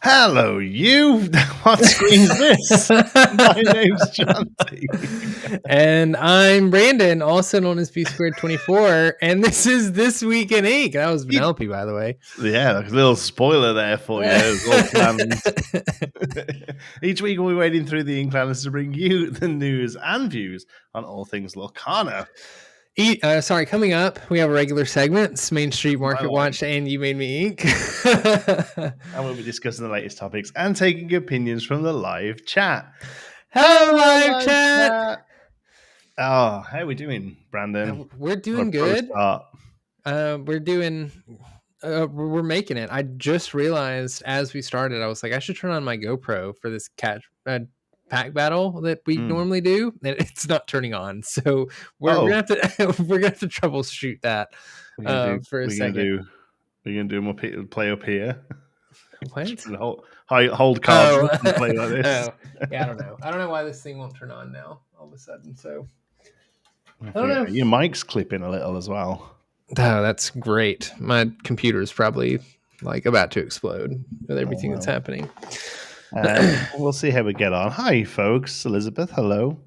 Hello, you. What screen's this? My name's Jonti. And I'm Brandon, also known as B224, and this is This Week in Ink. That was Penelope, by the way. Yeah, a little spoiler there for you. It was all planned. Each week we're wading through the ink planners to bring you the news and views on all things Lorcana. Coming up, we have a regular segment, Main Street Market Watch, and You Made Me Ink. And we'll be discussing the latest topics and taking opinions from the live chat. Hello, live chat! Oh, how are we doing, Brandon? We're doing good. We're making it. I just realized as we started, I was like, I should turn on my GoPro for this pack battle that we normally do, and it's not turning on. So we're gonna have to troubleshoot that for a second. We're gonna do more play up here. What? Hold cards and play like this. Yeah, I don't know why this thing won't turn on now all of a sudden. So I don't know. Your mic's clipping a little as well. Oh, that's great. My computer is probably like about to explode with everything that's happening. We'll see how we get on. Hi, folks. Elizabeth, hello.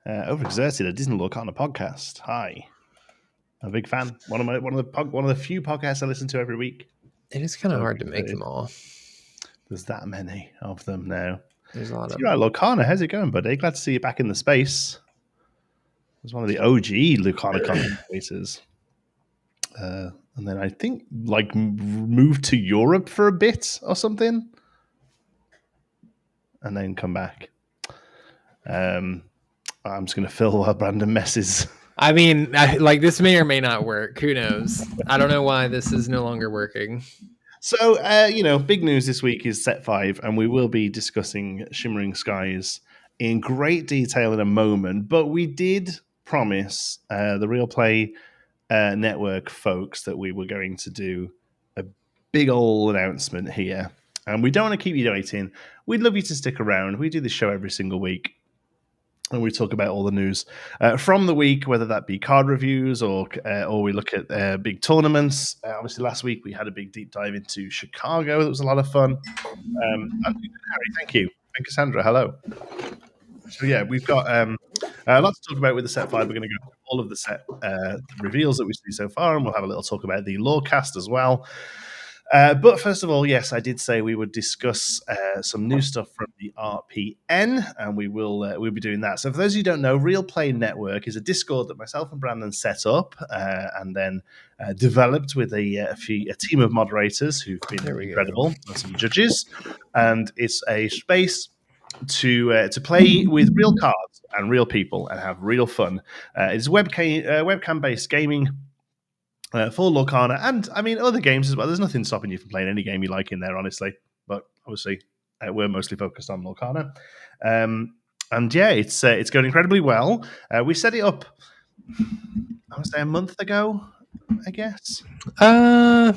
Overexerted, a Disney Lorcana podcast. Hi. I'm a big fan. One of the few podcasts I listen to every week. It is kind of hard to make them all. There's that many of them now. There's a lot of them. Right, Lorcana, how's it going, buddy? Glad to see you back in the space. It was one of the OG Lorcana content creators. And then I think moved to Europe for a bit or something. And then come back. I'm just going to fill while Brandon messes. I mean, this may or may not work. Who knows? I don't know why this is no longer working. So, big news this week is Set 5, and we will be discussing Shimmering Skies in great detail in a moment. But we did promise the RealPlay Network folks that we were going to do a big old announcement here. And we don't want to keep you waiting. We'd love you to stick around. We do this show every single week. And we talk about all the news from the week, whether that be card reviews or we look at big tournaments. Obviously, last week we had a big deep dive into Chicago. That was a lot of fun. Harry, thank you. And Cassandra, hello. So, yeah, we've got a lot to talk about with the Set 5. We're going to go through all of the set reveals that we've seen so far, and we'll have a little talk about the Lorecast as well. But first of all, yes, I did say we would discuss some new stuff from the RPN, and we'll be doing that. So for those of you who don't know, RealPlay Network is a Discord that myself and Brandon set up and then developed with a team of moderators who've been incredible and some judges. And it's a space to play with real cards and real people and have real fun. It's webcam-based gaming. For Lorcana, and I mean other games as well. There's nothing stopping you from playing any game you like in there, honestly. But obviously, we're mostly focused on Lorcana. And yeah, it's going incredibly well. We set it up, I would say, a month ago, I guess. I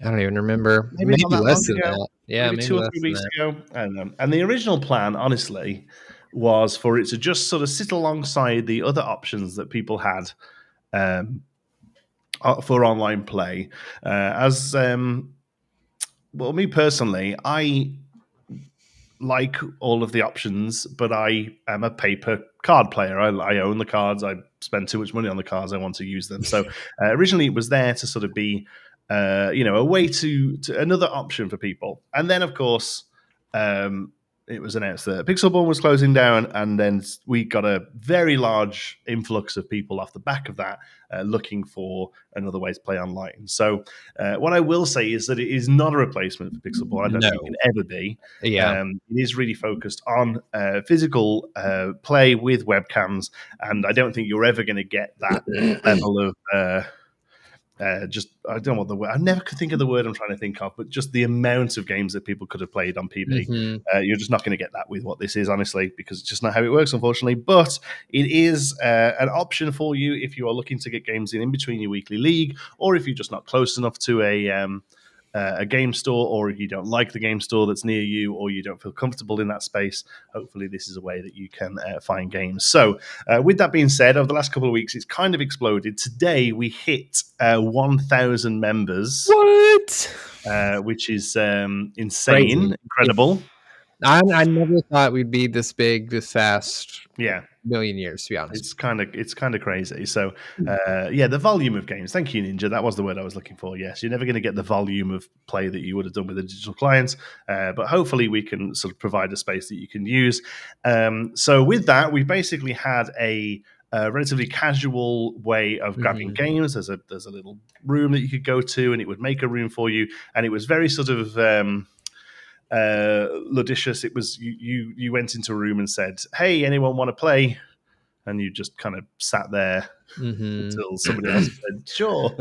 don't even remember. Maybe less than that. Yeah, maybe 2 or 3 weeks ago. And the original plan, honestly, was for it to just sort of sit alongside the other options that people had. For online play, me personally, I like all of the options, but I am a paper card player. I own the cards. I spend too much money on the cards. I want to use them. So originally, it was there to sort of be, a way to another option for people. And then, of course, it was announced that Pixelborn was closing down, and then we got a very large influx of people off the back of that looking for another way to play online. So what I will say is that it is not a replacement for Pixelborn. I don't think it can ever be. Yeah. It is really focused on physical play with webcams, and I don't think you're ever going to get that level of... I don't know what the word. I never could think of the word I'm trying to think of, but just the amount of games that people could have played on PB. Mm-hmm. You're just not going to get that with what this is, honestly, because it's just not how it works, unfortunately. But it is an option for you if you are looking to get games in between your weekly league, or if you're just not close enough to a game store, or if you don't like the game store that's near you, or you don't feel comfortable in that space. Hopefully this is a way that you can find games. So with that being said, over the last couple of weeks, it's kind of exploded. Today we hit 1,000 members. What? which is insane, Crazy. incredible. I never thought we'd be this big, this fast. Yeah. Million years, to be honest. It's kind of crazy. So the volume of games. Thank you, Ninja. That was the word I was looking for. Yes, you're never going to get the volume of play that you would have done with a digital client, but hopefully we can sort of provide a space that you can use. So with that, we basically had a relatively casual way of grabbing games. There's a little room that you could go to, and it would make a room for you, and it was very sort of ludicious. It was you went into a room and said, "Hey, anyone want to play?" And you just kind of sat there until somebody else said, "Sure."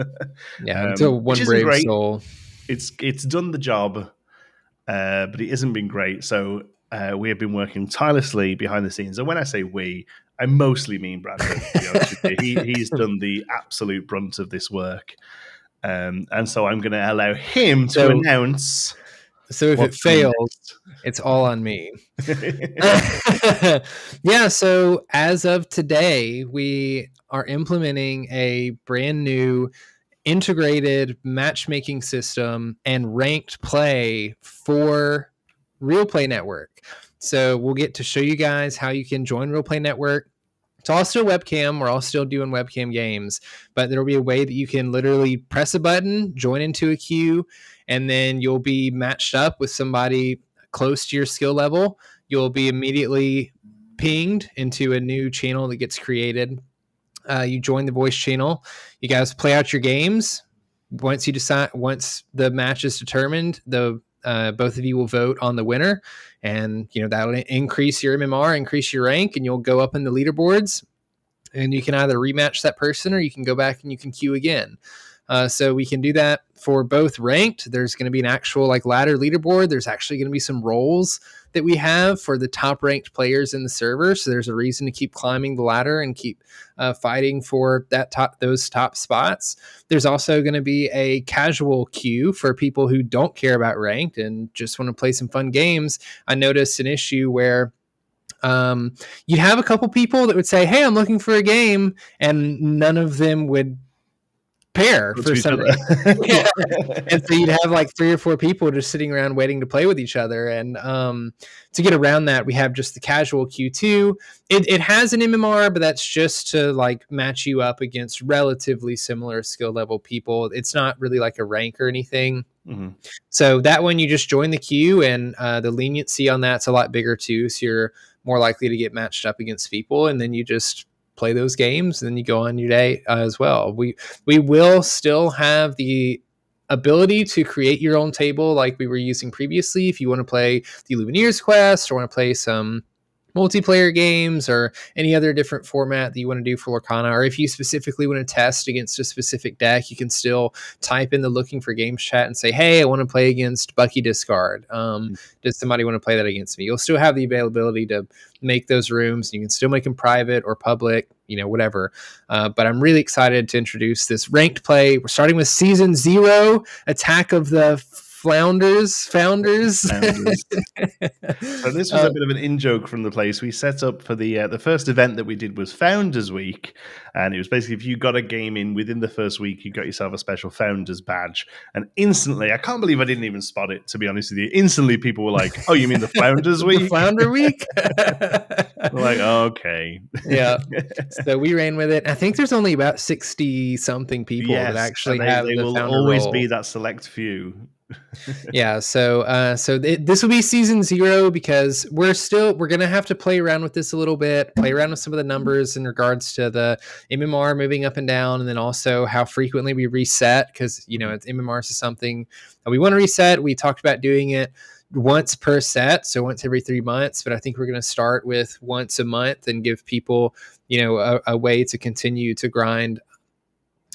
Yeah, until one which brave great. soul. It's done the job, but it hasn't been great. So we have been working tirelessly behind the scenes. And when I say we, I mostly mean Bradford. To be honest with you. He's done the absolute brunt of this work, and so I'm going to allow him to announce. So if it fails, it's all on me. Yeah, so as of today, we are implementing a brand new integrated matchmaking system and ranked play for RealPlay Network. So we'll get to show you guys how you can join RealPlay Network. It's all still webcam. We're all still doing webcam games, but there'll be a way that you can literally press a button, join into a queue, and then you'll be matched up with somebody close to your skill level. You'll be immediately pinged into a new channel that gets created. You join the voice channel. You guys play out your games. Once the match is determined, both of you will vote on the winner, and that'll increase your MMR, increase your rank, and you'll go up in the leaderboards. And you can either rematch that person, or you can go back and you can queue again. So we can do that for both ranked. There's going to be an actual ladder leaderboard. There's actually going to be some roles that we have for the top ranked players in the server. So there's a reason to keep climbing the ladder and keep fighting for those top spots. There's also going to be a casual queue for people who don't care about ranked and just want to play some fun games. I noticed an issue where you'd have a couple people that would say, "Hey, I'm looking for a game," and none of them would pair for something. Yeah. And so you'd have 3 or 4 people just sitting around waiting to play with each other. And to get around that, we have just the casual Q2. It has an MMR, but that's just to match you up against relatively similar skill level people. It's not really like a rank or anything. So that one, you just join the queue, and the leniency on that's a lot bigger too. So you're more likely to get matched up against people, and then you just play those games, and then you go on your day as well. We will still have the ability to create your own table like we were using previously. If you want to play the Lumineers quest or want to play some multiplayer games or any other different format that you want to do for Lorcana, or if you specifically want to test against a specific deck, you can still type in the looking for games chat and say, "Hey, I want to play against Bucky Discard. Does somebody want to play that against me?" You'll still have the availability to make those rooms. You can still make them private or public, whatever. But I'm really excited to introduce this ranked play. We're starting with Season 0, Attack of the Founders. So this was a bit of an in-joke from the place. We set up for the first event that we did was Founders Week, and it was basically if you got a game in within the first week, you got yourself a special Founders badge. And instantly, I can't believe I didn't even spot it, to be honest with you. Instantly, people were like, "Oh, you mean the Founders Week?" The Founder Week? We're like, okay. Yeah. So we ran with it. I think there's only about 60-something people that actually have they the will Founder always role. be that select few. Yeah, so this will be Season 0 because we're gonna have to play around with this a little bit, play around with some of the numbers in regards to the MMR moving up and down, and then also how frequently we reset, because it's MMR is something that we want to reset. We talked about doing it once per set, so once every 3 months, but I think we're going to start with once a month and give people a way to continue to grind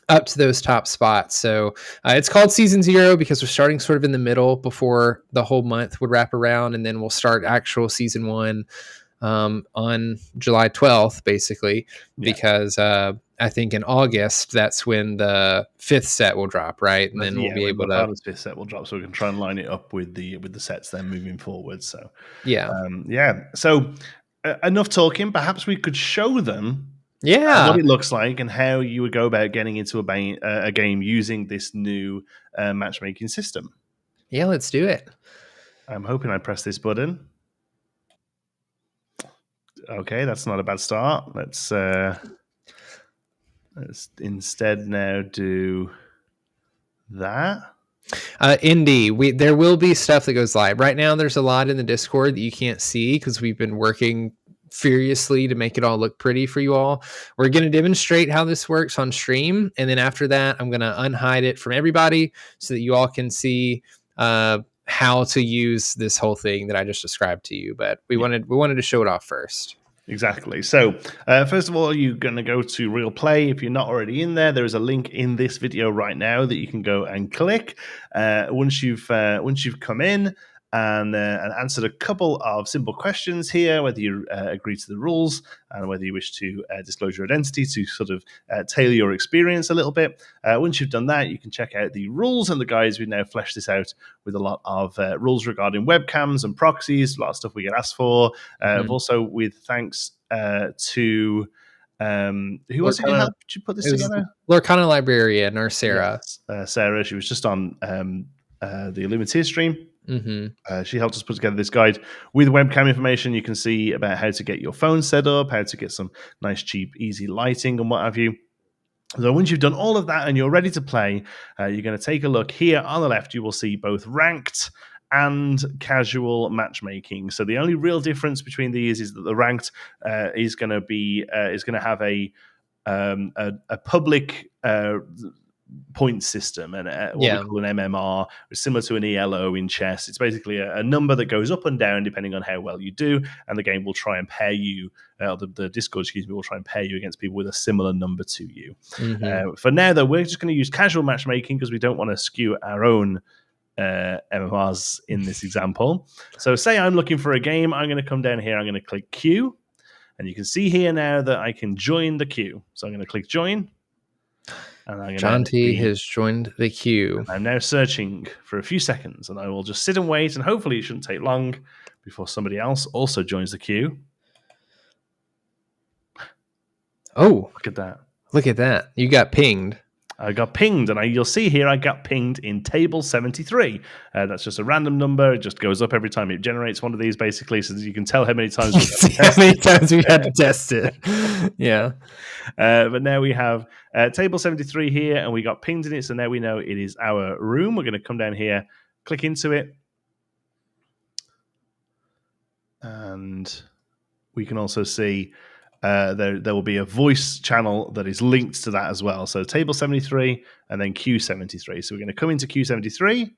up to those top spots. So it's called Season 0 because we're starting sort of in the middle before the whole month would wrap around, and then we'll start actual Season 1 on July 12th, basically, because I think in August, that's when the 5th set will drop, right? And then we'll be able to... the 5th set will drop, so we can try and line it up with the sets then moving forward. So yeah. So enough talking. Perhaps we could show them what it looks like and how you would go about getting into a game using this new matchmaking system. Yeah, let's do it. I'm hoping I press this button. Okay, that's not a bad start. Let's instead now do that. Indy, there will be stuff that goes live. Right now, there's a lot in the Discord that you can't see because we've been working furiously to make it all look pretty for you all. We're going to demonstrate how this works on stream, and then after that, I'm going to unhide it from everybody so that you all can see how to use this whole thing that I just described to you. But we wanted to show it off first. Exactly. So, first of all, you're going to go to RealPlay. If you're not already in there, there is a link in this video right now that you can go and click. Once you've come in and answered a couple of simple questions here, whether you agree to the rules and whether you wish to disclose your identity to sort of tailor your experience a little bit. Once you've done that, you can check out the rules and the guides. We've now fleshed this out with a lot of rules regarding webcams and proxies, a lot of stuff we get asked for. Also, with thanks to who else did you help? Did you put this together? Lorcana librarian or Sarah. Yes, Sarah. She was just on the Illuminateer stream. She helped us put together this guide with webcam information. You can see about how to get your phone set up, how to get some nice, cheap, easy lighting and what have you. So once you've done all of that and you're ready to play, you're going to take a look here on the left. You will see both ranked and casual matchmaking. So the only real difference between these is that the ranked is going to have a public point system and what we call an MMR, similar to an ELO in chess. It's basically a number that goes up and down depending on how well you do, and the game will try and pair you. The Discord, will try and pair you against people with a similar number to you. For now, though, we're just going to use casual matchmaking because we don't want to skew our own MMRs in this example. So say I'm looking for a game, I'm going to come down here, I'm going to click queue, and you can see here now that I can join the queue. So I'm going to click join. And Jonti has joined the queue. I'm now searching for a few seconds, and I will just sit and wait, and hopefully it shouldn't take long before somebody else also joins the queue. Oh, look at that. Look at that. You got pinged. I got pinged, and you'll see here I got pinged in table 73. That's just a random number. It just goes up every time it generates one of these, basically, so that you can tell how many times we had to test it. Yeah. But now we have table 73 here, and we got pinged in it, so now we know it is our room. We're going to come down here, click into it, and we can also see there will be a voice channel that is linked to that as well. So table 73 and then Q73. So we're going to come into Q73,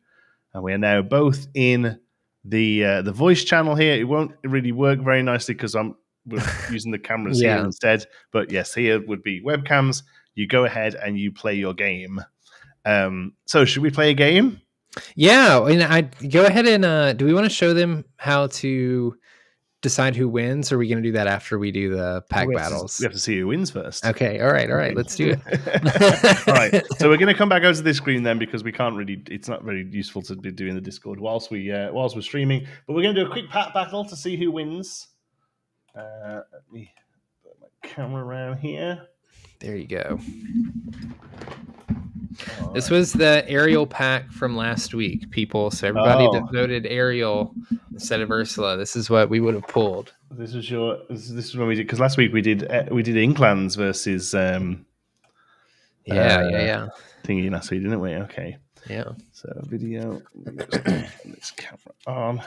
and we are now both in the voice channel here. It won't really work very nicely because we're using the cameras here instead. But yes, here would be webcams. You go ahead and you play your game. So should we play a game? Yeah, and I go ahead and do we want to show them how to decide who wins, or are we going to do that after we do the pack battles? We have to see who wins first. Okay, all right, let's do it. All right, so we're going to come back over to this screen then, because we can't really, it's not very useful to be doing the Discord whilst we're streaming, but we're going to do a quick pack battle to see who wins. Let me put my camera around here. There you go. This was the Ariel pack from last week, people. So everybody that voted Ariel instead of Ursula, this is what we would have pulled. This is when we did, because last week we did Inklands versus thingy last week, didn't we? Okay. Yeah. So video. This camera on.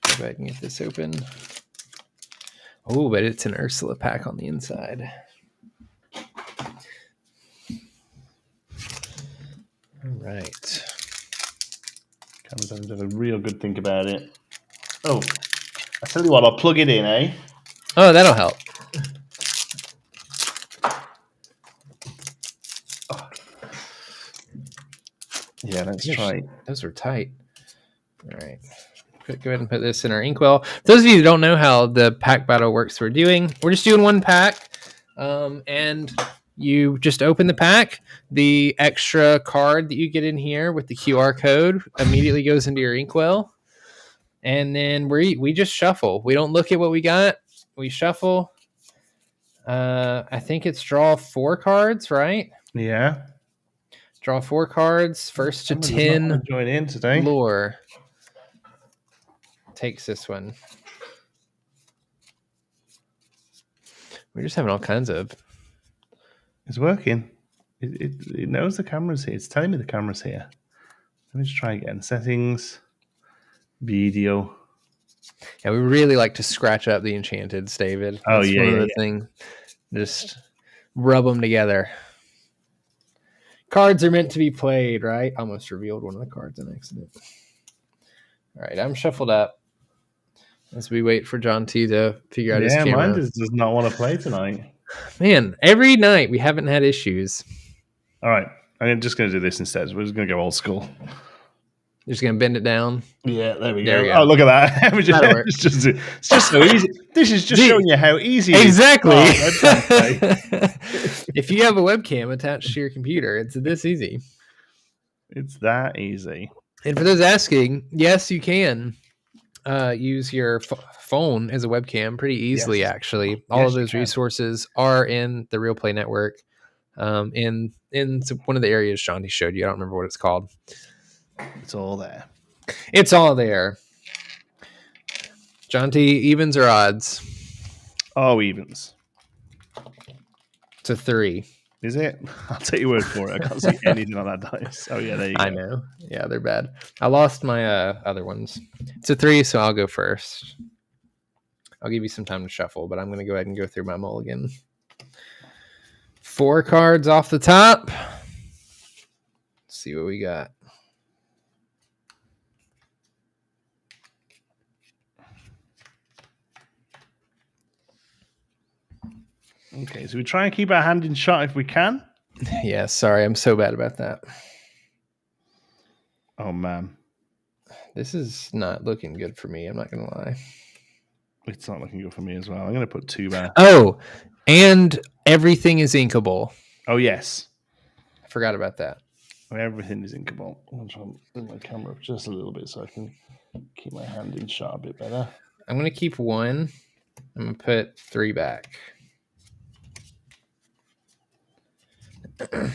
If I can get this open. Oh, but it's an Ursula pack on the inside. All right. Camera's having to have a real good think about it. Oh, I tell you what, I'll plug it in, eh? Oh, that'll help. Oh. Yeah, let's try. Those are tight. All right. Go ahead and put this in our inkwell. For those of you who don't know how the pack battle works, we're just doing one pack. And you just open the pack. The extra card that you get in here with the QR code immediately goes into your inkwell. And then we just shuffle. We don't look at what we got. We shuffle. I think it's draw 4 cards, right? Yeah. Draw 4 cards. First to Someone does not 10. want to join in today. Lore takes this one. We're just having all kinds of. It's working. It knows the camera's here. It's telling me the camera's here. Let me just try again. Settings. Video. Yeah, we really like to scratch up the enchanteds, David. Oh, That's yeah, one of yeah, the things. Just rub them together. Cards are meant to be played, right? Almost revealed one of the cards on accident. All right, I'm shuffled up as we wait for Jonti to figure out his camera. Mine does not want to play tonight. Man, every night we haven't had issues. All right, I'm just going to do this instead. We're just going to go old school. You're just going to bend it down? Yeah, there we There go. we go. Oh, look at that. it's just so easy. This is just showing you how easy it is. Exactly. Oh, if you have a webcam attached to your computer, it's this easy. It's that easy. And for those asking, yes, you can use your phone as a webcam pretty easily, actually. All of those resources are in the RealPlay Network in one of the areas Jonti showed you. I don't remember what it's called. It's all there. It's all there. Jonti, evens or odds? Oh, evens. It's a 3. Is it? I'll take your word for it. I can't see anything on that dice. Oh, yeah, there you go. I know. Yeah, they're bad. I lost my other ones. It's a 3, so I'll go first. I'll give you some time to shuffle, but I'm going to go ahead and go through my mulligan. 4 cards off the top. Let's see what we got. Okay, so we try and keep our hand in shot if we can. Yeah, sorry, I'm so bad about that. Oh, man. This is not looking good for me, I'm not going to lie. It's not looking good for me as well. I'm going to put 2 back. Oh, and everything is inkable. Oh, yes. I forgot about that. Everything is inkable. I'm going to try and bring my camera up just a little bit so I can keep my hand in shot a bit better. I'm going to keep 1. I'm going to put 3 back.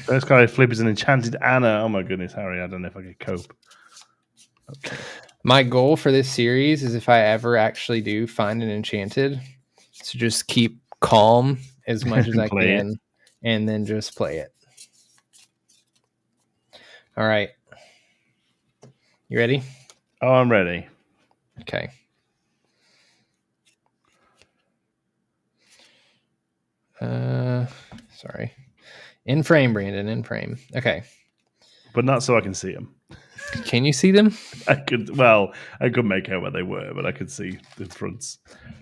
First card I flip is an enchanted Anna. Oh my goodness, Harry, I don't know if I can cope. Okay. My goal for this series is if I ever actually do find an enchanted, to just keep calm as much as I can and then just play it. All right. You ready? Oh, I'm ready. Okay. Sorry. In frame, Brandon. In frame. Okay. But not so I can see them. Can you see them? I could make out where they were, but I could see the fronts.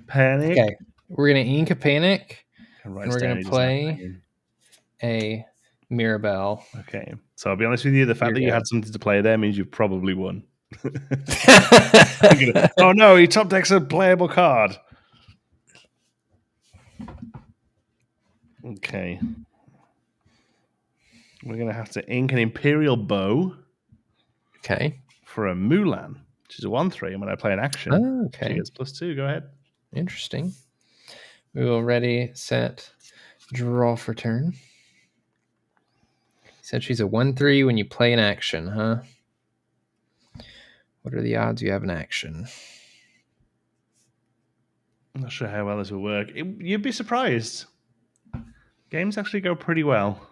Panic. Okay. We're going to ink a panic. And we're going to play a Mirabelle. Okay. So I'll be honest with you. The fact that you had something to play there means you've probably won. Oh, no. He top decks a playable card. Okay. We're going to have to ink an Imperial Bow. Okay. For a Mulan, which is a 1/3. And when I play an action, she gets +2. Go ahead. Interesting. We will ready, set, draw for turn. He said she's a 1/3 when you play an action, huh? What are the odds you have an action? I'm not sure how well this will work. You'd be surprised. Games actually go pretty well.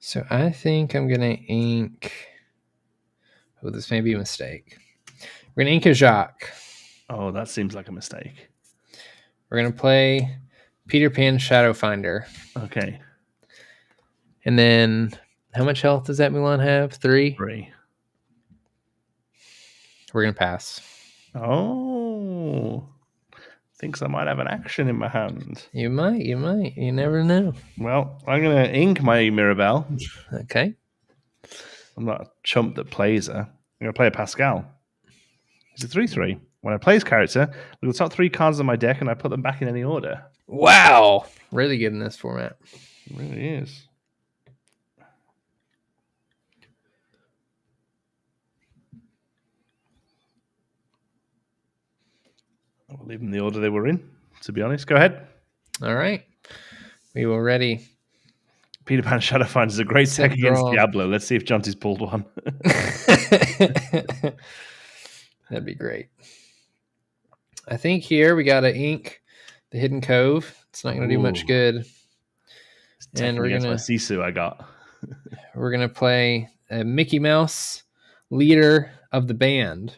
So I think I'm going to ink... Oh, this may be a mistake. We're going to ink a Jacques. Oh, that seems like a mistake. We're going to play Peter Pan Shadow Finder. Okay. And then, how much health does that Mulan have? 3? 3. We're going to pass. Oh. Thinks I might have an action in my hand. You might. You never know. Well, I'm going to ink my Mirabelle. Okay. I'm not a chump that plays her. I'm going to play a Pascal. It's a 3/3. When I play his character, look at the top 3 cards on my deck and I put them back in any order. Wow. Really good in this format. It really is. I'll leave them in the order they were in, to be honest. Go ahead. All right. We will ready. Peter Pan Shadowfinder is a great Set tech against draw. Diablo. Let's see if Jonti's pulled one. That'd be great. I think here we got to ink the Hidden Cove. It's not going to do much good. And we're gonna my Sisu I got. We're gonna play a Mickey Mouse, leader of the band.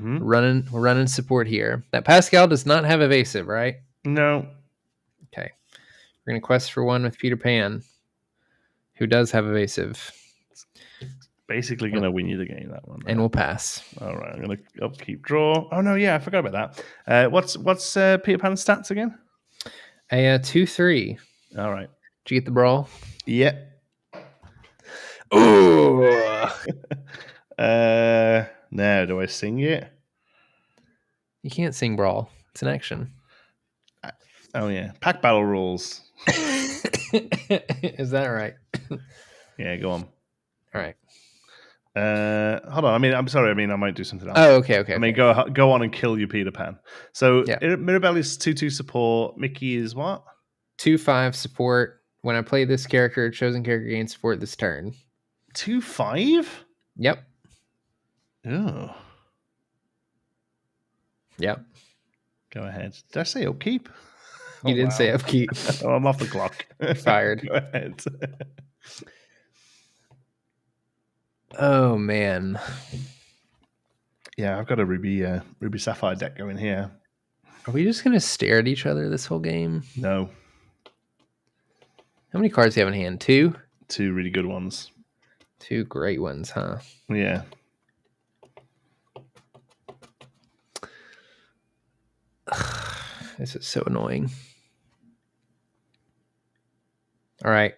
We're running support here. That Pascal does not have evasive, right? No. Okay. We're gonna quest for one with Peter Pan, who does have evasive. Basically gonna win you the game, that one. And we'll pass. All right, I'm gonna upkeep draw. Oh no, yeah, I forgot about that. What's Peter Pan's stats again? A 2/3. All right. Did you get the brawl? Yeah. Ooh. Now do I sing it? You can't sing brawl. It's an action. Oh yeah, pack battle rules. Is that right? Yeah, go on. All right. Hold on. I mean, I'm sorry. I mean, I might do something else. Oh, okay. I mean, go on and kill your Peter Pan. So Mirabelle is 2/2 support. Mickey is what? 2/5 support. When I play this character, chosen character gains support this turn. 2/5? Yep. Oh. Yep. Go ahead. Did I say upkeep? You did say upkeep. Oh, I'm off the clock. Fired. Go ahead. Oh man. Yeah, I've got a Ruby Sapphire deck going here. Are we just gonna stare at each other this whole game? No. How many cards do you have in hand? 2? 2 really good ones. 2 great ones, huh? Yeah. This is so annoying. All right.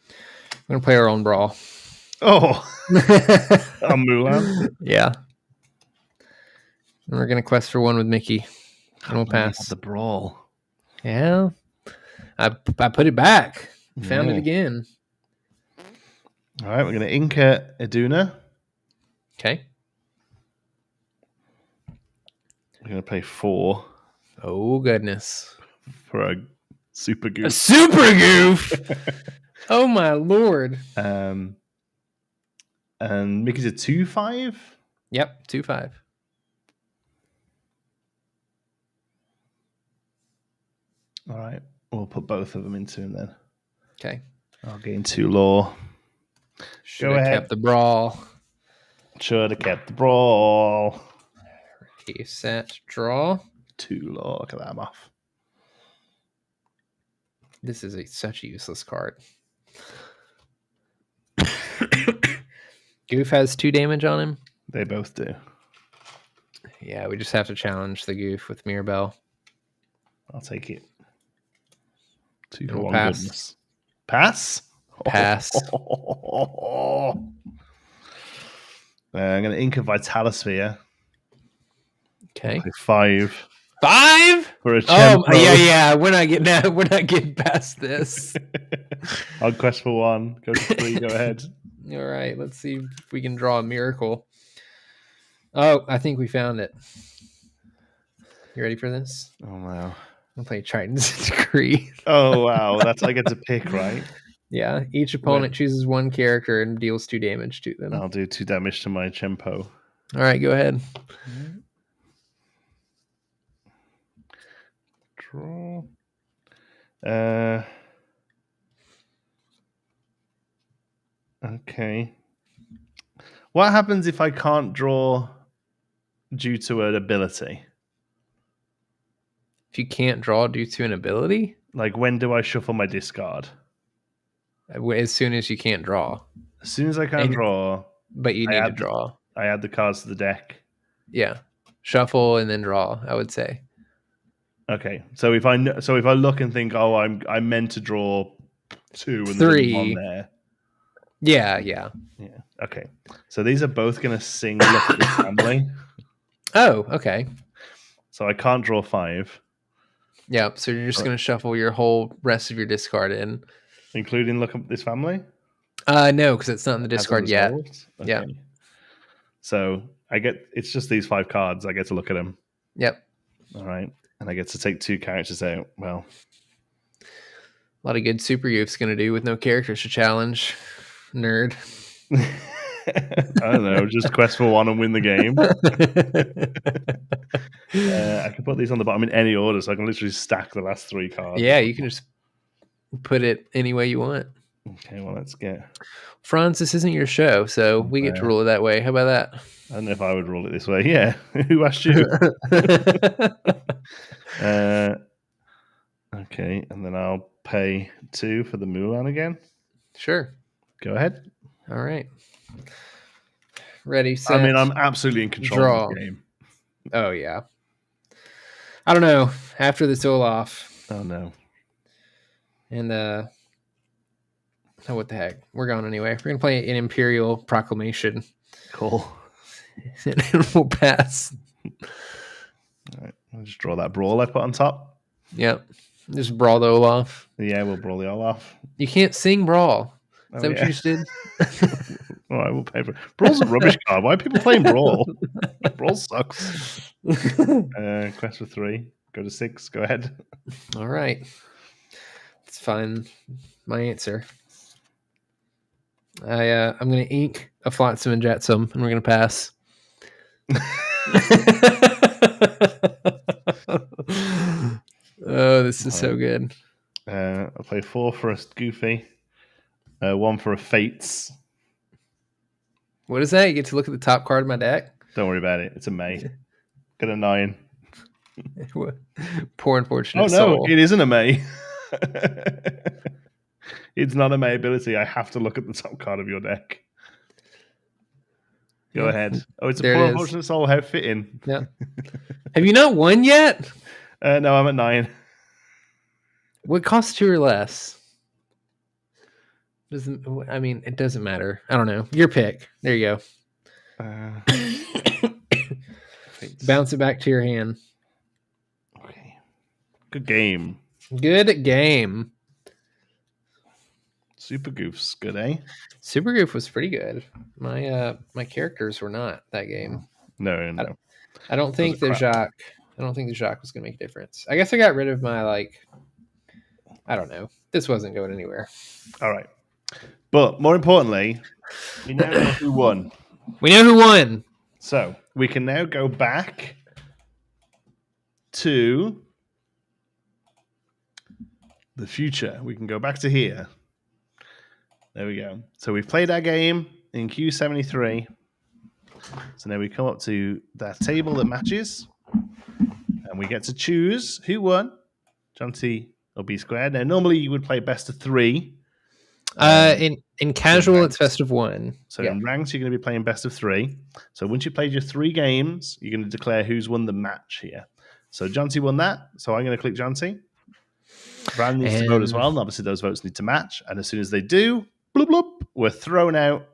We're going to play our own brawl. Oh. I'm Mulan. Yeah. And we're going to quest for one with Mickey. And we'll pass. The brawl. Yeah. I put it back. Found it again. All right, we're going to Inca Iduna. Okay. We're going to pay 4. Oh, goodness. For a super goof. A super goof? Oh, my Lord. And Mickey's a 2/5? Yep, 2/5. All right. We'll put both of them into him then. Okay. I'll gain 2 lore. Should have kept the brawl. Should have kept the brawl. Ready, set, draw. 2 lore. Look at that, I'm off. This is such a useless card. Goof has 2 damage on him. They both do. Yeah, we just have to challenge the Goof with Mirabelle. I'll take it. 2 for we'll 1 pass. goodness. Pass? Pass. I'm going to Inca Vitalosphere. Okay. 5. 5 for a Chempo. Oh yeah. We're not getting past this. I'll quest for 1. Go to 3. Go ahead. All right. Let's see if we can draw a miracle. Oh, I think we found it. You ready for this? Oh wow. I'll play Triton's Decree. Oh wow. That's I get to pick, right? Yeah. Each opponent chooses 1 character and deals 2 damage to them. I'll do 2 damage to my Chempo. All right. Go ahead. Draw. Okay. What happens if I can't draw due to an ability? If you can't draw due to an ability? Like, when do I shuffle my discard? As soon as you can't draw. As soon as I can't draw. But you need to draw. I add the cards to the deck. Yeah. Shuffle and then draw, I would say. Okay. So if I look and think, oh, I'm meant to draw 2 and 3 on there. Yeah. Okay. So these are both going to sing Look at This Family. Oh, okay. So I can't draw 5. Yeah. So you're just going to shuffle your whole rest of your discard in, including Look at This Family. No, because it's not in the discard yet. Okay. Yeah. So it's just these 5 cards. I get to look at them. Yep. All right. And I get to take 2 characters out. Well, A lot of good Super Goof's going to do with no characters to challenge. Nerd. I don't know. Just quest for one and win the game. I can put these on the bottom in any order, so I can literally stack the last 3 cards. Yeah, you can just put it any way you want. Okay, well, let's get... Franz, this isn't your show, so we get to rule it that way. How about that? I don't know if I would rule it this way. Yeah. Who asked you? Okay, and then I'll pay 2 for the Mulan again. Sure. Go ahead. All right. Ready, set, I mean, I'm absolutely in control of the game. Oh, yeah. I don't know. After this Olaf. Oh, no. And, oh, what the heck? We're going anyway. We're going to play an Imperial Proclamation. Cool. And we'll pass. All right. I'll just draw that brawl I put on top. Yep. Just brawl the Olaf. Yeah, we'll brawl the Olaf. You can't sing brawl. Is that what you just did? All right, we'll pay for it. Brawl's a rubbish card. Why are people playing Brawl? Brawl sucks. Quest for 3. Go to 6. Go ahead. All right. Let's find my answer. I'm going to ink a Flotsam and Jetsam, and we're going to pass. Oh, this is so good. I'll play 4 for a Goofy, 1 for a Fates. What is that? You get to look at the top card of my deck? Don't worry about it. It's a May. Get a 9. Poor unfortunate soul. It isn't a May. It's not a May ability. I have to look at the top card of your deck. Go ahead. Oh, it's a poor unfortunate soul. How fitting. Yeah. Have you not won yet? No, I'm at 9. What costs 2 or less? It doesn't matter. I don't know. Your pick. There you go. Bounce it back to your hand. Okay. Good game. Good game. Super Goof's good, eh? Super Goof was pretty good. My characters were not that game. No. I don't think the Jacques. I don't think the Jacques was going to make a difference. I guess I got rid of my I don't know. This wasn't going anywhere. All right. But more importantly, we now know who won. We know who won. So we can now go back to the future. We can go back to here. There we go. So we've played our game in Q73. So now we come up to that table that matches. And we get to choose who won. Jonti or B squared. Now, normally you would play best of 3. In casual, it's best of 1. So in ranks, you're going to be playing best of 3. So once you've played your 3 games, you're going to declare who's won the match here. So Jonti won that. So I'm going to click Jonti. Brad needs to vote as well. And obviously, those votes need to match. And as soon as they do, bloop, bloop, we're thrown out.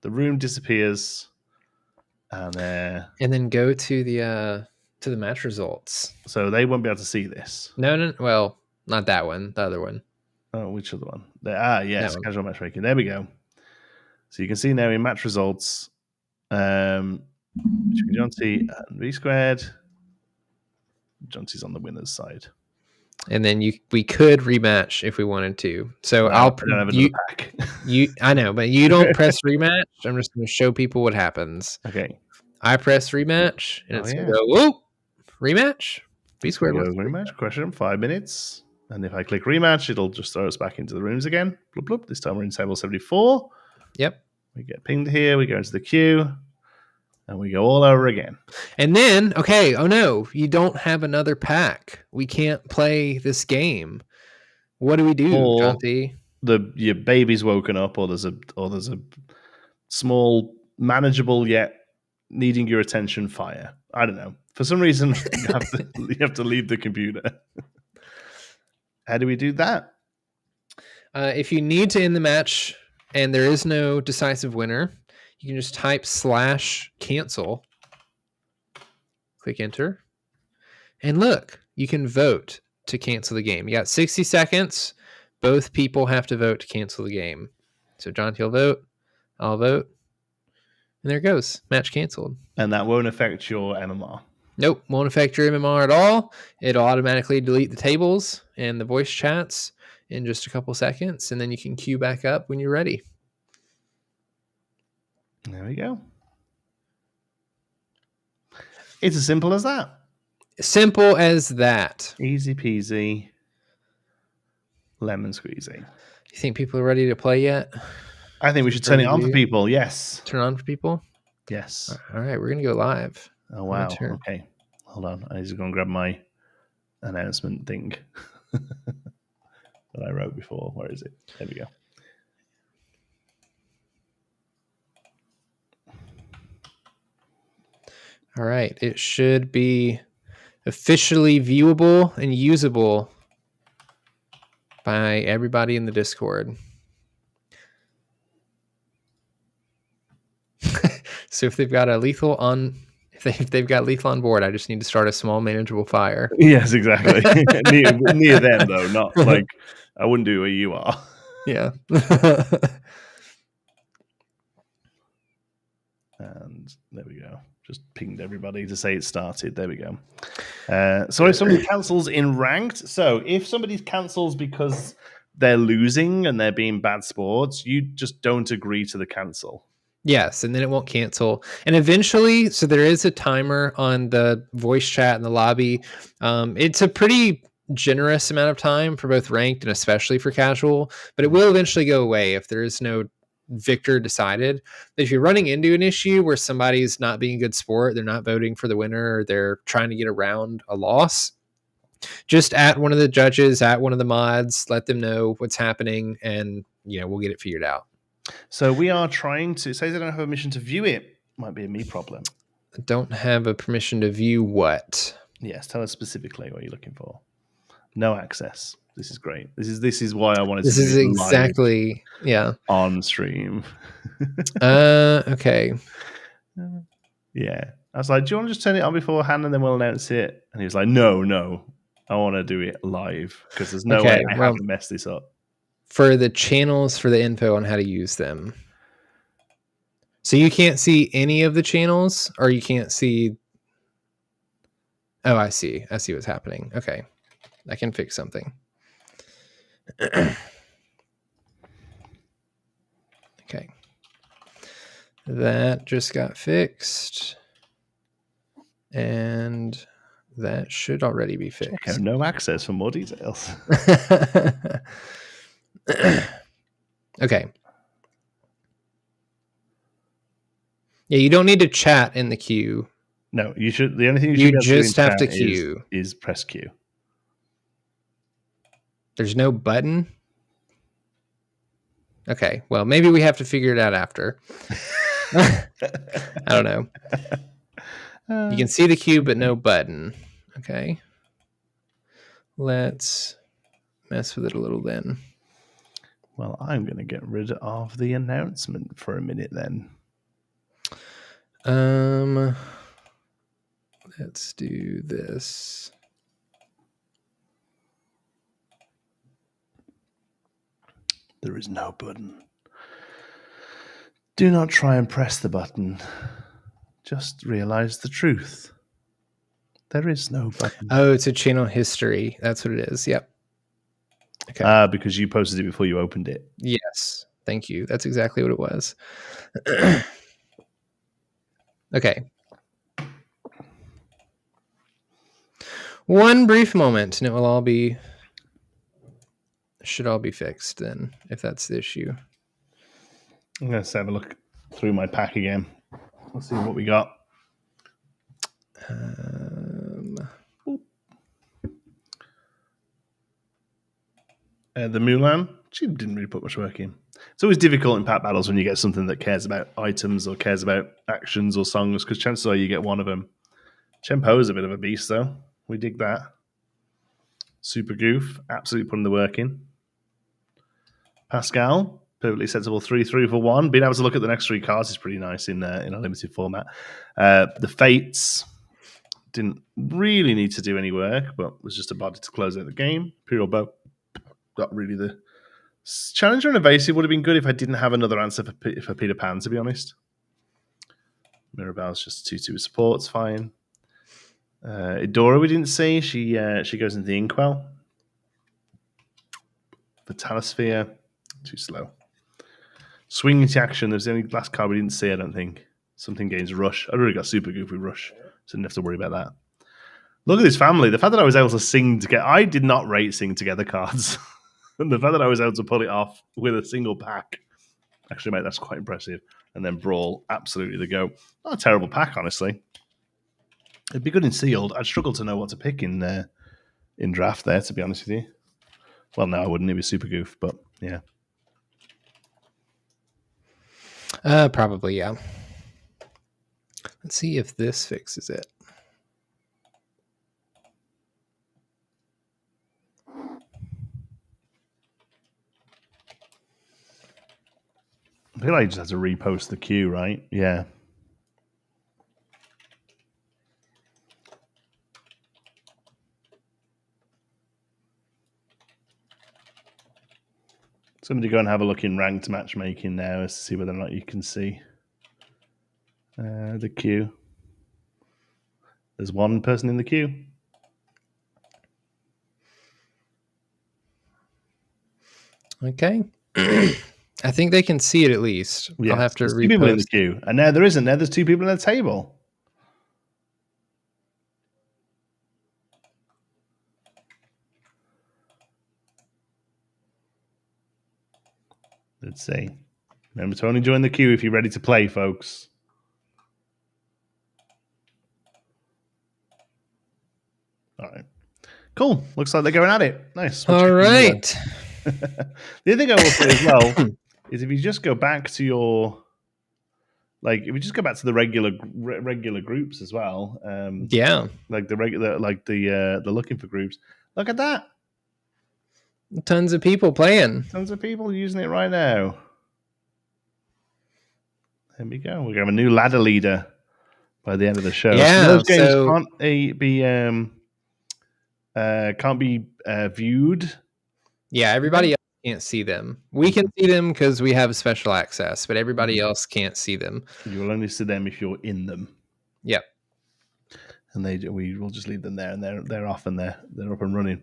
The room disappears. And then go to the match results. So they won't be able to see this. No. Well, not that one. The other one. Oh, which other one? Yes, casual matchmaking. There we go. So you can see now in match results, between Jonti and V squared, Jonti's on the winner's side. And then we could rematch if we wanted to. So I don't have another pack. I know, but you don't press rematch. I'm just going to show people what happens. Okay. I press rematch, and it's going to go, whoa, rematch. V squared. Rematch. Question 5 minutes. And if I click rematch, it'll just throw us back into the rooms again. Bloop, bloop. This time we're in table 74. Yep. We get pinged here. We go into the queue. And we go all over again. And then, okay, oh no, you don't have another pack. We can't play this game. What do we do, Jonti? Your baby's woken up, or there's a small, manageable yet needing your attention fire. I don't know. For some reason, you have to leave the computer. How do we do that? If you need to end the match and there is no decisive winner, you can just type /cancel. Click enter. And look, you can vote to cancel the game. You got 60 seconds. Both people have to vote to cancel the game. So Jonti will vote. I'll vote. And there it goes. Match canceled. And that won't affect your MMR. Nope, won't affect your MMR at all. It'll automatically delete the tables and the voice chats, in just a couple seconds, and then you can queue back up when you're ready. There we go. It's as simple as that. Simple as that. Easy peasy. Lemon squeezy. You think people are ready to play yet? I think we should turn it on for people. Yes. Turn on for people? Yes. All right, we're going to go live. Oh, wow. Okay. Hold on. I need to go and grab my announcement thing that I wrote before. Where is it? There we go. All right. It should be officially viewable and usable by everybody in the Discord. So if they've got a lethal on, if they've got lethal on board, I just need to start a small manageable fire. Yes, exactly. near them though, not like I wouldn't do where you are. Yeah. And there we go. Just pinged everybody to say it started. There we go. So if somebody cancels in ranked, so if somebody cancels because they're losing and they're being bad sports, you just don't agree to the cancel. Yes, and then it won't cancel. And eventually, so there is a timer on the voice chat in the lobby. It's a pretty generous amount of time for both ranked and especially for casual, but it will eventually go away if there is no victor decided. If you're running into an issue where somebody's not being a good sport, they're not voting for the winner, or they're trying to get around a loss, just at one of the judges, at one of the mods, let them know what's happening, and we'll get it figured out. So we are trying to. It says I don't have permission to view it. Might be a me problem. Don't have a permission to view what? Yes, tell us specifically what you're looking for. No access. This is great. This is why I wanted. This to is exactly on stream. Okay. Yeah, I was like, do you want to just turn it on beforehand and then we'll announce it? And he was like, no, I want to do it live because there's no way I have to mess this up. For the channels, for the info on how to use them. So you can't see any of the channels, or you can't see. Oh, I see what's happening. Okay. I can fix something. Okay. That just got fixed. And that should already be fixed. Okay, no access for more details. Okay. Yeah, you don't need to chat in the queue. No, you should. The only thing you just have to queue is press Q. There's no button. Okay, well, maybe we have to figure it out after. I don't know. You can see the queue, but no button. Okay. Let's mess with it a little then. Well, I'm going to get rid of the announcement for a minute then. Let's do this. There is no button. Do not try and press the button. Just realize the truth. There is no button. Oh, it's a channel history. That's what it is. Yep. Okay. Because you posted it before you opened it. Yes. Thank you. That's exactly what it was. Okay. One brief moment, and it will all be... should all be fixed then, if that's the issue. I'm going to have a look through my pack again. Let's see what we got. The Mulan, she didn't really put much work in. It's always difficult in pack battles when you get something that cares about items or cares about actions or songs, because chances are you get one of them. Chempo is a bit of a beast, though. We dig that. Super Goof, absolutely putting the work in. Pascal, perfectly sensible 3-3 for 1. Being able to look at the next 3 cards is pretty nice in a limited format. The Fates didn't really need to do any work, but was just a body to close out the game. Imperial Bow, not really the Challenger and Evasive would have been good if I didn't have another answer for Peter Pan, to be honest. Mirabelle's just 2-2 support's fine. Idora we didn't see. She goes into the Inkwell. The Talisphere, too slow. Swing into action. There's the only last card we didn't see, I don't think. Something gains Rush. I already got Super Goofy Rush, so didn't have to worry about that. Look at this family. The fact that I was able to sing together. I did not rate sing together cards. And the fact that I was able to pull it off with a single pack, actually, mate, that's quite impressive. And then Brawl, absolutely the go. Not a terrible pack, honestly. It'd be good in sealed. I'd struggle to know what to pick in draft there, to be honest with you. Well, no, I wouldn't. It was Super Goof, but yeah. Probably, yeah. Let's see if this fixes it. I feel like you just have to repost the queue, right? Yeah. Somebody go and have a look in ranked matchmaking now to see whether or not you can see the queue. There's one person in the queue. Okay. I think they can see it at least. Yeah, I'll have to there's 2 people in the queue. And now there isn't. Now there's 2 people at the table. Let's see. Remember to only join the queue if you're ready to play, folks. All right. Cool. Looks like they're going at it. Nice. All right. The other thing I will say as well is if you just go back to your, like, if you just go back to the regular groups as well. Yeah. Like the regular, like the looking for groups. Look at that. Tons of people playing. Tons of people using it right now. There we go. We're going to have a new ladder leader by the end of the show. Yeah. So those games can't be viewed. Yeah, everybody else can't see them. We can see them because we have special access, but everybody else can't see them. You will only see them if you're in them. Yep. And we will just leave them there, and they're off and they're up and running.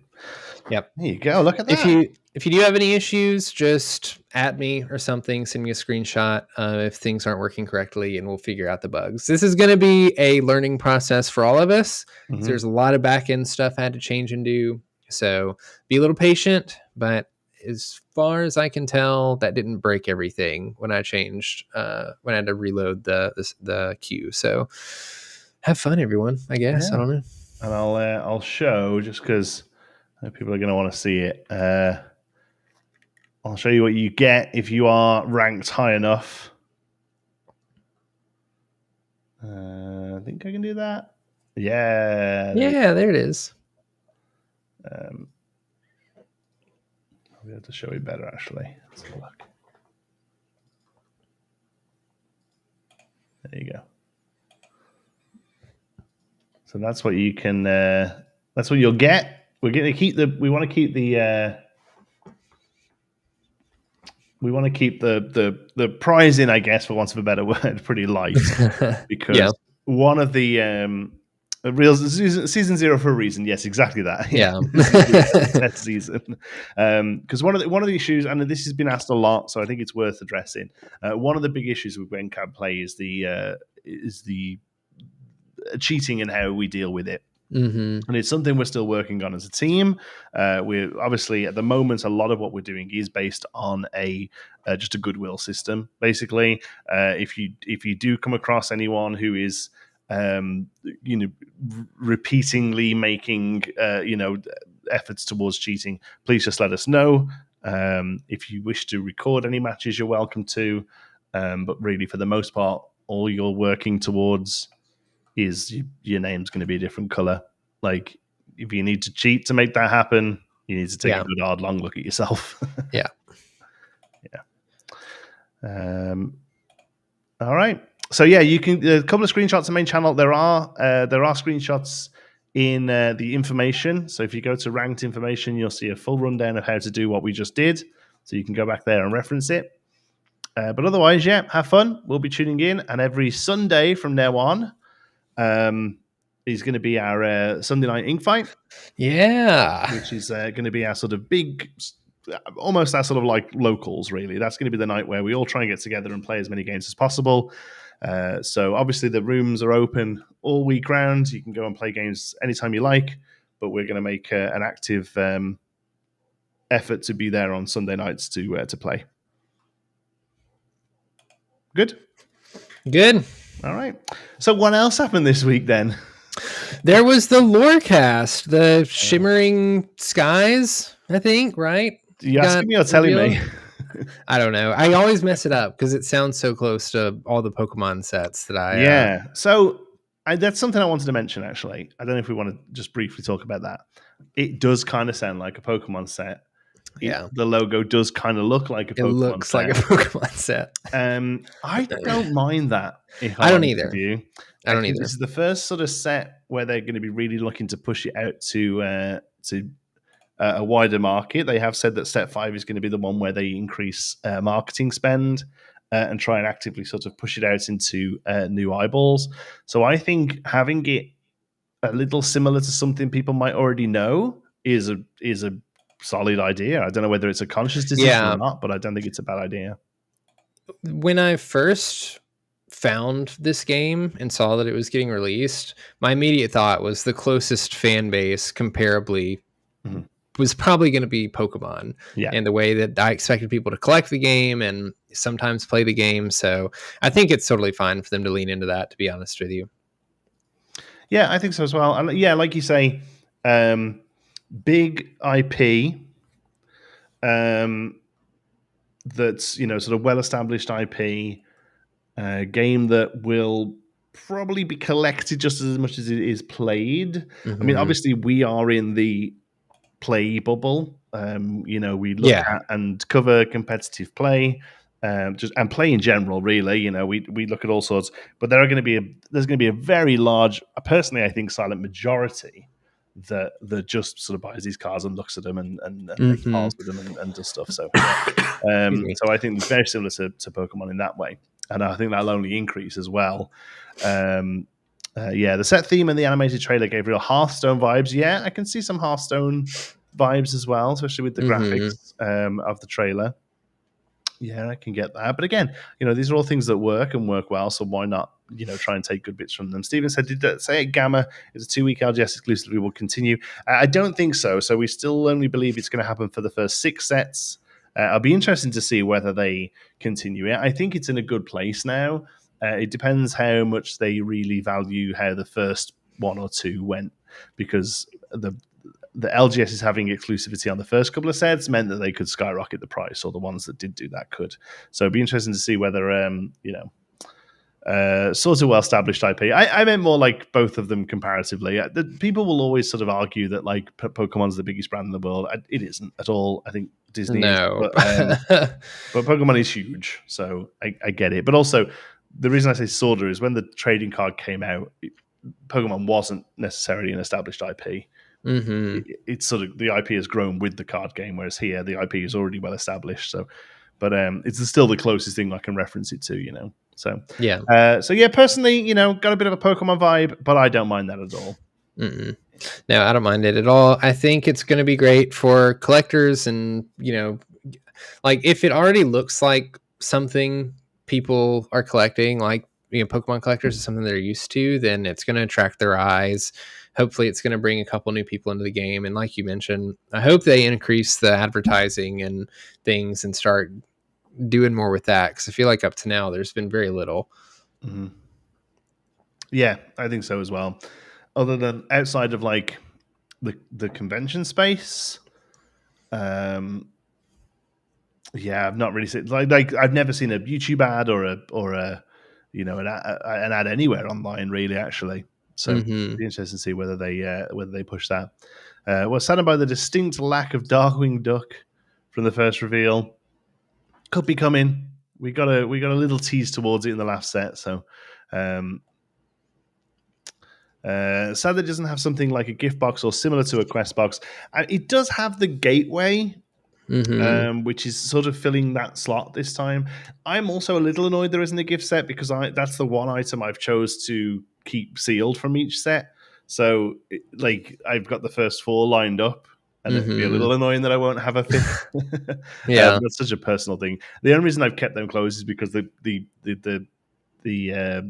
Yep. There you go. Look at that. If you do have any issues, just add me or something. Send me a screenshot if things aren't working correctly, and we'll figure out the bugs. This is going to be a learning process for all of us. Mm-hmm. So there's a lot of back end stuff I had to change and do. So be a little patient. But as far as I can tell, that didn't break everything when I changed. When I had to reload the queue. So have fun, everyone. I guess. Yeah. I don't know. And I'll show just because people are going to want to see it. I'll show you what you get if you are ranked high enough. I think I can do that. Yeah. There it is. I'll be able to show you better, actually. Let's have a look. There you go. So that's what you can. That's what you'll get. We're going to keep the. We want to keep the. We want to keep the pricing, I guess, for want of a better word, pretty light because one of the real season 0 for a reason. Yes, exactly that. Yeah, test season. Because one of the issues, and this has been asked a lot, so I think it's worth addressing. One of the big issues with when cab play is the cheating and how we deal with it. Mm-hmm. And it's something we're still working on as a team. We're obviously at the moment, a lot of what we're doing is based on just a goodwill system. Basically, if you do come across anyone who is repeatedly making efforts towards cheating, please just let us know. If you wish to record any matches, you're welcome to. But really, for the most part, all you're working towards is your name's going to be a different color. Like, if you need to cheat to make that happen, you need to take a good hard long look at yourself. Yeah. All right. So you can a couple of screenshots on the main channel. There are screenshots in the information. So if you go to ranked information, you'll see a full rundown of how to do what we just did. So you can go back there and reference it. But otherwise, have fun. We'll be tuning in, and every Sunday from now on, is going to be our Sunday night ink fight. Yeah, which is going to be our sort of big almost that sort of like locals, really. That's going to be the night where we all try and get together and play as many games as possible. So obviously the rooms are open all week round. You can go and play games anytime you like, but we're going to make an active effort to be there on Sunday nights to play. Good? Good. All right. So what else happened this week then? There was the Lorecast, the Shimmering Skies, I think, right? You asking me or telling me? I don't know. I always mess it up because it sounds so close to all the Pokemon sets that I. Yeah. So that's something I wanted to mention, actually. I don't know if we want to just briefly talk about that. It does kind of sound like a Pokemon set. The logo does kind of look like a Pokemon set. It looks like a Pokemon set. I don't mind that. I don't either. I don't either. This is the first sort of set where they're going to be really looking to push it out to a wider market. They have said that Set 5 is going to be the one where they increase marketing spend and try and actively sort of push it out into new eyeballs. So I think having it a little similar to something people might already know is a solid idea. I don't know whether it's a conscious decision or not, but I don't think it's a bad idea. When I first found this game and saw that it was getting released, my immediate thought was the closest fan base comparably was probably going to be Pokemon. And the way that I expected people to collect the game and sometimes play the game. So I think it's totally fine for them to lean into that, to be honest with you. Yeah, I think so as well. And yeah, like you say, big IP that's, sort of well-established IP, game that will probably be collected just as much as it is played. I mean, obviously we are in the play bubble. We look at and cover competitive play, and play in general. Really, we look at all sorts. But there's going to be a very large, personally, I think, silent majority that just sort of buys these cards and looks at them and makes files with them and does stuff. So, so I think it's very similar to Pokemon in that way, and I think that'll only increase as well. The set theme and the animated trailer gave real Hearthstone vibes. Yeah, I can see some Hearthstone vibes as well, especially with the graphics of the trailer. Yeah, I can get that. But again, these are all things that work and work well, so why not, try and take good bits from them? Steven said, did that say Gamma is a 2-week LGS exclusively will continue? I don't think so. So we still only believe it's going to happen for the first 6 sets. I'll be interested to see whether they continue it. I think it's in a good place now. It depends how much they really value how the first 1 or 2 went, because the LGS is having exclusivity on the first couple of sets meant that they could skyrocket the price, or the ones that did do that could. So it'd be interesting to see whether, sort of well-established IP. I meant more like both of them comparatively. People will always sort of argue that like Pokemon's the biggest brand in the world. It isn't at all. I think Disney is. But Pokemon is huge, so I get it. But also, the reason I say sorta is when the trading card came out, Pokemon wasn't necessarily an established IP. It's sort of, the IP has grown with the card game, whereas here the IP is already well established. So, but it's still the closest thing I can reference it to, So personally, got a bit of a Pokemon vibe, but I don't mind that at all. No, I don't mind it at all. I think it's going to be great for collectors, and like if it already looks like something people are collecting, like Pokemon collectors is something they're used to, then it's going to attract their eyes. Hopefully it's going to bring a couple new people into the game. And like you mentioned, I hope they increase the advertising and things and start doing more with that, because I feel like up to now there's been very little. Yeah, I think so as well. Other than outside of like the convention space, I've not really seen like I've never seen a YouTube ad or a an ad anywhere online, really, actually. So it'd be interesting to see whether they push that. We're saddened by the distinct lack of Darkwing Duck from the first reveal. Could be coming. We got a little tease towards it in the last set. So sad that it doesn't have something like a gift box or similar to a quest box. It does have the gateway, which is sort of filling that slot this time. I'm also a little annoyed there isn't a gift set, because that's the one item I've chose to keep sealed from each set. So I've got the first 4 lined up, and it'll be a little annoying that I won't have a fifth. Yeah. That's such a personal thing. The only reason I've kept them closed is because the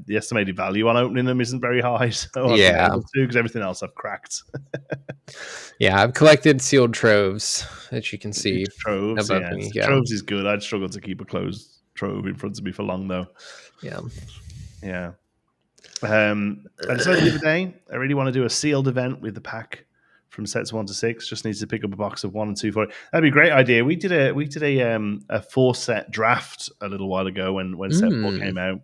estimated value on opening them isn't very high, so I've been able to, because everything else I've cracked. Yeah, I've collected sealed troves that you can see Troves, above me. Yeah. Troves is good. I'd struggle to keep a closed trove in front of me for long, though. Yeah. And so the other day, I really want to do a sealed event with the pack from sets 1 to 6. Just needs to pick up a box of 1 and 2 for it. That'd be a great idea. We did a 4-set draft a little while ago when set 4 came out,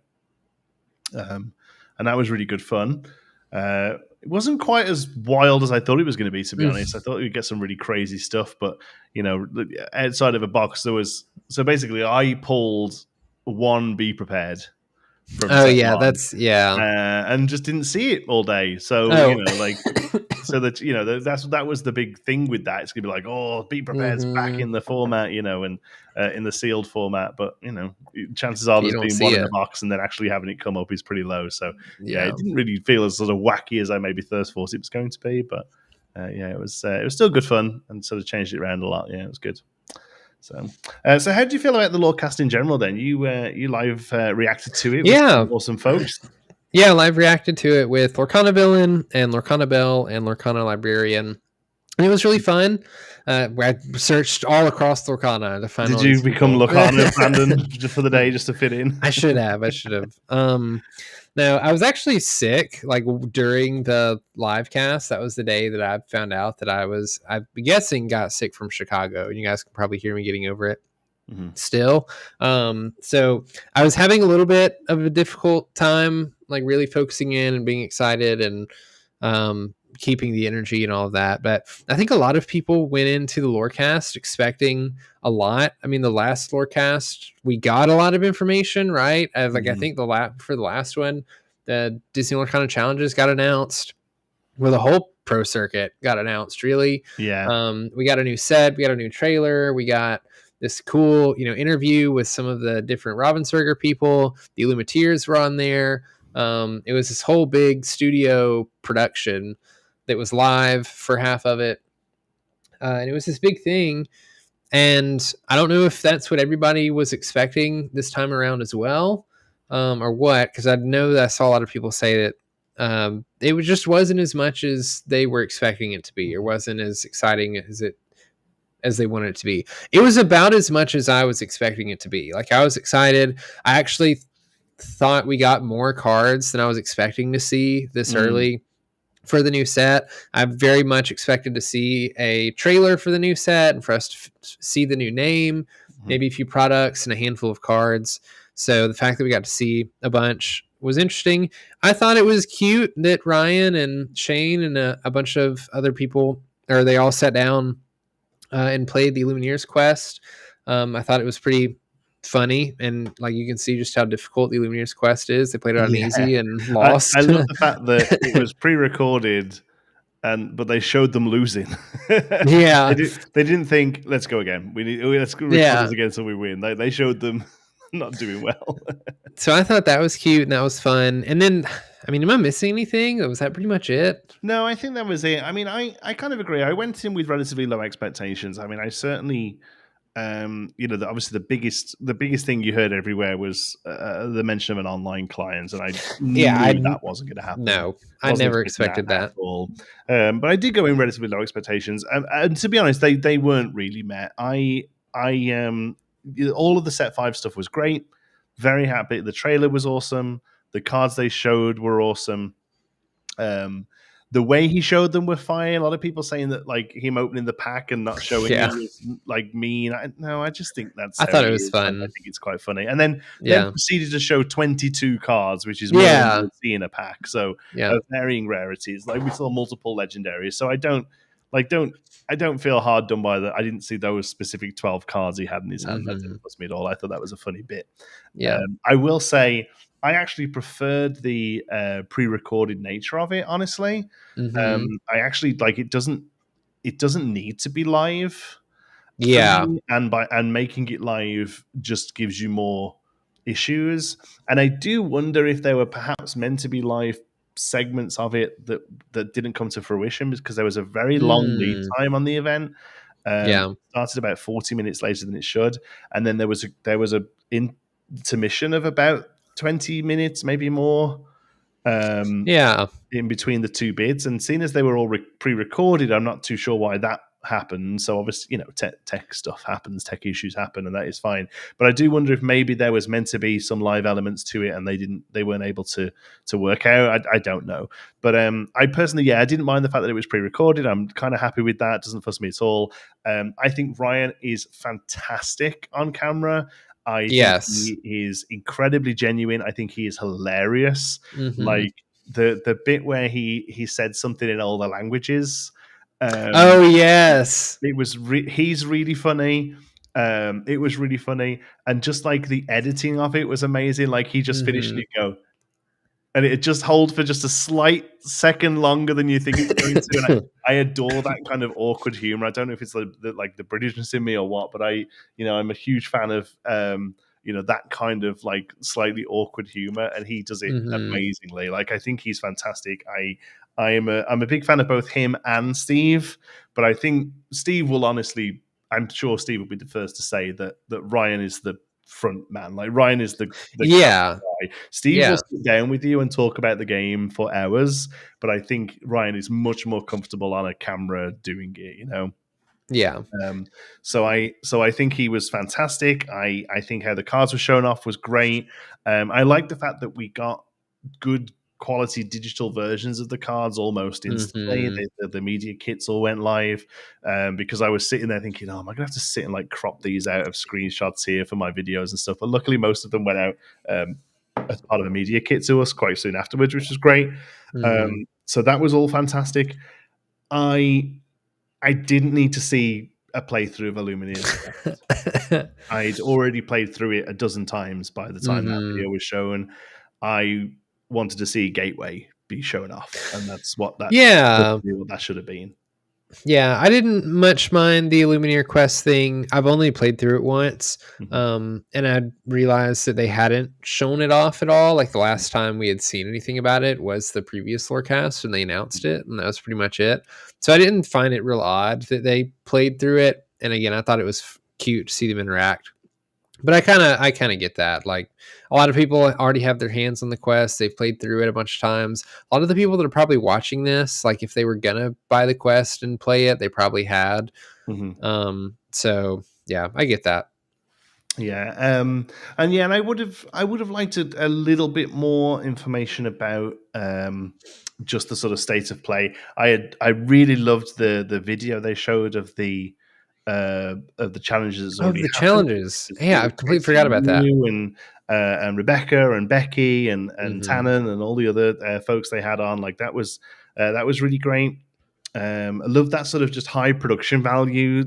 and that was really good fun. It wasn't quite as wild as I thought it was going to be honest. I thought we'd get some really crazy stuff, but outside of a box, there was. So basically, I pulled 1 Be Prepared. From and just didn't see it all day. So so that that was the big thing with that. It's gonna be like, oh, Be Prepared's back in the format, and in the sealed format. But chances are there's been 1 in the box, and then actually having it come up is pretty low. So it didn't really feel as sort of wacky as I maybe thought it was going to be. But it was still good fun, and sort of changed it around a lot. Yeah, it was good. So how do you feel about the Lorecast in general? Then you live reacted to it with some awesome folks. Yeah, live reacted to it with Lorcana Villain and Lorcana Bell and Lorcana Librarian. And it was really fun. I searched all across Lorcana to find. Did you become Lorcana Brandon just for the day, just to fit in? I should have. No, I was actually sick, like during the live cast. That was the day that I found out that I'm guessing, got sick from Chicago. You guys can probably hear me getting over it still. So I was having a little bit of a difficult time, like really focusing in and being excited and keeping the energy and all of that. But I think a lot of people went into the Lorecast expecting a lot. I mean, the last Lorecast, we got a lot of information, right? I think for the last one, the Disney Lorcana challenges got announced. Well, the whole pro circuit got announced, really. Yeah. We got a new set, we got a new trailer, we got this cool, interview with some of the different Ravensburger people. The Illuminateers were on there. It was this whole big studio production that was live for half of it. And it was this big thing. And I don't know if that's what everybody was expecting this time around as well, or what, because I know that I saw a lot of people say that it just wasn't as much as they were expecting it to be, or wasn't as exciting as they wanted it to be. It was about as much as I was expecting it to be. Like, I was excited. I actually thought we got more cards than I was expecting to see this early for the new set. I very much expected to see a trailer for the new set and for us to see the new name, maybe a few products and a handful of cards. So the fact that we got to see a bunch was interesting. I thought it was cute that Ryan and Shane and a bunch of other people, or they all sat down and played the Lumineers quest. I thought it was pretty funny, and like you can see just how difficult the Lumineers quest is. They played it on easy and lost. I love the fact that it was pre-recorded, but they showed them losing. Yeah, they didn't think, let's go again. Let's record this again so we win. They showed them not doing well. So I thought that was cute and that was fun. And then, I mean, am I missing anything? Was that pretty much it? No, I think that was it. I mean, I kind of agree. I went in with relatively low expectations. I mean, I certainly, obviously the biggest thing you heard everywhere was the mention of an online client, and I knew that wasn't going to happen. No, I never expected that at all. But I did go in relatively low expectations, and to be honest, they weren't really met. All of the set 5 stuff was great. Very happy. The trailer was awesome. The cards they showed were awesome. The way he showed them were fine. A lot of people saying that, like, him opening the pack and not showing it was like mean. I just think that's. I thought it was fun. I think it's quite funny. And then proceeded to show 22 cards, which is more than you see in a pack. So of varying rarities. Like, we saw multiple legendaries. So I don't feel hard done by that. I didn't see those specific 12 cards he had in his hand. That didn't bust me at all. I thought that was a funny bit. Yeah. I will say, I actually preferred the pre-recorded nature of it, honestly. I actually like it. It doesn't need to be live. Yeah. And making it live just gives you more issues. And I do wonder if they were perhaps meant to be live segments of it that didn't come to fruition because there was a very long lead time on the event. Started about 40 minutes later than it should, and then there was a intermission of about 20 minutes, maybe more. In between the two bids, and seeing as they were all pre-recorded, I'm not too sure why that happened. So obviously, tech stuff happens, tech issues happen, and that is fine. But I do wonder if maybe there was meant to be some live elements to it, and they weren't able to work out. I don't know. But I personally, I didn't mind the fact that it was pre-recorded. I'm kind of happy with that. It doesn't fuss me at all. I think Ryan is fantastic on camera. I think he is incredibly genuine. I think he is hilarious. Like the bit where he said something in all the languages. Yes. It was he's really funny. It was really funny, and just like the editing of it was amazing. Like he just finished and he'd go, and it just holds for just a slight second longer than you think it's going to. And I adore that kind of awkward humor. I don't know if it's the Britishness in me or what, but I'm a huge fan of that kind of like slightly awkward humor, and he does it amazingly. Like I think he's fantastic. I'm a big fan of both him and Steve, but I think Steve will honestly, I'm sure Steve will be the first to say that Ryan is the front man. Like Ryan is the guy. Steve will sit down with you and talk about the game for hours, but I think Ryan is much more comfortable on a camera doing it. So I think he was fantastic. I think how the cards were shown off was great. I like the fact that we got good quality digital versions of the cards almost instantly. The media kits all went live, because I was sitting there thinking, oh, am I gonna have to sit and like crop these out of screenshots here for my videos and stuff? But luckily most of them went out as part of a media kit to us quite soon afterwards, which was great. So that was all fantastic. I didn't need to see a playthrough of Illumineers. I'd already played through it a dozen times by the time that video was shown. I wanted to see Gateway be shown off, and that's what that should have been. Yeah, I didn't much mind the Illumineer quest thing. I've only played through it once, and I realized that they hadn't shown it off at all. Like the last time we had seen anything about it was the previous Lorecast, and they announced it, and that was pretty much it. So I didn't find it real odd that they played through it. And again, I thought it was cute to see them interact. But I kind of get that. Like a lot of people already have their hands on the quest. They've played through it a bunch of times. A lot of the people that are probably watching this, like if they were gonna buy the quest and play it, they probably had. So yeah, I get that. Yeah, and I would have liked a little bit more information about just the sort of state of play. I really loved the video they showed of the challenges. The challenges. Yeah, I completely forgot about that. And Rebecca and Becky and Tannen and all the other folks they had on. Like that was really great. I love that sort of just high production value.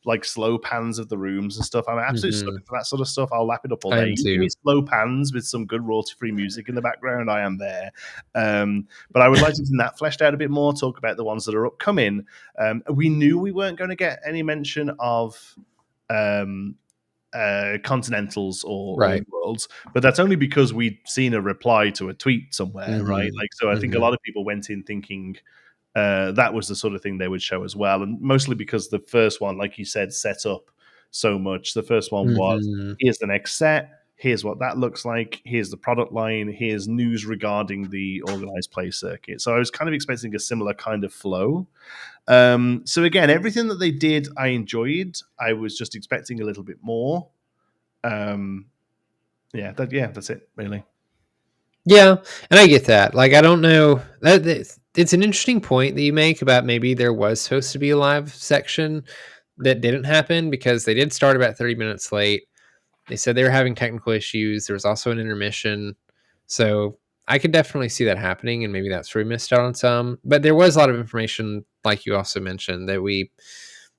Like slow pans of the rooms and stuff. I'm absolutely sucker for that sort of stuff. I'll lap it up all day. Give me slow pans with some good royalty-free music in the background. I am there. But I would like to see that fleshed out a bit more, talk about the ones that are upcoming. We knew we weren't going to get any mention of continentals or worlds, but that's only because we'd seen a reply to a tweet somewhere, right? Like, so I think a lot of people went in thinking that was the sort of thing they would show as well, and mostly because the first one, like you said, set up so much. The first one was, here's the next set, here's what that looks like, here's the product line, here's news regarding the organized play circuit. So I was kind of expecting a similar kind of flow. So again, everything that they did I enjoyed. I was just expecting a little bit more. That's it really. Yeah, and I get that. Like, I don't know. It's an interesting point that you make about maybe there was supposed to be a live section that didn't happen because they did start about 30 minutes late. They said they were having technical issues. There was also an intermission. So I could definitely see that happening, and maybe that's where we missed out on some. But there was a lot of information, like you also mentioned, that we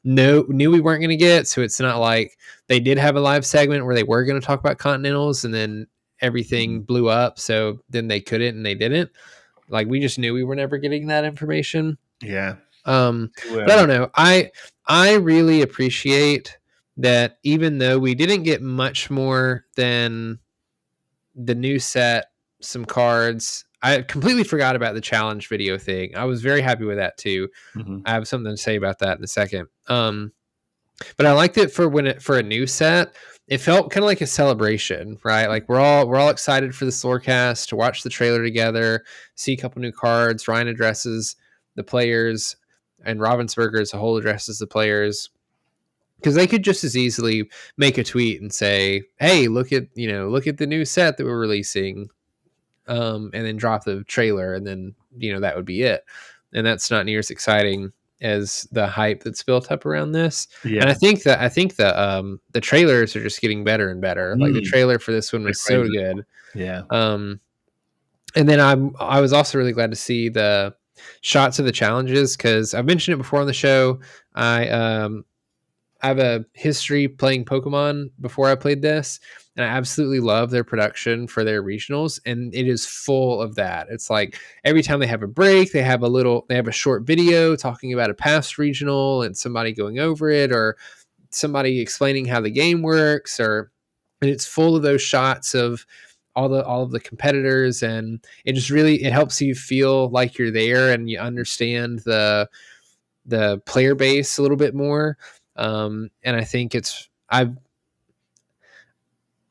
knew we weren't going to get. So it's not like they did have a live segment where they were going to talk about Continentals and then everything blew up, so then they couldn't and they didn't. Like we just knew we were never getting that information. Yeah. But I don't know. I really appreciate that even though we didn't get much more than the new set, some cards, I completely forgot about the challenge video thing. I was very happy with that too. Mm-hmm. I have something to say about that in a second. But I liked it for a new set. It felt kind of like a celebration, right? Like we're all excited for this Lorecast to watch the trailer together, see a couple new cards. Ryan addresses the players, and Ravensburger as a whole addresses the players, because they could just as easily make a tweet and say, "Hey, look at the new set that we're releasing," and then drop the trailer, and then that would be it. And that's not near as exciting as the hype that's built up around this. Yeah. And I think the trailers are just getting better and better. Like the trailer for this one was so good. Yeah. And then I was also really glad to see the shots of the challenges, because I've mentioned it before on the show. I have a history playing Pokemon before I played this, and I absolutely love their production for their regionals, and it is full of that. It's like every time they have a break, they have a short video talking about a past regional and somebody going over it, or somebody explaining how the game works, and it's full of those shots of all of the competitors, and it helps you feel like you're there and you understand the player base a little bit more. And I think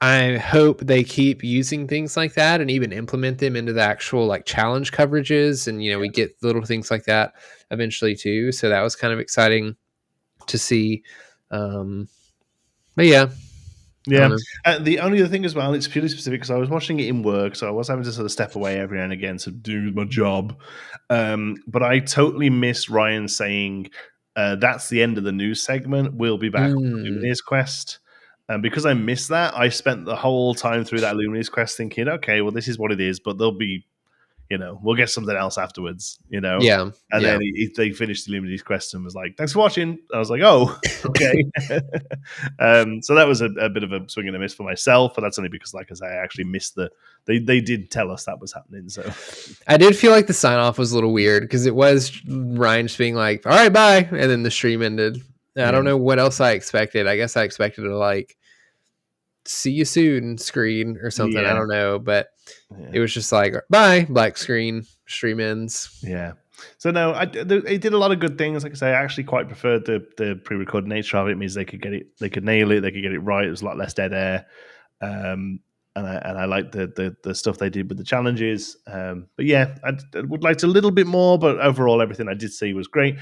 I hope they keep using things like that and even implement them into the actual like challenge coverages. And, we get little things like that eventually too. So that was kind of exciting to see. But yeah. Yeah. The only other thing as well, it's purely specific because I was watching it in work, so I was having to sort of step away every now and again to do my job. But I totally missed Ryan saying that's the end of the news segment. We'll be back on the Lumineers quest. And because I missed that, I spent the whole time through that Lumineers quest thinking, okay, well, this is what it is, but there'll be, we'll get something else afterwards, Yeah. And then they finished the Lumineers quest and was like, thanks for watching. I was like, oh, okay. So that was a bit of a swing and a miss for myself, but that's only because, like I say, I actually missed they did tell us that was happening. So I did feel like the sign off was a little weird because it was Ryan just being like, all right, bye. And then the stream ended. I don't know what else I expected. I guess I expected to like see you soon screen or something. I don't know, but it was just like bye, black screen, stream ends. Yeah. So no, it did a lot of good things. Like I say, I actually quite preferred the pre-recorded nature of it. It means they could nail it, they could get it right. It was a lot less dead air. And I like the stuff they did with the challenges. But yeah, I would like a little bit more, but overall everything I did see was great.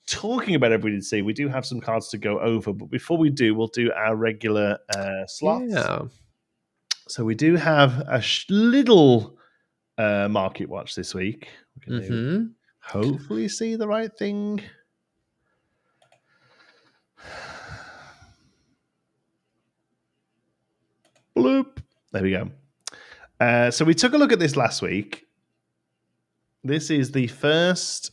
Talking about everything we did see, we do have some cards to go over, but before we do, we'll do our regular slots. Yeah. So we do have a little market watch this week. We can hopefully see the right thing. Bloop. There we go. So we took a look at this last week. This is the first.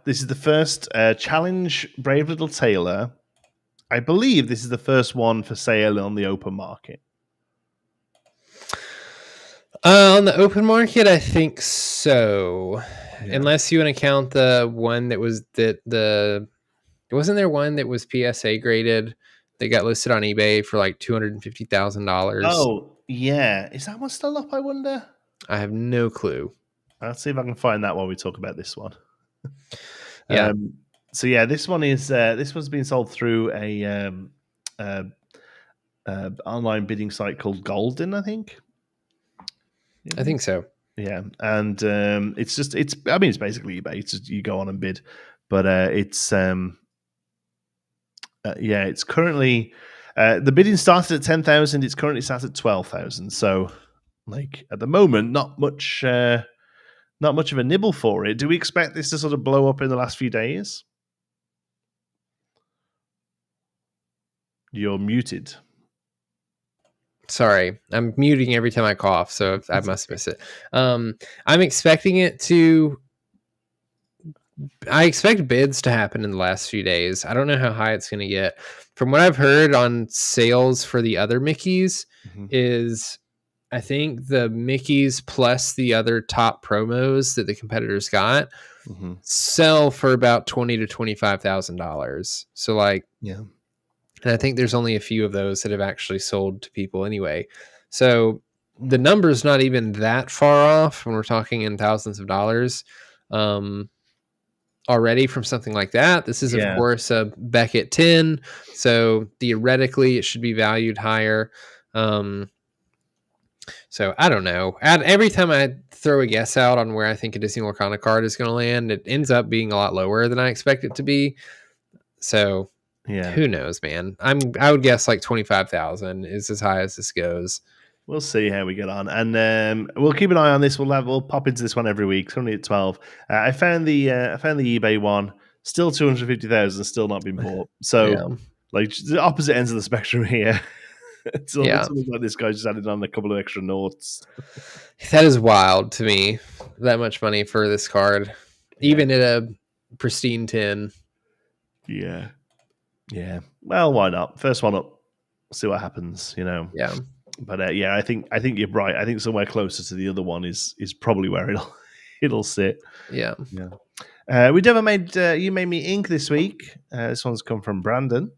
This is the first challenge Brave Little Tailor. I believe this is the first one for sale on the open market. On the open market, I think so. Yeah. Unless you want to count the one that was wasn't there one that was PSA graded that got listed on eBay for like $250,000? Oh, yeah. Is that one still up, I wonder? I have no clue. I'll see if I can find that while we talk about this one. Yeah. So yeah, this one is this one's being sold through a online bidding site called Golden, I think. I think so. Yeah, and it's basically eBay. It's just you go on and bid, but it's currently the bidding started at 10,000. It's currently sat at 12,000. So, like at the moment, not much of a nibble for it. Do we expect this to sort of blow up in the last few days? You're muted. Sorry, I'm muting every time I cough, so I must miss it. I'm expecting it to. I expect bids to happen in the last few days. I don't know how high it's going to get. From what I've heard on sales for the other Mickeys, is I think the Mickeys plus the other top promos that the competitors got sell for about $20,000 to $25,000. So like, yeah. And I think there's only a few of those that have actually sold to people anyway. So the number's not even that far off when we're talking in thousands of dollars already from something like that. This is, of course, a Beckett 10, so theoretically it should be valued higher. So I don't know. Every time I throw a guess out on where I think a Disney Lorcana card is going to land, it ends up being a lot lower than I expect it to be. So who knows, man? I would guess like 25,000 is as high as this goes. We'll see how we get on, and we'll keep an eye on this. We'll pop into this one every week. It's only at 12. I found the eBay one, still 250,000, still not been bought. So like the opposite ends of the spectrum here. It's almost like this guy just added on a couple of extra notes. That is wild to me. That much money for this card, even at a pristine 10. Yeah. Well, why not? First one up. See what happens. Yeah. But I think you're right. I think somewhere closer to the other one is probably where it'll sit. Yeah. We never made you made me ink this week. This one's come from Brandon.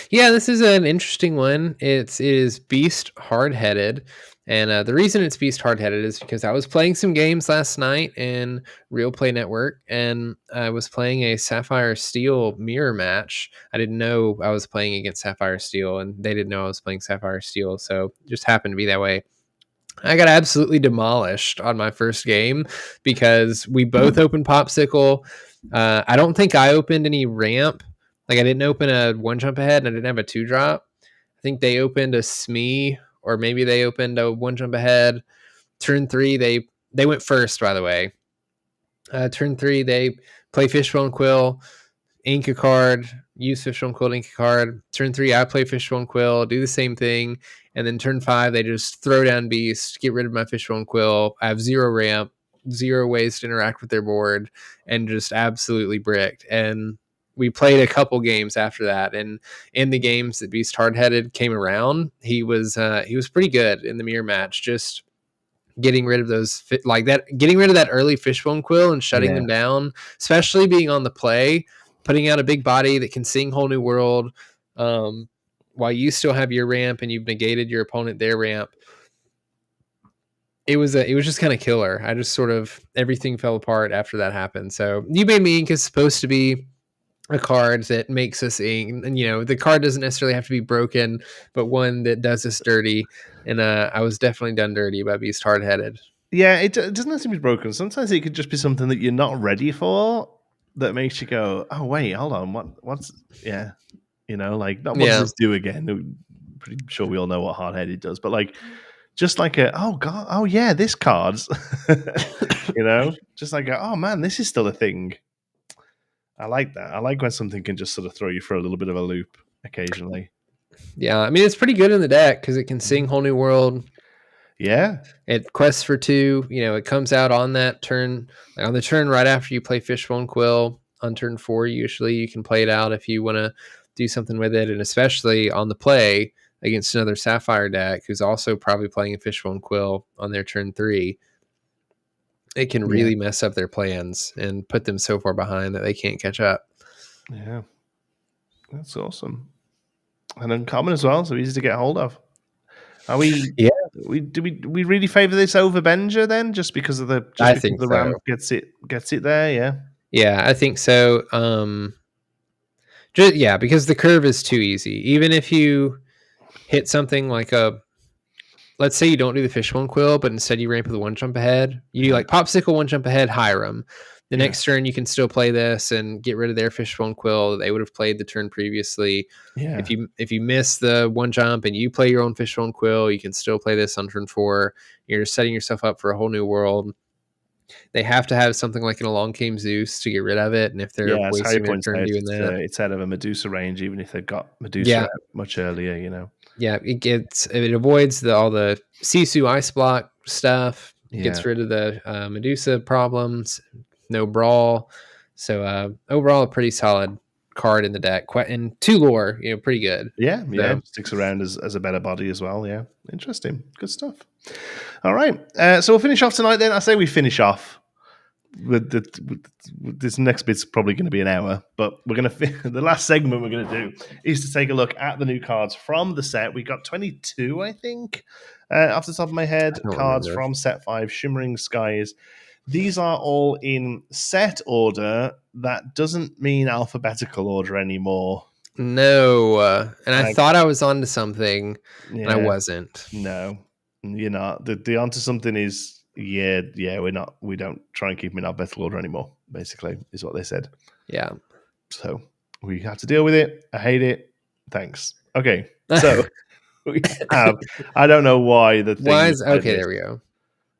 Yeah, this is an interesting one. It is Beast Hard-Headed. And the reason it's Beast Hard-Headed is because I was playing some games last night in RealPlay Network, and I was playing a Sapphire Steel mirror match. I didn't know I was playing against Sapphire Steel, and they didn't know I was playing Sapphire Steel, so it just happened to be that way. I got absolutely demolished on my first game because we both opened Popsicle. I don't think I opened any ramp. Like, I didn't open a one jump ahead and I didn't have a 2-drop. I think they opened a SME, or maybe they opened a one jump ahead. Turn 3, they went first, by the way. Turn 3, they play Fishbone Quill, ink a card, use Fishbone Quill, ink a card. Turn 3, I play Fishbone Quill, do the same thing. And then turn 5, they just throw down Beast, get rid of my Fishbone Quill. I have 0 ramp, 0 ways to interact with their board, and just absolutely bricked. And we played a couple games after that, and in the games that Beast Hard-Headed came around, he was pretty good in the mirror match, just getting rid of getting rid of that early Fishbone Quill and shutting them down, especially being on the play, putting out a big body that can sing Whole New World, while you still have your ramp and you've negated your opponent their ramp. It was just kind of killer. I just sort of, everything fell apart after that happened. So You Made Me Ink is supposed to be a card that makes us ink, and the card doesn't necessarily have to be broken, but one that does us dirty. And I was definitely done dirty by Beast Hard-Headed. Yeah, it doesn't have to be broken. Sometimes it could just be something that you're not ready for that makes you go, oh wait, hold on, what's like, what does this do again? I'm pretty sure we all know what Hard-Headed does, but like, just like this card's just like oh man, this is still a thing. I like that. I like when something can just sort of throw you for a little bit of a loop occasionally. Yeah, I mean, it's pretty good in the deck because it can sing Whole New World. Yeah. It quests for 2. It comes out on that turn, on the turn right after you play Fishbone Quill. On turn 4, usually you can play it out if you want to do something with it, and especially on the play against another Sapphire deck who's also probably playing a Fishbone Quill on their turn 3. It can really mess up their plans and put them so far behind that they can't catch up. Yeah. That's awesome. And uncommon as well, so easy to get hold of. Are we? Yeah. Do we really favor this over Benja then, just because of the ramp gets it there? Yeah. Yeah, I think so. Because the curve is too easy. Even if you hit something like let's say you don't do the Fishbone Quill, but instead you ramp with a one jump ahead. You do like Popsicle, one jump ahead, Hiram. The next turn you can still play this and get rid of their Fishbone Quill. They would have played the turn previously. Yeah. If you miss the one jump and you play your own Fishbone Quill, you can still play this on turn 4. You're setting yourself up for a whole new world. They have to have something like an Along Came Zeus to get rid of it, and if they're wasting their turn doing that, it's out of a Medusa range, even if they've got Medusa out much earlier. Yeah, it avoids all the Sisu Ice Block stuff. Gets rid of the Medusa problems. No brawl. So overall, a pretty solid card in the deck. And 2 lore, pretty good. Yeah, sticks around as a better body as well. Yeah, interesting, good stuff. All right, so we'll finish off tonight then. I say we finish off. this next bit's probably going to be an hour, but we're going to the last segment we're going to do is to take a look at the new cards from the set. We got 22, I think, off the top of my head, cards remember. from set 5, Shimmering Skies. These are all in set order. That doesn't mean alphabetical order anymore. No, and I thought I was onto something, and I wasn't. No, you're not. The onto something is we're not. We don't try and keep them in alphabetical order anymore. Basically, is what they said. Yeah. So we have to deal with it. I hate it. Thanks. Okay, so we have. I don't know why the thing. Why is okay? There we go.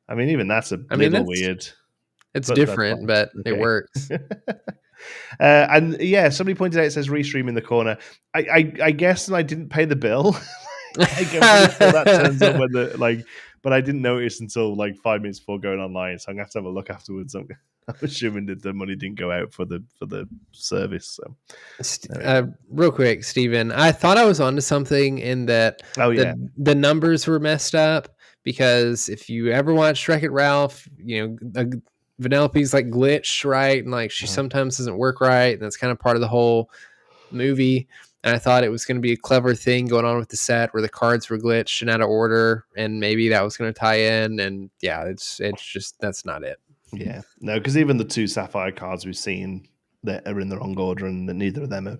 I mean, even that's little weird. It's different, but it works. And yeah, somebody pointed out it says restream in the corner. I guess I didn't pay the bill. That turns up when but I didn't notice until 5 minutes before going online. So I'm gonna have to have a look afterwards. I'm assuming that the money didn't go out for the service. So real quick, Steven, I thought I was onto something in that the numbers were messed up, because if you ever watch Wreck-It Ralph, Vanellope's glitched, right? And she sometimes doesn't work right. And that's kind of part of the whole movie. And I thought it was going to be a clever thing going on with the set where the cards were glitched and out of order. And maybe that was going to tie in. And yeah, it's just, that's not it. Yeah, no, because even the 2 Sapphire cards we've seen that are in the wrong order, and neither of them are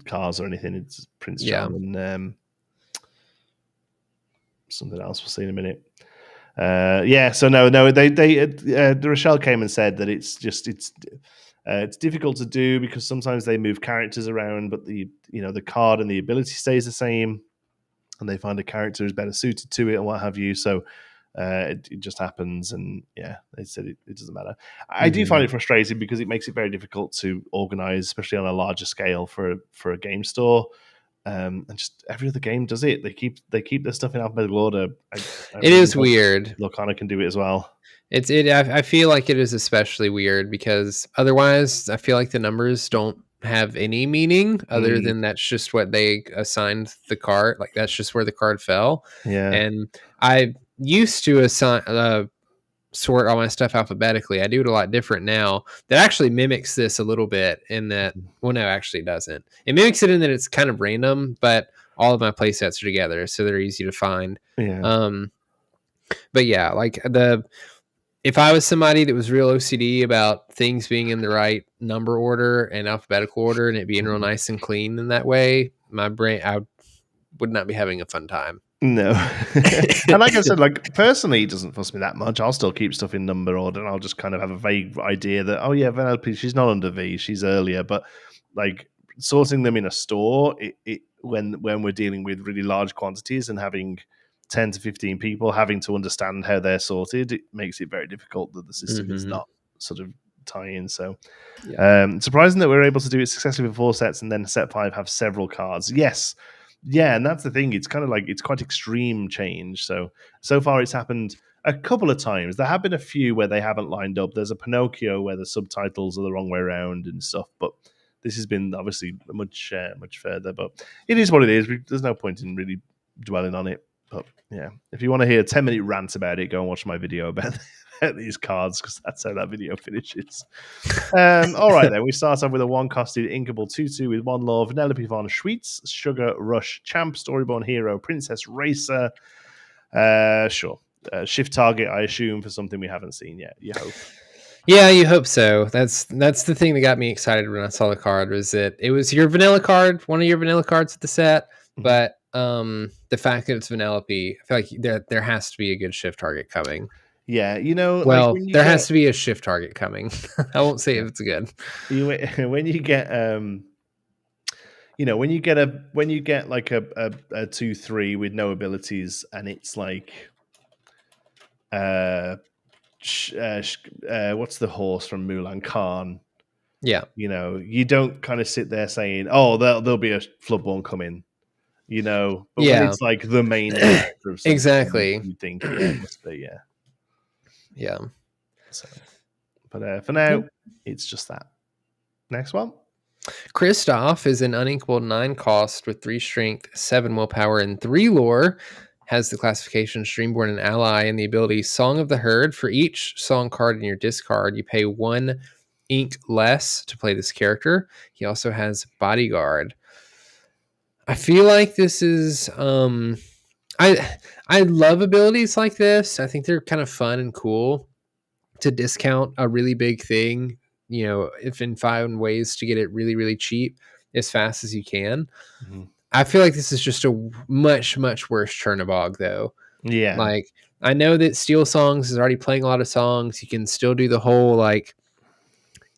cars or anything. It's Prince John and something else we'll see in a minute. So no, the Rochelle came and said that it's difficult to do because sometimes they move characters around, but the card and the ability stays the same, and they find a character is better suited to it and what have you. So it just happens, and yeah, they said it doesn't matter. I do find it frustrating because it makes it very difficult to organize, especially on a larger scale for a game store. And just every other game does it. They keep their stuff in alphabetical order. It is weird. Lorcana can do it as well. I feel like it is especially weird because otherwise I feel like the numbers don't have any meaning other than that's just what they assigned the card. That's just where the card fell. Yeah. And I used to assign sort all my stuff alphabetically. I do it a lot different now. That actually mimics this a little bit in that, well, no, actually it doesn't. It mimics it in that it's kind of random, but all of my play sets are together, so they're easy to find. Yeah. But yeah, if I was somebody that was real OCD about things being in the right number order and alphabetical order and it being real nice and clean in that way, I would not be having a fun time. No. And like I said, personally, it doesn't fuss me that much. I'll still keep stuff in number order, and I'll just kind of have a vague idea that, oh yeah, Vanellope, she's not under V, she's earlier. But sorting them in a store, when we're dealing with really large quantities and having 10 to 15 people having to understand how they're sorted, it makes it very difficult that the system is not sort of tie-in. So surprising that we're able to do it successfully with 4 sets and then set 5 have several cards. Yes. Yeah, and that's the thing. It's kind of it's quite extreme change. So far it's happened a couple of times. There have been a few where they haven't lined up. There's a Pinocchio where the subtitles are the wrong way around and stuff, but this has been obviously much further. But it is what it is. There's no point in really dwelling on it. But yeah, if you want to hear a 10-minute rant about it, go and watch my video about these cards, because that's how that video finishes. All right, then. We start off with a 1-costed Inkable 2/2 with 1 lore, Vanellope von Schweetz, Sugar Rush, Champ, Storyborn Hero, Princess Racer. Sure. Shift target, I assume, for something we haven't seen yet. You hope. Yeah, you hope so. That's the thing that got me excited when I saw the card, was that it was your vanilla card, one of your vanilla cards at the set, but the fact that it's Vanellope, I feel like there has to be a good shift target coming. Yeah, well, there has to be a shift target coming. I won't say if it's good. When you get when you get a 2/3 with no abilities, and it's what's the horse from Mulan, Khan? Yeah, you don't kind of sit there saying, "Oh, there'll be a Floodborn coming." But when it's the main character of something, exactly, you think, it must be, yeah. So, but for now, it's just that. Next one. Kristoff is an unequaled 9 cost with 3 strength, 7 willpower, and 3 lore. has the classification Streamborn and Ally and the ability Song of the Herd. For each song card in your discard, you pay 1 ink less to play this character. He also has Bodyguard. I feel like this is I love abilities like this. I think they're kind of fun and cool to discount a really big thing, if and find ways to get it really, really cheap as fast as you can. Mm-hmm. I feel like this is just a much, much worse Chernobog, though. Yeah. Like, I know that Steel Songs is already playing a lot of songs. You can still do the whole, like,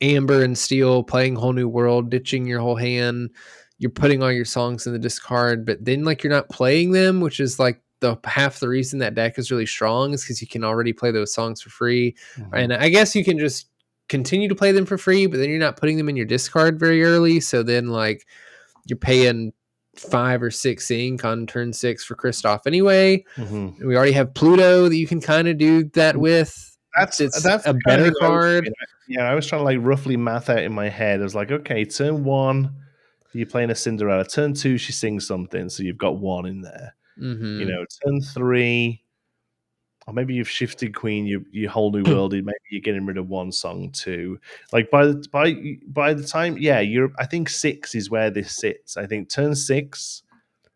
Amber and Steel, playing Whole New World, ditching your whole hand. You're putting all your songs in the discard, but then, like, you're not playing them, which is, like, the half the reason that deck is really strong is because you can already play those songs for free. Mm-hmm. And I guess you can just continue to play them for free, but then you're not putting them in your discard very early. So then, like, you're paying 5 or 6 ink on turn 6 for Kristoff anyway. Mm-hmm. We already have Pluto that you can kind of do that with. That's a better card. I was trying to like roughly math out in my head. I was like, okay, turn 1, you're playing a Cinderella. Turn 2, she sings something, so you've got 1 in there. Mm-hmm. Turn 3, or maybe you've shifted Queen, your Whole New World. Maybe you're getting rid of 1 song too. Like by the time, I think 6 is where this sits. I think turn 6,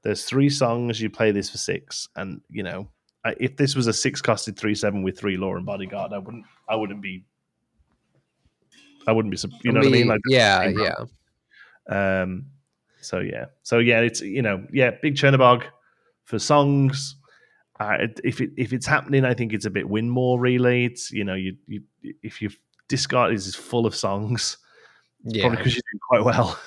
there's 3 songs. You play this for 6, and if this was a 6-costed 3/7 with 3 Law and Bodyguard, I wouldn't be. You know what I mean? Like, yeah. So it's big Chernobog for songs. If it's happening, I think it's a bit win more. Really, it's if your discard is full of songs, probably because you're doing quite well.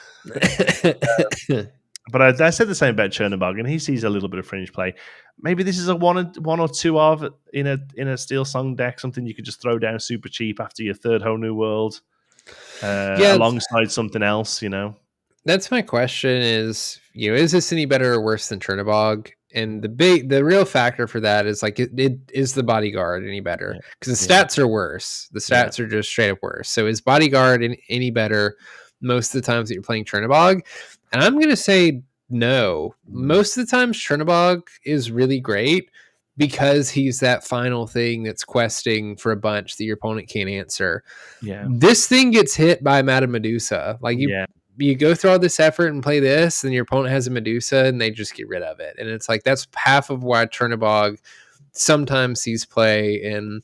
But I said the same about Chernobog, and he sees a little bit of fringe play. Maybe this is a one or two of in a Steel Song deck, something you could just throw down super cheap after your 3rd Whole New World, alongside something else. That's my question: is this any better or worse than Chernobog? And the real factor for that is like it is the Bodyguard any better? Because the stats are worse. The stats are just straight up worse. So is Bodyguard any better most of the times that you're playing Chernobog? And I'm gonna say no. Most of the times Chernobog is really great because he's that final thing that's questing for a bunch that your opponent can't answer. Yeah. This thing gets hit by Madame Medusa. Like you go through all this effort and play this, and your opponent has a Medusa, and they just get rid of it. And it's like that's half of why Chernobog sometimes sees play in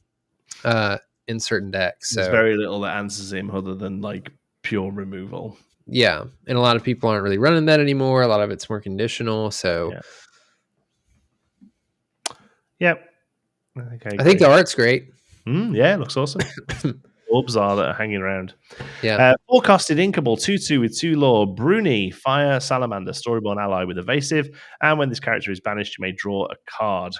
certain decks. So there's very little that answers him other than like pure removal. Yeah, and a lot of people aren't really running that anymore. A lot of it's more conditional. So Yep. I think the art's great. It looks awesome. Orbs are that are hanging around. Yeah. 4-costed Inkable 2/2 with 2 Law. Bruni, Fire Salamander, Storyborn ally with Evasive. And when this character is banished, you may draw a card,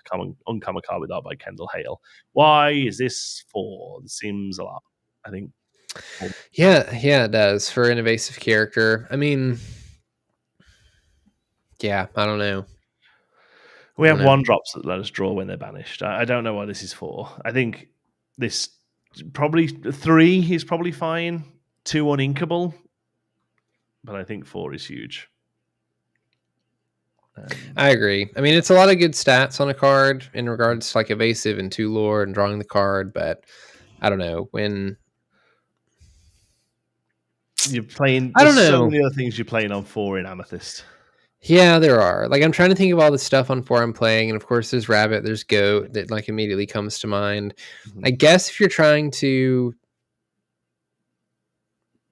uncommon card with art by Kendall Hale. Why is this 4? It seems a lot, I think. Yeah, it does for an evasive character. I mean, I don't know. We have 1-drops that let us draw when they're banished. I don't know what this is for. I think this probably 3 is probably fine. 2 uninkable, but I think 4 is huge. I agree. I mean, it's a lot of good stats on a card in regards to like evasive and 2 lore and drawing the card, but I don't know when you're playing. I don't know. So many other things you're playing on 4 in Amethyst. Yeah, there are. Like I'm trying to think of all the stuff on 4 I'm playing, and of course there's Rabbit, there's Goat that like immediately comes to mind. I guess if you're trying to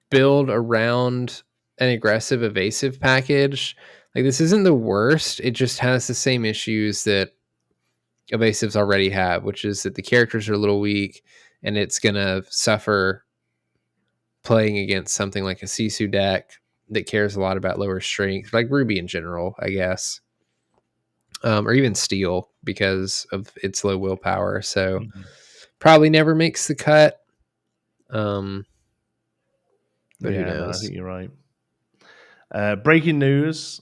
build around an aggressive evasive package, like this isn't the worst. It just has the same issues that evasives already have, which is that the characters are a little weak and it's gonna suffer playing against something like a Sisu deck that cares a lot about lower strength, like Ruby in general, I guess, or even Steel because of its low willpower. So probably never makes the cut. But who knows? I think you're right. Breaking news: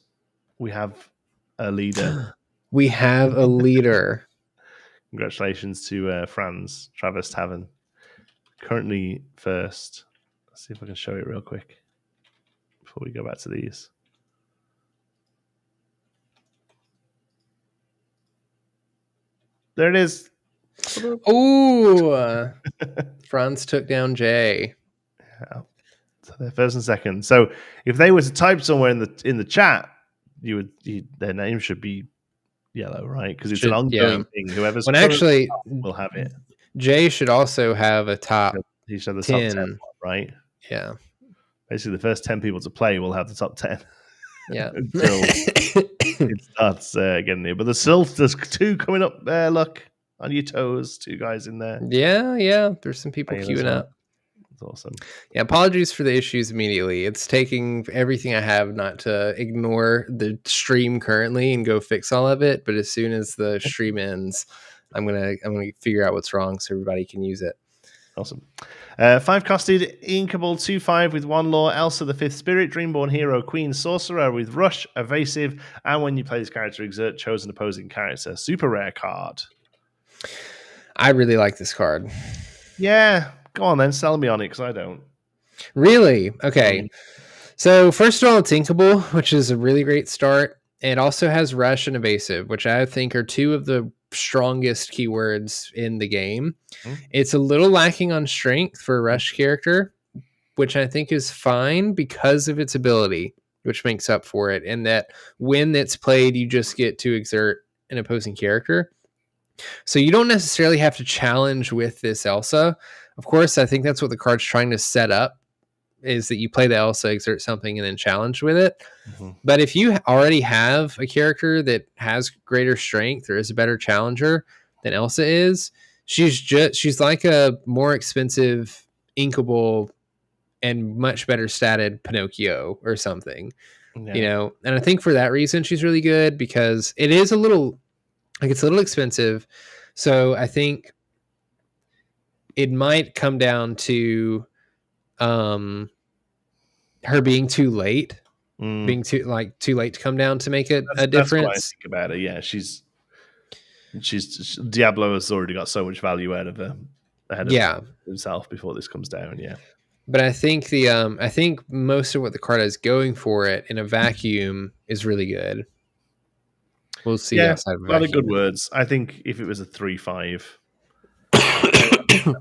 we have a leader. We have a leader. Congratulations to Franz Travis Tavern, currently first. Let's see if I can show it real quick before we go back to these. There it is. Oh, Franz took down Jay. Yeah. So they're first and second. So if they were to type somewhere in the chat, their name should be yellow, right? Because it's an ongoing thing. Whoever's actually will have it. Jay should also have a top. He should have the 10. top 10, right? Yeah. Basically, the first 10 people to play will have the top 10. Yeah. Until it starts getting there. But there's 2 coming up there. Look on your toes, 2 guys in there. Yeah. There's some people queuing up. That's awesome. Yeah, apologies for the issues immediately. It's taking everything I have not to ignore the stream currently and go fix all of it. But as soon as the stream ends, I'm gonna figure out what's wrong so everybody can use it. Awesome. 5-costed Inkable 2/5 with 1 lore, Elsa the 5th Spirit, Dreamborn Hero, Queen Sorcerer with Rush, Evasive, and when you play this character, exert chosen opposing character. Super rare card. I really like this card. Yeah, go on then, sell me on it because I don't. Really? Okay. So first of all, it's Inkable, which is a really great start. It also has Rush and Evasive, which I think are 2 of the strongest keywords in the game. It's a little lacking on strength for a Rush character, which I think is fine because of its ability, which makes up for it. And that when it's played, you just get to exert an opposing character. So you don't necessarily have to challenge with this Elsa. Of course, I think that's what the card's trying to set up, is that you play the Elsa, exert something, and then challenge with it. But if you already have a character that has greater strength or is a better challenger than Elsa is, she's like a more expensive Inkable and much better statted Pinocchio or something. And I think for that reason she's really good, because it is a little expensive. So I think it might come down to her being too late, being too late to come down to make a difference. That's what I think about her. Yeah, she's Diablo has already got so much value out of her ahead of himself before this comes down. Yeah, but I think I think most of what the card is going for it in a vacuum is really good. We'll see. Yeah, a lot of good words. I think if it was a 3/5,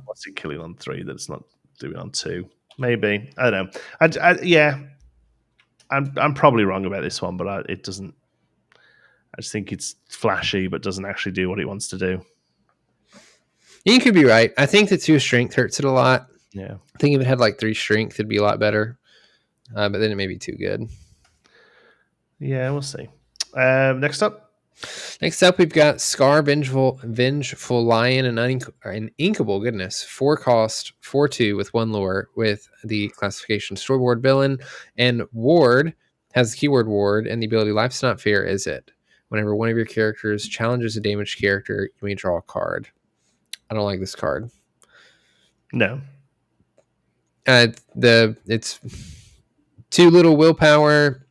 what's it killing on 3 that's not doing on 2? Maybe, I don't know. I'm probably wrong about this one, but it doesn't. I just think it's flashy, but doesn't actually do what it wants to do. You could be right. I think the 2 strength hurts it a lot. Yeah, I think if it had like 3 strength, it'd be a lot better. But then it may be too good. Yeah, we'll see. Next up, we've got Scar, Vengeful Lion, and an Inkable. Goodness, 4 cost, 4/2 with 1 lore with the classification storyboard villain, and Ward has the keyword Ward and the ability Life's Not Fair, Is It? Whenever one of your characters challenges a damaged character, you may draw a card. I don't like this card. No. It's 2 little willpower.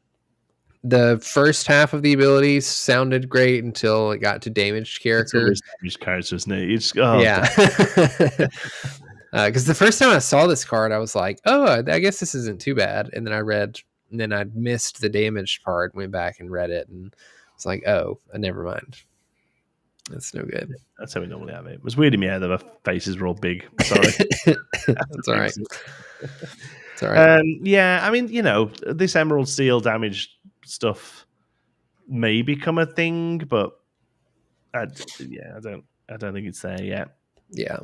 The first half of the abilities sounded great until it got to damaged character. Damaged characters, isn't it? Because the first time I saw this card, I was like, "Oh, I guess this isn't too bad." And then I missed the damaged part, went back and read it, and it's like, "Oh, never mind. That's no good." That's how we normally have it. It was weird in me that our faces were all big. Sorry. That's all right. It's all right. Yeah, I mean, this Emerald Seal damaged stuff may become a thing, but I don't think it's there yet. Yeah.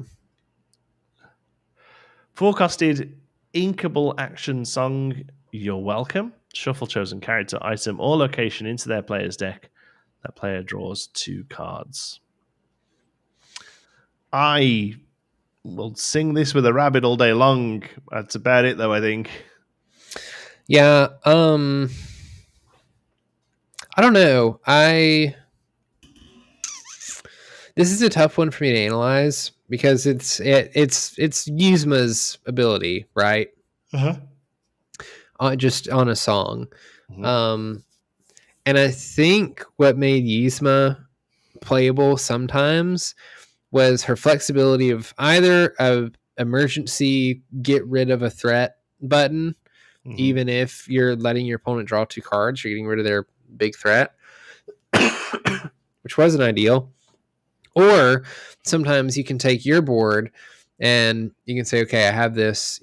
4-costed Inkable action song, You're Welcome. Shuffle chosen character, item, or location into their player's deck. That player draws 2 cards. I will sing this with a rabbit all day long. That's about it, though, I think. Yeah. I don't know. This is a tough one for me to analyze because it's Yzma's ability, right? Just on a song. And I think what made Yzma playable sometimes was her flexibility of either a emergency get rid of a threat button, even if you're letting your opponent draw 2 cards, you're getting rid of their big threat, which wasn't ideal. Or sometimes you can take your board and you can say, okay, I have this,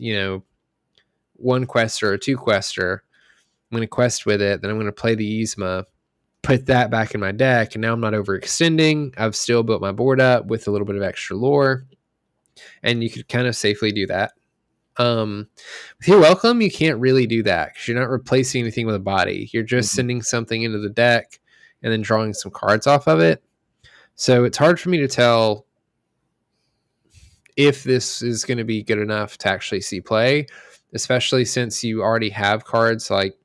one quester or two quester. I'm going to quest with it. Then I'm going to play the Yzma, put that back in my deck. And now I'm not overextending. I've still built my board up with a little bit of extra lore. And you could kind of safely do that. With You're Welcome, you can't really do that because you're not replacing anything with a body. You're just sending something into the deck and then drawing some cards off of it. So it's hard for me to tell if this is going to be good enough to actually see play, especially since you already have cards like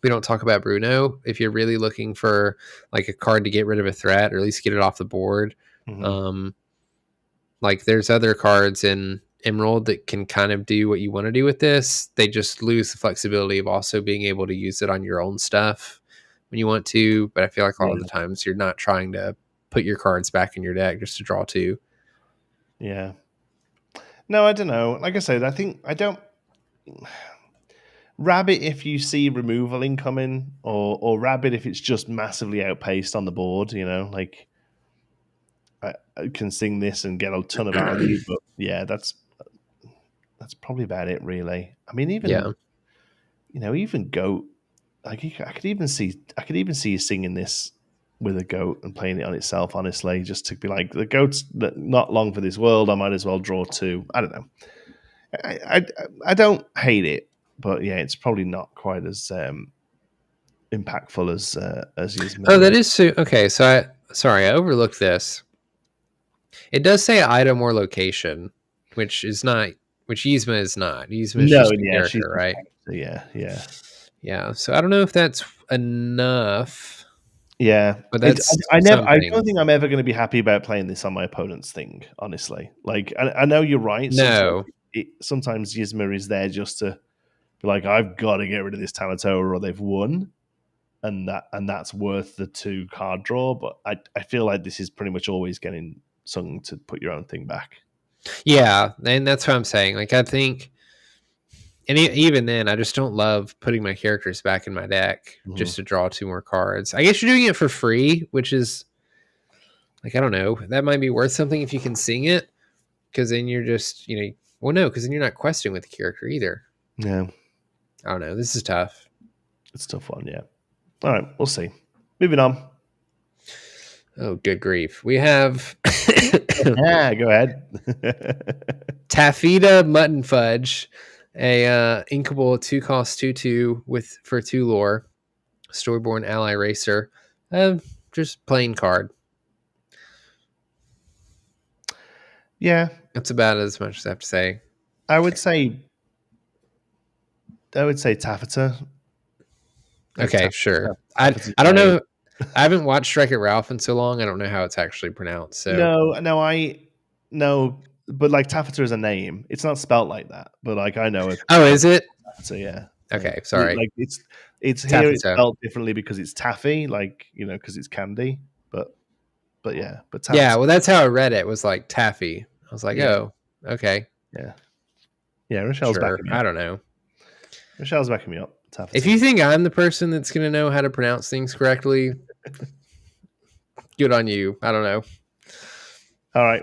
we don't talk about Bruno. If you're really looking for like a card to get rid of a threat or at least get it off the board, like there's other cards in Emerald that can kind of do what you want to do with this. They just lose the flexibility of also being able to use it on your own stuff when you want to. But I feel like a lot of the times you're not trying to put your cards back in your deck just to draw two. Yeah. No, I don't know. Like I said, I don't. Rabbit if you see removal incoming, or Rabbit if it's just massively outpaced on the board. Like I can sing this and get a ton of value, but yeah, that's probably about it, really. I mean, even even Goat. Like I could even see you singing this with a goat and playing it on itself. Honestly, just to be like, the goat's not long for this world. I might as well draw two. I don't know. I don't hate it, but yeah, it's probably not quite as impactful as Yzma. Oh, that is so. Okay, so I overlooked this. It does say item or location, which Yzma is not. Yzma is just a character, right? Yeah. So I don't know if that's enough. Yeah, but that's I don't think I'm ever going to be happy about playing this on my opponent's thing. Honestly, like I know you're right. No. Sometimes Yzma is there just to be like, I've got to get rid of this Tamatoa or they've won, and that's worth the 2 card draw. But I feel like this is pretty much always getting sung to put your own thing back. Yeah, and that's what I'm saying. Like I think, and even then, I just don't love putting my characters back in my deck just to draw 2 more cards. I guess you're doing it for free, which is like, I don't know, that might be worth something if you can sing it, because then you're just well, no, because then you're not questing with the character either. Yeah. I don't know. This is tough. It's a tough one, yeah. All right, we'll see. Moving on. Oh, good grief. We have... Yeah, go ahead. Taffeta Mutton Fudge, a inkable 2-cost 2/2 for 2 lore. Storyborn ally racer. Just plain card. Yeah. That's about as much as I have to say. I would say Taffeta. Okay, sure. I don't know. I haven't watched Wreck-It Ralph in so long. I don't know how it's actually pronounced. So no, but like Taffeta is a name. It's not spelt like that, but like I know it. Oh, is it? Taffeta, yeah. Okay, sorry. Like it's here. It's spelled differently because it's taffy, like because it's candy. But yeah, but Taffeta. Yeah. Well, that's how I read it. Was like taffy. I was like, oh, okay. Yeah. Rochelle's backing me up. I don't know. Rochelle's backing me up. Taffeta. If you think I'm the person that's going to know how to pronounce things correctly, good on you. I don't know. All right.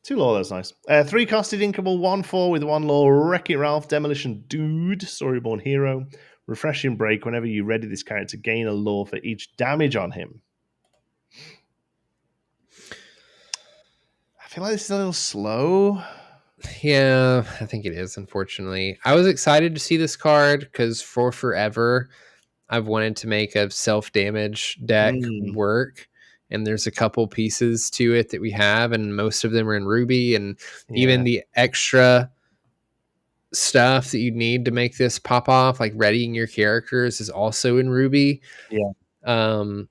2 lore, that's nice. 3-costed inkable, 1/4 with 1 lore. Wreck-It Ralph, Demolition Dude, Storyborn Hero. Refreshing Break. Whenever you ready this character, gain a lore for each damage on him. I feel like this is a little slow. Yeah, I think it is, unfortunately. I was excited to see this card because for forever, I've wanted to make a self-damage deck work. And there's a couple pieces to it that we have, and most of them are in Ruby, and even the extra stuff that you need to make this pop off, like readying your characters, is also in Ruby. Yeah.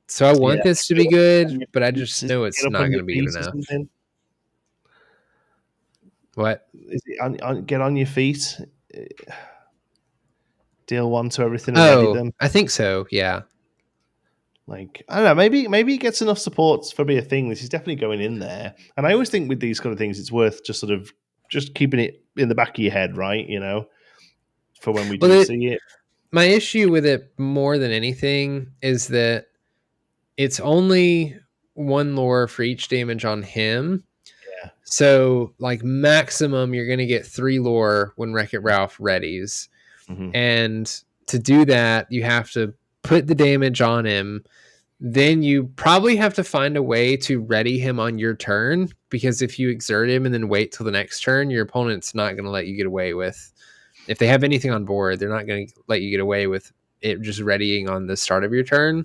So I want this to be good, but I just know it's not going to be good enough. What? Is it get on your feet? Deal 1 to everything. And ready them? I think so. Yeah. Like, I don't know, maybe he gets enough support for be a thing. This is definitely going in there. And I always think with these kind of things, it's worth just sort of just keeping it in the back of your head, right? For when we do see it. My issue with it more than anything is that it's only 1 lore for each damage on him. Yeah. So like maximum, you're gonna get 3 lore when Wreck-It Ralph readies, and to do that, you have to put the damage on him. Then you probably have to find a way to ready him on your turn, because if you exert him and then wait till the next turn, your opponent's not going to let you get away with. If they have anything on board, they're not going to let you get away with it just readying on the start of your turn.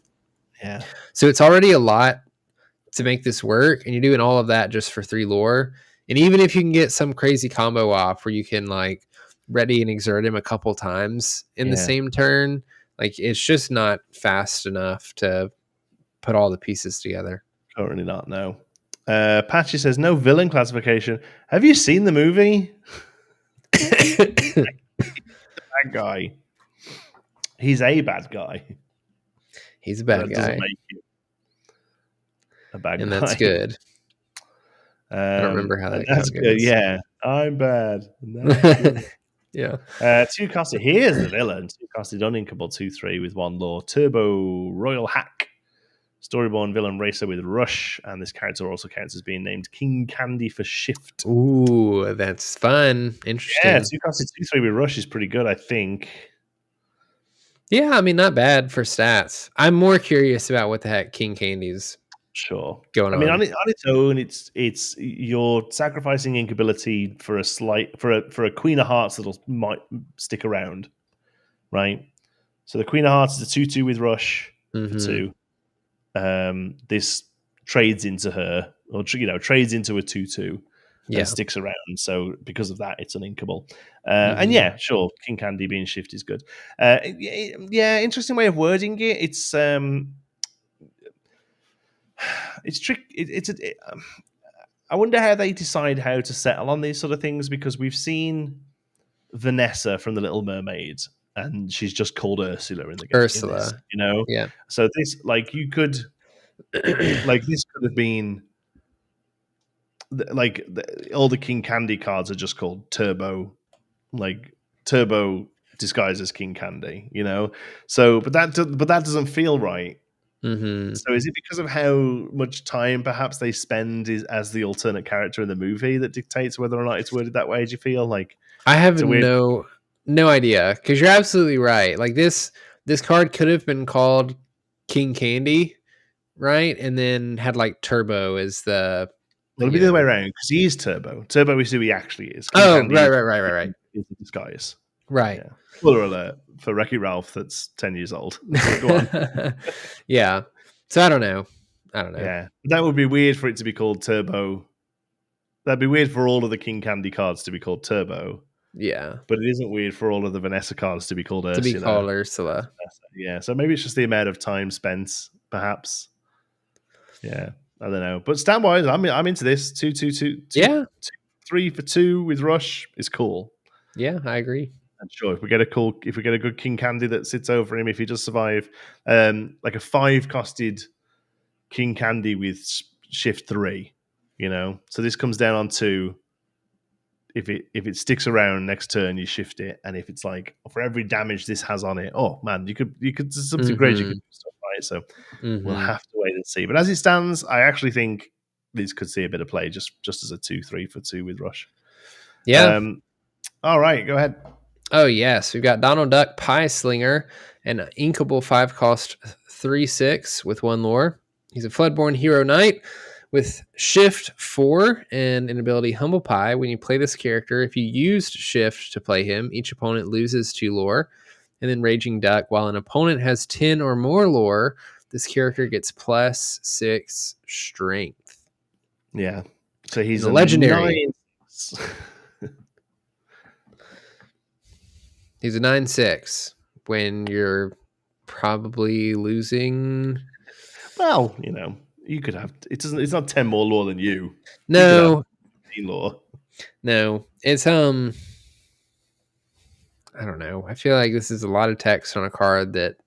Yeah. So it's already a lot to make this work, and you're doing all of that just for 3 lore. And even if you can get some crazy combo off where you can like ready and exert him a couple times in the same turn, like it's just not fast enough to put all the pieces together. Currently not, no. Patchy says, no villain classification. Have you seen the movie? Bad guy. He's a bad guy. He's a bad that guy. Doesn't make you a bad and guy. That's good. I don't remember how that goes. Yeah, I'm bad. Yeah. 2 costed. Here's the villain. 2 costed uninkable 2/3 with 1 lore. Turbo Royal Hack. Storyborn villain racer with Rush, and this character also counts as being named King Candy for Shift. Ooh, that's fun. Interesting. Yeah, 2 costed 2/3 with Rush is pretty good, I think. Yeah, I mean, not bad for stats. I'm more curious about what the heck King Candy's going on. I mean, on its own, it's you're sacrificing inkability for a Queen of Hearts that might stick around, right? So the Queen of Hearts is a 2/2 with Rush for 2. This trades into her, or trades into a 2/2 and sticks around. So because of that, it's uninkable. And yeah, sure, King Candy being shift is good. Yeah, interesting way of wording it. It's tricky. I wonder how they decide how to settle on these sort of things, because we've seen Vanessa from The Little Mermaid, and she's just called Ursula in the game. Ursula, Yeah. So this, you could, this could have been all the King Candy cards are just called Turbo, Turbo disguised as King Candy. So, but that doesn't feel right. So is it because of how much time perhaps they spend as the alternate character in the movie that dictates whether or not it's worded that way? Do you feel like? I have no idea, because you're absolutely right. Like this card could have been called King Candy, right? And then had like Turbo as the. Well, it'll be the other way around, because he is Turbo. Turbo is who he actually is. King Candy right. Is a disguise. Right. Yeah. Spoiler alert for Wreck-It Ralph that's 10 years old. Go on. Yeah. So I don't know. Yeah. That would be weird for it to be called Turbo. That'd be weird for all of the King Candy cards to be called Turbo. Yeah. But it isn't weird for all of the Vanessa cards to be called Ursula. Yeah. So maybe it's just the amount of time spent, perhaps. Yeah. I don't know. But stat-wise, I'm into this. 2/2/2. Yeah. 3 for 2 with Rush is cool. Yeah, I agree. And sure, if we get a good King Candy that sits over him, if he does survive, like a 5-costed King Candy with shift 3, So this comes down on 2. If it sticks around next turn, you shift it, and if it's like for every damage this has on it, oh man, you could something great. You could do stuff, right? So we'll have to wait and see. But as it stands, I actually think these could see a bit of play just as a 2/3 for 2 with Rush. Yeah. All right, go ahead. Oh, yes. We've got Donald Duck Pie Slinger, an inkable 5-cost 3/6 with 1 lore. He's a Floodborn Hero Knight with Shift 4 and an ability Humble Pie. When you play this character, if you used Shift to play him, each opponent loses 2 lore. And then Raging Duck, while an opponent has 10 or more lore, this character gets +6 strength. Yeah. So he's a legendary. He's a 9/6 when you're probably losing. Well, you could have. It's not 10 more lore than you. No. You lore. No. It's I don't know. I feel like this is a lot of text on a card that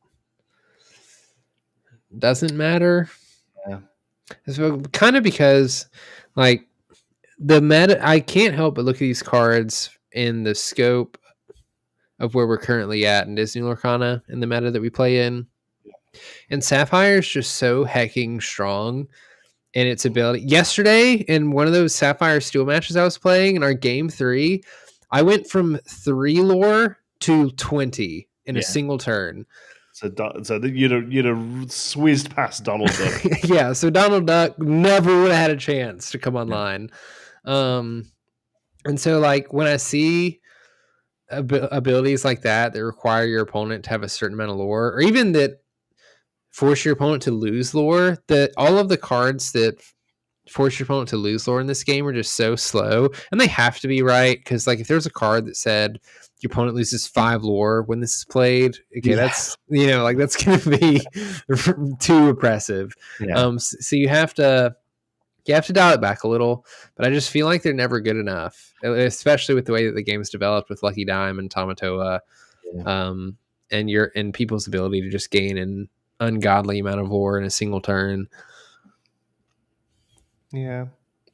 doesn't matter. Yeah. So kind of because like the meta, I can't help but look at these cards in the scope of where we're currently at in Disney Lorcana in the meta that we play in. And Sapphire is just so hecking strong and its ability. Yesterday, in one of those Sapphire Steel matches I was playing in our game 3, I went from 3 lore to 20 in a single turn. So you'd have swizzed past Donald Duck. Yeah, so Donald Duck never would have had a chance to come online. And so like when I see abilities like that require your opponent to have a certain amount of lore, or even that force your opponent to lose lore, that all of the cards that force your opponent to lose lore in this game are just so slow, and they have to be right, because like if there's a card that said your opponent loses 5 lore when this is played, okay, that's like that's gonna be too oppressive. So you have to dial it back a little, but I just feel like they're never good enough, especially with the way that the game's developed with Lucky Dime and Tamatoa, and people's ability to just gain an ungodly amount of lore in a single turn. Yeah,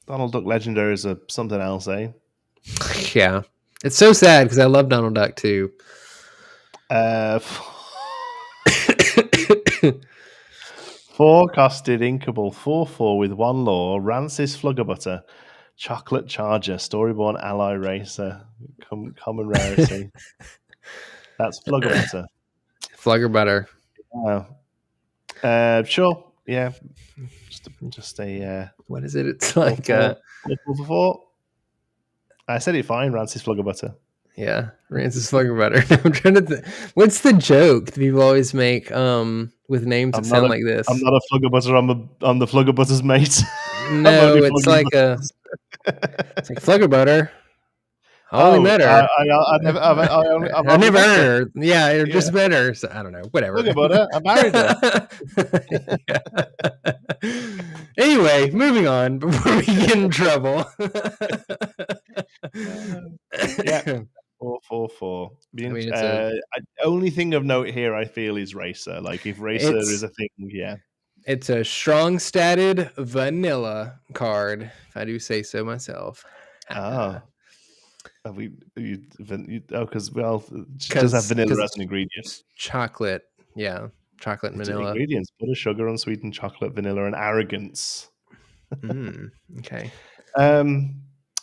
Donald Duck Legendary is something else, eh? Yeah, it's so sad because I love Donald Duck too. 4-costed Inkable 4/4 with 1 lore, Rancis Fluggerbutter, Chocolate Charger, Storyborn Ally Racer, common rarity. That's Fluggerbutter. Fluggerbutter. Sure. Yeah. Just a what is it? It's like 4/4. I said it fine, Rancis Fluggerbutter. Yeah, Rancis Fluggerbutter. I'm trying to what's the joke that people always make with names that sound like this? I'm not a Fluggerbutter, I'm the Fluggerbutter's mate. No, it's like Fluggerbutter. I only met her. I never heard her. Yeah, I just met her. So I don't know. Whatever. Fluggerbutter, I married her. Anyway, moving on before we get in trouble. Yeah. 4/4. Only thing of note here, I feel, is Racer. Like, if Racer is a thing, it's a strong statted vanilla card, if I do say so myself. Because it does have vanilla as an ingredient. Chocolate, chocolate and vanilla. Ingredients: butter, sugar, unsweetened chocolate, vanilla, and arrogance. Okay.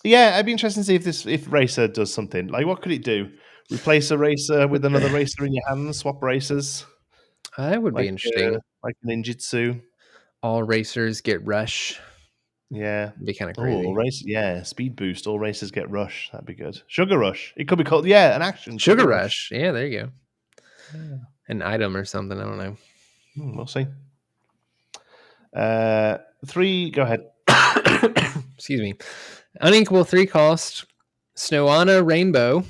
Yeah, I'd be interested to see if Racer does something. Like, what could it do? Replace a Racer with another Racer in your hand? Swap Racers? That would be interesting. Like ninjutsu. All racers get rush. Yeah. It'd be kind of crazy. Speed boost. All racers get rush. That'd be good. Sugar rush. It could be called, an action. Sugar rush. Yeah, there you go. Yeah. An item or something. I don't know. We'll see. 3, go ahead. Excuse me. Uninkable 3-cost Snowana Rainbow,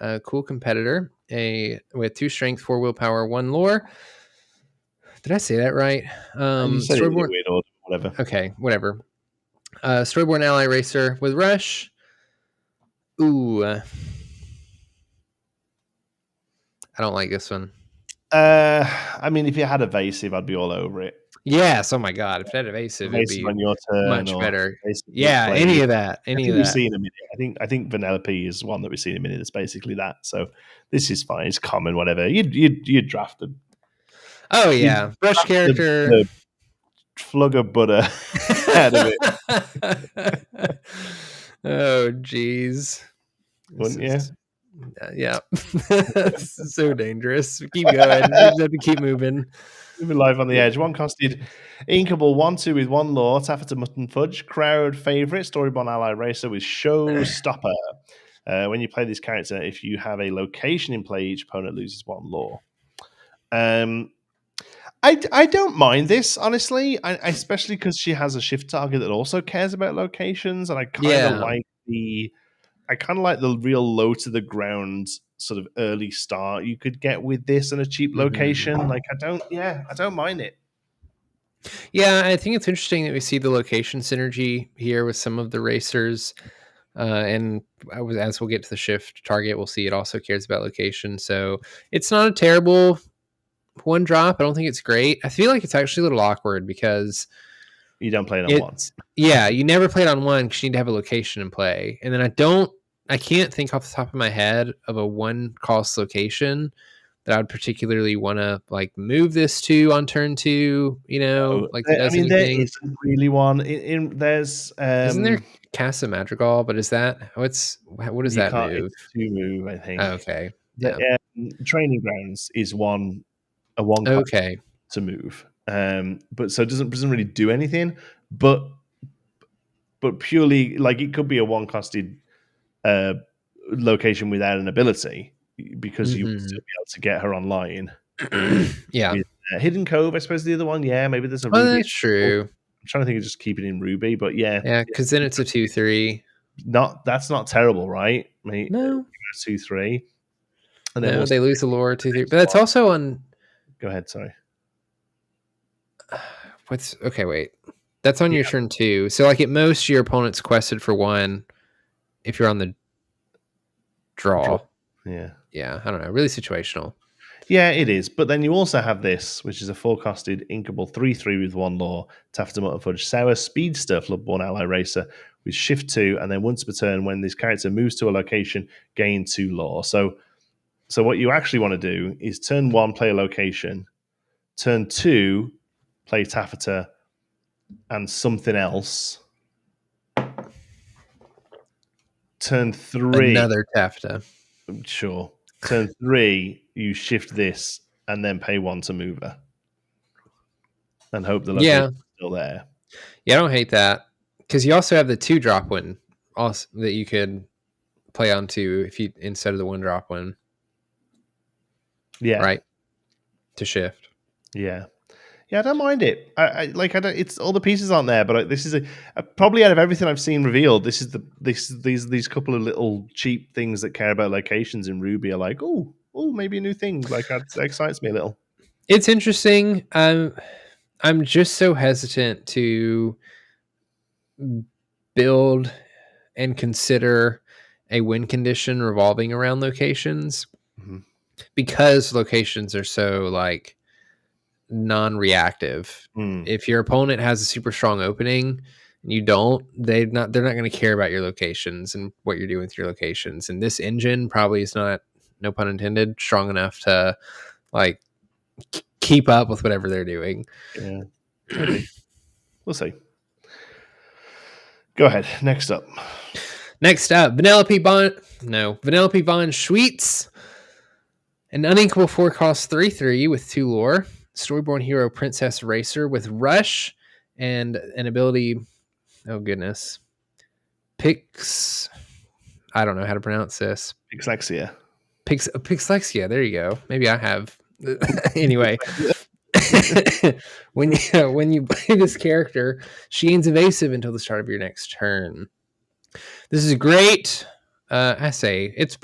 a cool competitor, with 2 strength, 4 willpower, 1 lore. Did I say that right? Storyborn, weird order, whatever. Okay, whatever. Storyborn Ally Racer with rush. Ooh, I don't like this one. I mean, if you had evasive, I'd be all over it. Yes, oh my god! If it had evasive, it'd be on your turn, much better. Yeah, any of that. We see in a minute. I think Vanellope is one that we see in a minute. It's basically that. So this is fine. It's common. Whatever. You'd draft them. Oh yeah, brush character. The Fluggerbutter out of it. Oh jeez. Wouldn't you? Yeah. It's so dangerous. Keep going. You have to keep moving. Moving live on the edge. 1-costed Inkable 1/2 with 1 lore. Taffeta Mutton Fudge. Crowd favorite. Storyborn Ally Racer with Showstopper. When you play this character, if you have a location in play, each opponent loses 1 lore. I don't mind this, honestly. Especially because she has a shift target that also cares about locations, and I kind of like the real low to the ground sort of early start you could get with this in a cheap location. Like, I don't mind it. Yeah, I think it's interesting that we see the location synergy here with some of the racers. And as we'll get to the shift target, we'll see it also cares about location. So it's not a terrible 1 drop. I don't think it's great. I feel like it's actually a little awkward because you don't play it on 1. Yeah, you never play it on 1 because you need to have a location in play. And then I can't think off the top of my head of a 1-cost location that I'd particularly want to like move this to on turn 2, like that does there anything. isn't really one. There's Isn't there Casa Madrigal, but what does you that can't. move? It's 2 move, I think. Oh, okay. The Yeah. training grounds is a one cost Okay. to move. But so it doesn't really do anything. But purely like it could be a one costed location without an ability because you would still be able to get her online. Yeah. With, Hidden Cove, I suppose the other one. Yeah, maybe there's a Oh, Ruby. that's true. I'm trying to think of just keeping in Ruby, but yeah, because then it's a 2/3. that's not terrible, right? I mean, No, 2/3, and then no, they lose the lore 2/3, but that's one. also on. Go ahead, sorry. Wait. That's on your turn 2. So like at most, your opponent's quested for 1 if you're on the draw. Yeah. Yeah, I don't know. Really situational. Yeah, it is. But then you also have this, which is a forecasted inkable 3/3 with 1 lore, Taffeta Mutton Fudge Sour Speedster Floodborn Ally Racer with Shift 2, and then once per turn, when this character moves to a location, gain 2 lore. So what you actually want to do is turn 1, play a location, turn 2, play Taffeta and something else. Turn 3. Another Taffeta. Sure. Turn 3, you shift this and then pay 1 to move her. And hope the location is still there. Yeah, I don't hate that. Because you also have the 2-drop one also that you could play on 2 if you instead of the 1-drop one. Yeah. Right? To shift. Yeah. Yeah, I don't mind it. I don't. It's all the pieces aren't there, but this is probably out of everything I've seen revealed. This is these couple of little cheap things that care about locations in Ruby are like, oh, maybe a new thing. Like that excites me a little. It's interesting. I'm just so hesitant to build and consider a win condition revolving around locations because locations are so like non-reactive. If your opponent has a super strong opening and you don't, they're not going to care about your locations and what you're doing with your locations. And this engine probably is not, no pun intended, strong enough to like keep up with whatever they're doing. Yeah, maybe. We'll see. Go ahead. Next up, Vanellope Von Schweetz, an uninkable 4-cost 3/3 with 2 lore. Storyborn Hero Princess Racer with Rush and an ability. Oh goodness, I don't know how to pronounce this. Pixlexia. Pixlexia. There you go. Maybe I have. Anyway, when you play this character, she gains evasive until the start of your next turn. This is great. I say it's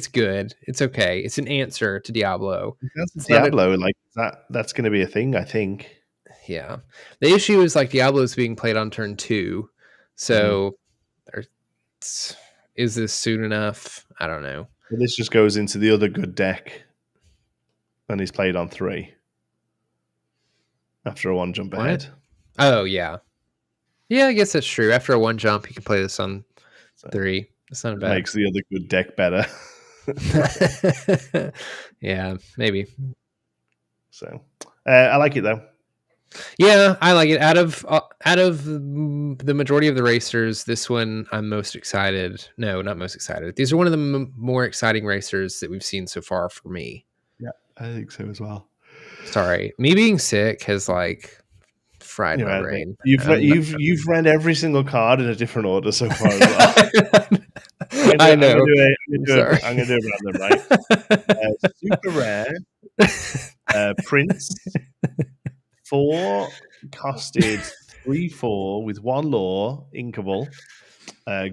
good. It's okay. It's an answer to Diablo. That's Diablo. That's going to be a thing, I think. Yeah. The issue is like Diablo is being played on turn 2. So is this soon enough? I don't know. Well, this just goes into the other good deck and he's played on 3 after a 1 jump ahead. Oh, yeah. Yeah, I guess that's true. After a 1 jump, you can play this on 3. It's not bad. Makes the other good deck better. Yeah, maybe. So I like it though. Yeah, I like it. Out of the majority of the racers, this one I'm most excited. No, not most excited. These are one of the more exciting racers that we've seen so far for me. Yeah, I think so as well. Sorry, me being sick has like fried my brain. You've read every single card in a different order so far as well. I know. I'm gonna do it random, right? Super rare. Prince. 4 costed 3/4 with 1 lore, inkable.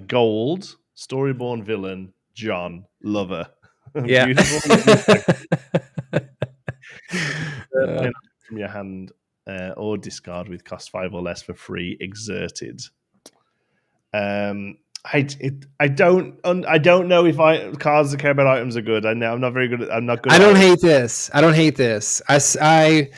Gold, storyborn villain, John, lover. Yeah. Beautiful. From your hand or discard with cost 5 or less for free, exerted. I don't know if cards that care about items are good. I'm not very good. I'm not good. I don't hate this. I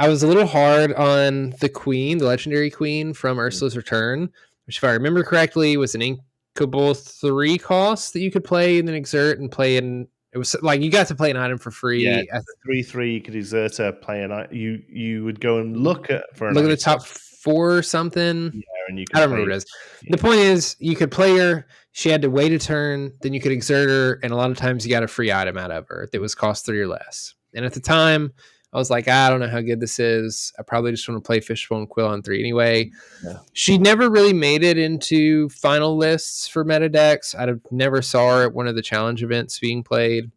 was a little hard on the queen, the legendary queen from Ursula's Return, which, if I remember correctly, was an inkable 3 cost that you could play and then exert and play in It was like you got to play an item for Yeah, free. 3/3, you could exert a play, and you would go and look for an Look at the item. top 4 or something. Yeah, and you I can don't remember play. what it is. The Yeah. point is, you could play her. She had to wait a turn, then you could exert her, and a lot of times you got a free item out of her that was cost 3 or less. And at the time, I was like, I don't know how good this is. I probably just want to play Fishbone Quill on 3 anyway. Yeah. She never really made it into final lists for meta decks. I never saw her at one of the challenge events being played.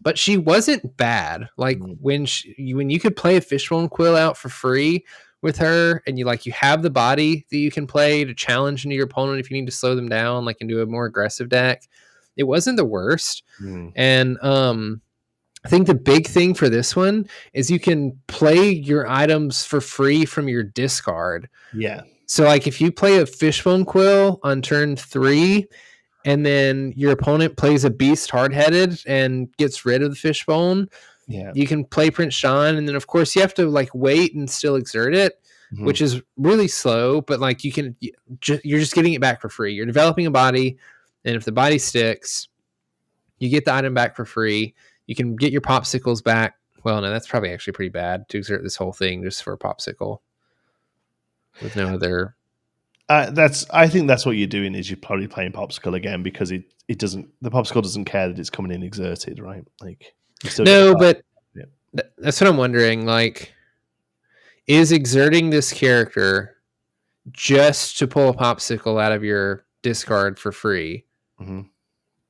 But she wasn't bad. Like when you could play a Fishbone Quill out for free with her, and you have the body that you can play to challenge into your opponent if you need to slow them down, like into a more aggressive deck. It wasn't the worst. And I think the big thing for this one is you can play your items for free from your discard. Yeah. So like if you play a Fishbone Quill on turn 3, and then your opponent plays a beast hard-headed and gets rid of the fishbone, you can play Prince John, and then of course you have to wait and still exert it, which is really slow, but you're just getting it back for free. You're developing a body, and if the body sticks, you get the item back for free. You can get your popsicles back. Well, no, that's probably actually pretty bad to exert this whole thing just for a popsicle with no other. I think that's what you're doing is you're probably playing popsicle again because the popsicle doesn't care that it's coming in exerted, right? Like but that's what I'm wondering. Like, is exerting this character just to pull a popsicle out of your discard for free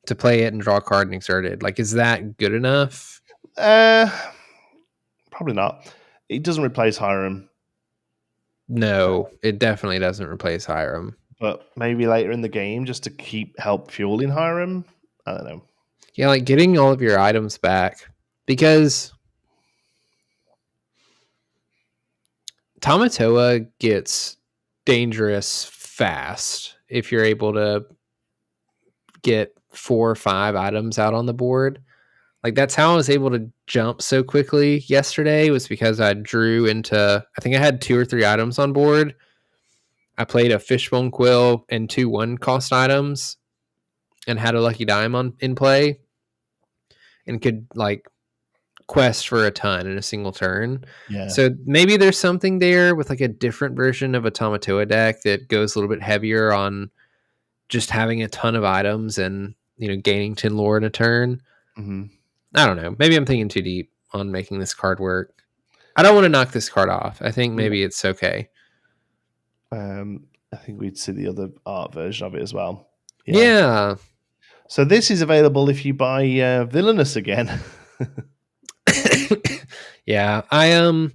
to play it and draw a card and exert it? Like, is that good enough? Probably not. It doesn't replace Hiram. No, it definitely doesn't replace Hiram. But maybe later in the game, just to help fueling Hiram. I don't know. Yeah, like getting all of your items back, because Tamatoa gets dangerous fast if you're able to get 4 or 5 items out on the board. Like that's how I was able to jump so quickly yesterday, was because I drew into, I think I had 2 or 3 items on board. I played a Fishbone Quill and 2 1-cost items and had a Lucky Dime in play and could quest for a ton in a single turn. Yeah. So maybe there's something there with a different version of a Tamatoa deck that goes a little bit heavier on just having a ton of items and gaining 10 lore in a turn. I don't know. Maybe I'm thinking too deep on making this card work. I don't want to knock this card off. I think maybe it's okay. I think we'd see the other art version of it as well. Yeah. So this is available if you buy Villainous again. Yeah. I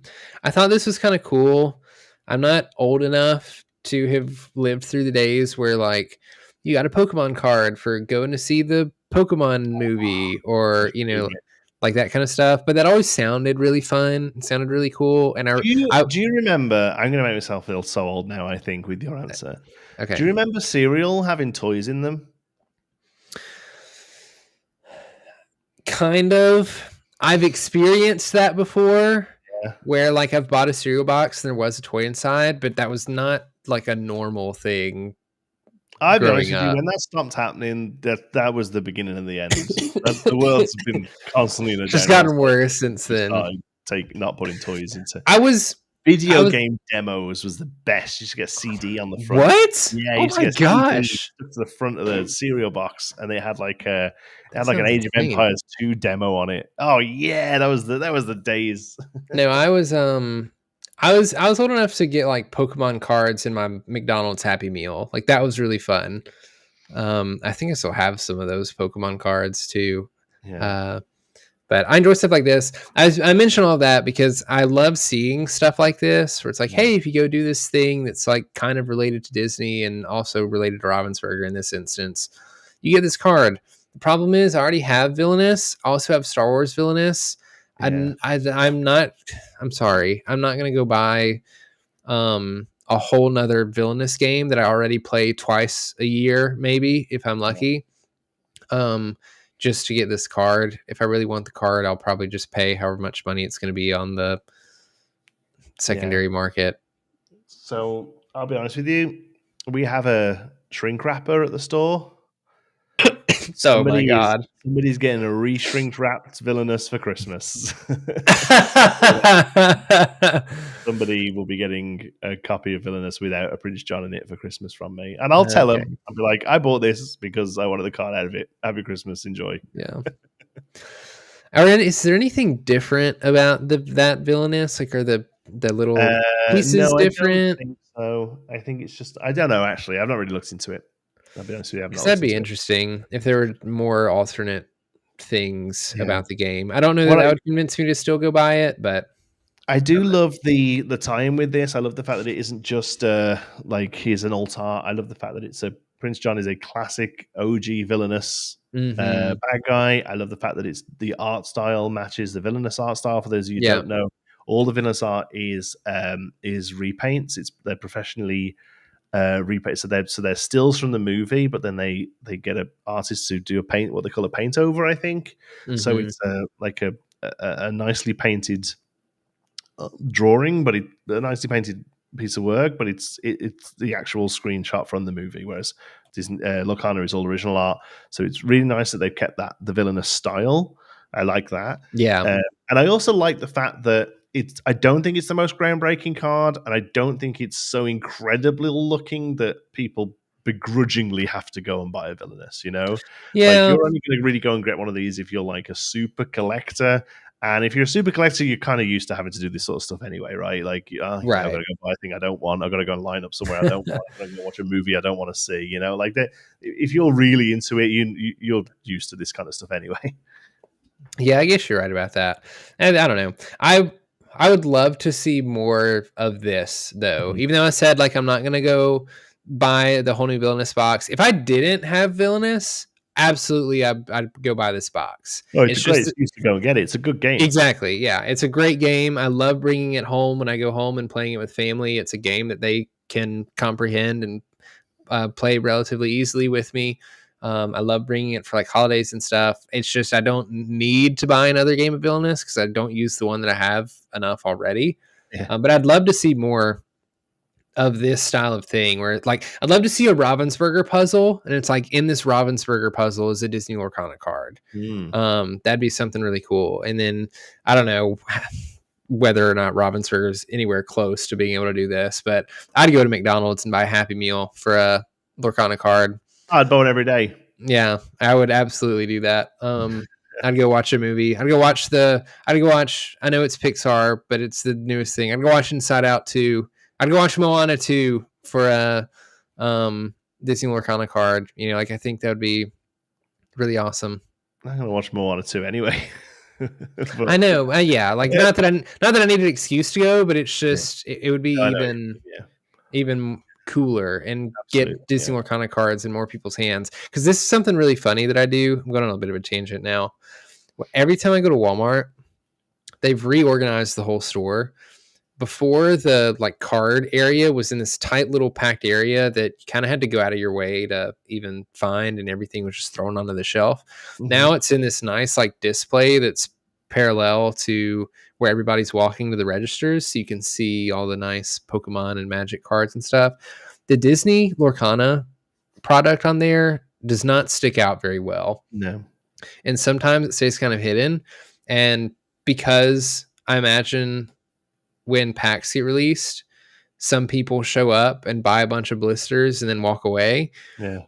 thought this was kind of cool. I'm not old enough to have lived through the days where you got a Pokemon card for going to see the Pokemon movie or that kind of stuff, but that always sounded really fun. It sounded really cool. And do you remember, I'm going to make myself feel so old now, I think, with your answer. Okay. Do you remember cereal having toys in them? Kind of. I've experienced that before, where I've bought a cereal box and there was a toy inside, but that was not a normal thing. I'll be honest with you, when that stopped happening, that was the beginning of the end. The world's been constantly in a just gotten worse since then. Not putting toys into. Video game demos was the best. You should get a CD on the front. What? Yeah, you my gosh! To the front of the cereal box, and they had an Age of Empires 2 demo on it. Oh yeah, that was the days. No, I was old enough to get Pokemon cards in my McDonald's Happy Meal. That was really fun. I think I still have some of those Pokemon cards too. Yeah. But I enjoy stuff like this. I mention all that because I love seeing stuff like this where it's hey, if you go do this thing that's kind of related to Disney and also related to Ravensburger in this instance, you get this card. The problem is I already have Villainous. I also have Star Wars Villainous. Yeah. I'm sorry. I'm not going to go buy a whole nother Villainous game that I already play twice a year, maybe, if I'm lucky. Just to get this card. If I really want the card, I'll probably just pay however much money it's going to be on the secondary market. So I'll be honest with you. We have a shrink wrapper at the store. Oh my god. Somebody's getting a re-shrink wrapped villainous for Christmas. Somebody will be getting a copy of Villainous without a Prince John in it for Christmas from me. And I'll tell them, I'll be like, I bought this because I wanted the card out of it. Happy Christmas. Enjoy. Yeah. Is there anything different about that Villainous? Like, are the little pieces different? I don't think so. I think it's just, I don't know, actually. I've not really looked into it. I'll be honest with you. That'd be interesting if there were more alternate things about the game. I don't know that would convince me to still go buy it, but I do love the tie-in with this. I love the fact that it isn't just like here's an alt art. I love the fact that it's a Prince John is a classic OG villainous bad guy. I love the fact that it's the art style matches the villainous art style. For those of you who don't know, all the villainous art is repaints. They're professionally repaint. So they're stills from the movie, but then they get an artist to do what they call a paint over. I think so. It's like a nicely painted drawing, but a nicely painted piece of work, but it's the actual screenshot from the movie, whereas Lorcana is all original art. So it's really nice that they've kept the villainous style. I like that. Yeah. And I also like the fact that I don't think it's the most groundbreaking card, and I don't think it's so incredibly looking that people begrudgingly have to go and buy a villainous, Yeah. Like, you're only going to really go and get one of these if you're like a super collector. And if you're a super collector, you're kind of used to having to do this sort of stuff anyway, right? Like, I've got to go buy a thing I don't want. I've got to go and line up somewhere I don't want. I've got to go watch a movie I don't want to see. Like that. If you're really into it, you're used to this kind of stuff anyway. Yeah, I guess you're right about that. And I don't know. I would love to see more of this, though. Even though I said like I'm not gonna go buy the whole new Villainous box. If I didn't have Villainous, absolutely, I'd go buy this box. Oh, it's a great excuse to go and get it. It's a good game. Exactly. Yeah, it's a great game. I love bringing it home when I go home and playing it with family. It's a game that they can comprehend and play relatively easily with me. I love bringing it for like holidays and stuff. It's just I don't need to buy another game of Villainous because I don't use the one that I have enough already. Yeah. But I'd love to see more of this style of thing where like I'd love to see a Ravensburger puzzle, and it's like in this Ravensburger puzzle is a Disney Lorcana card. That'd be something really cool. And then I don't know whether or not Ravensburger is anywhere close to being able to do this, but I'd go to McDonald's and buy a Happy Meal for a Lorcana card. I'd bone every day. Yeah, I would absolutely do that. I'd go watch a movie. I know it's Pixar, but it's the newest thing. I'd go watch Inside Out 2. I'd go watch Moana 2 for a Disney Lorcana card. I think that would be really awesome. I'm gonna watch Moana 2 anyway. I know. Yeah, not that I need an excuse to go, but it's just it would be even cooler and get Disney Lorcana cards in more people's hands. Because this is something really funny that I do. I'm going on a bit of a tangent now. Every time I go to Walmart, they've reorganized the whole store. Before, the card area was in this tight little packed area that you kind of had to go out of your way to even find, and everything was just thrown onto the shelf. Now it's in this nice display that's parallel to where everybody's walking to the registers, so you can see all the nice Pokemon and Magic cards and stuff. The Disney Lorcana product on there does not stick out very well. No. And sometimes it stays kind of hidden. And because I imagine when packs get released, some people show up and buy a bunch of blisters and then walk away. Yeah.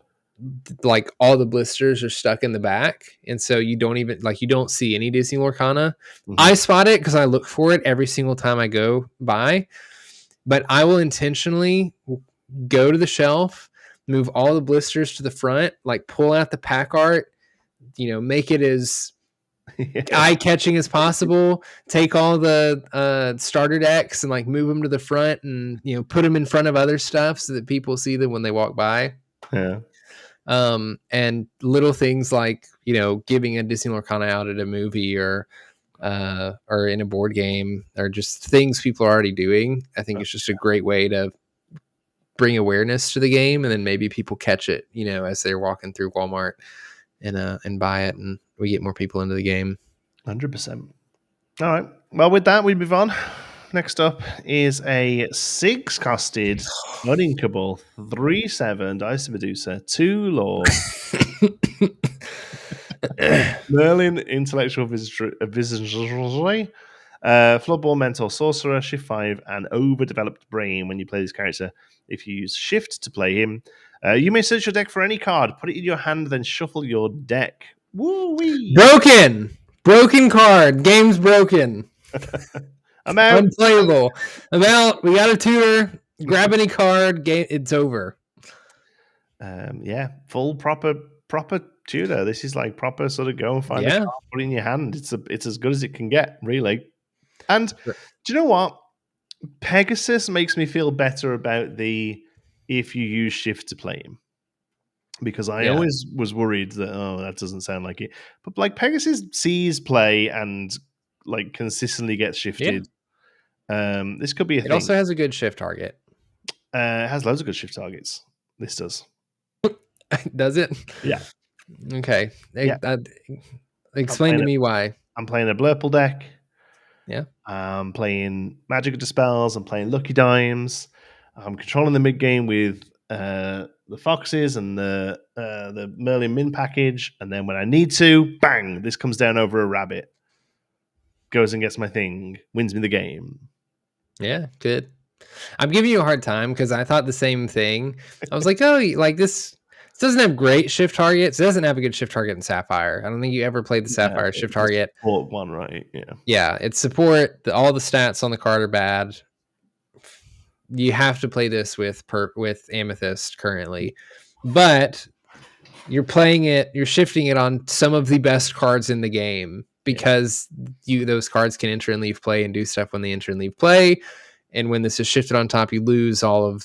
All the blisters are stuck in the back, and so you don't even you don't see any Disney Lorcana. I spot it because I look for it every single time I go by, but I will intentionally go to the shelf, move all the blisters to the front, pull out the pack art, make it as eye-catching as possible, take all the starter decks and move them to the front and put them in front of other stuff so that people see them when they walk by. Yeah. And little things giving a Disney Lorcana out at a movie or in a board game are just things people are already doing. I think it's just a great way to bring awareness to the game, and then maybe people catch it, as they're walking through Walmart and buy it, and we get more people into the game. 100%. All right. Well, with that, we move on. next up is a 6-costed, uninkable, 3/7 Dice of Medusa, 2 lore, Merlin Intellectual Visitor, Floodball Mentor Sorcerer, Shift 5, and Overdeveloped Brain. When you play this character, if you use Shift to play him, you may search your deck for any card, put it in your hand, then shuffle your deck. Woo-wee! Broken card. Game's broken. I'm out. Unplayable. I'm out. We got a tutor. Grab any card. Game. It's over. Yeah, full proper tutor. This is like proper sort of go and find a card, put it in your hand. It's as good as it can get, really. And do you know what? Pegasus makes me feel better about the if you use Shift to play him. Because I always was worried that, that doesn't sound like it. But like Pegasus sees play and like consistently gets shifted. Yeah. This could be a thing. It also has a good shift target. It has loads of good shift targets. This does. Does it? Yeah. Okay. Explain to me why. I'm playing a Blurple deck. Yeah. I'm playing Magic Dispels. I'm playing Lucky Dimes. I'm controlling the mid game with the Foxes and the Merlin Min package. And then when I need to, bang, this comes down over a rabbit. Goes and gets my thing. Wins me the game. Yeah, good. I'm giving you a hard time because I thought the same thing. I was like, oh, like this doesn't have great shift targets. It doesn't have a good shift target in Sapphire. I don't think you ever played the Sapphire shift target. Support one, right? Yeah. Yeah, it's support. All the stats on the card are bad. You have to play this with Amethyst currently, but you're playing it. You're shifting it on some of the best cards in the game because those cards can enter and leave play and do stuff when they enter and leave play. And when this is shifted on top, you lose all of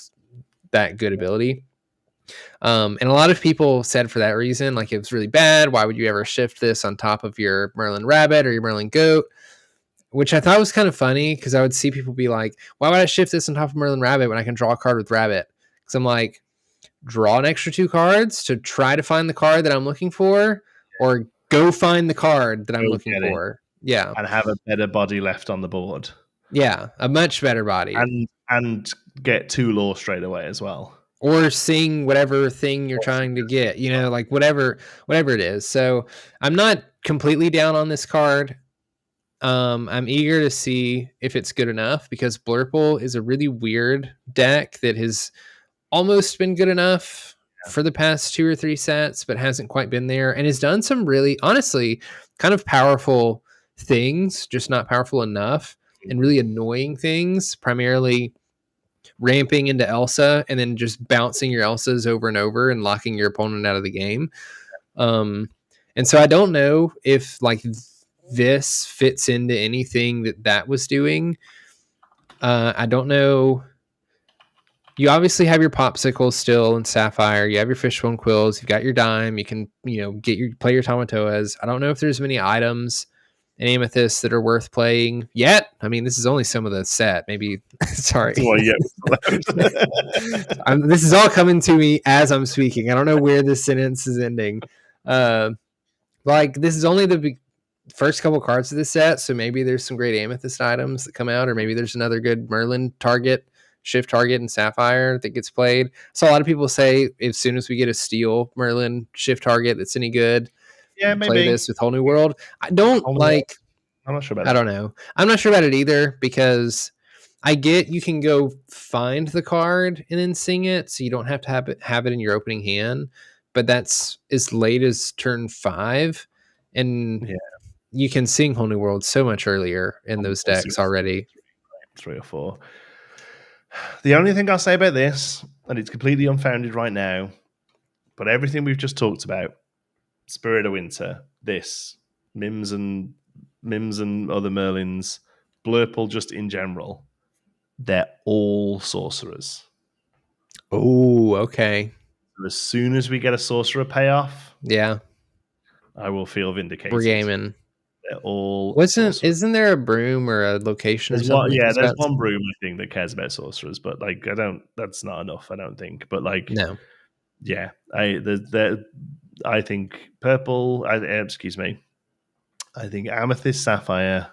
that good ability. And a lot of people said for that reason, like it was really bad. Why would you ever shift this on top of your Merlin Rabbit or your Merlin Goat? Which I thought was kind of funny because I would see people be like, why would I shift this on top of Merlin Rabbit when I can draw a card with Rabbit? Because I'm like, draw an extra 2 cards to try to find the card that I'm looking for, or go find the card that I'm looking for. Yeah. And have a better body left on the board. Yeah, a much better body. And get 2 lore straight away as well. Or sing whatever thing you're trying to get, like whatever it is. So I'm not completely down on this card. I'm eager to see if it's good enough because Blurple is a really weird deck that has almost been good enough for the past 2 or 3 sets, but hasn't quite been there and has done some really, honestly, kind of powerful things, just not powerful enough, and really annoying things, primarily ramping into Elsa and then just bouncing your Elsas over and over and locking your opponent out of the game. And so I don't know if like this fits into anything that was doing. I don't know. You obviously have your popsicles still in Sapphire. You have your fishbone quills. You've got your dime. You can, play your Tamatoas. I don't know if there's many items in Amethyst that are worth playing yet. I mean, this is only some of the set. Maybe, sorry. This is all coming to me as I'm speaking. I don't know where this sentence is ending. This is only the first couple cards of this set, so maybe there's some great Amethyst items that come out, or maybe there's another good Merlin shift target in Sapphire that gets played. So a lot of people say as soon as we get a steel Merlin shift target that's any good, maybe play this with Whole New World. I'm not sure about it. I don't know. I'm not sure about it either because I get you can go find the card and then sing it, so you don't have to have it in your opening hand. But that's as late as turn 5, and you can sing Whole New World so much earlier in those decks already. 3 or 4. The only thing I'll say about this, and it's completely unfounded right now, but everything we've just talked about, Spirit of Winter, this, Mims and other Merlins, Blurple just in general, they're all sorcerers. Oh, okay. As soon as we get a sorcerer payoff, I will feel vindicated. We're gaming. They're all isn't there a broom or a location or something? There's one broom I think that cares about sorcerers, but like that's not enough, I don't think. But like no. Yeah. I think purple, excuse me. I think Amethyst Sapphire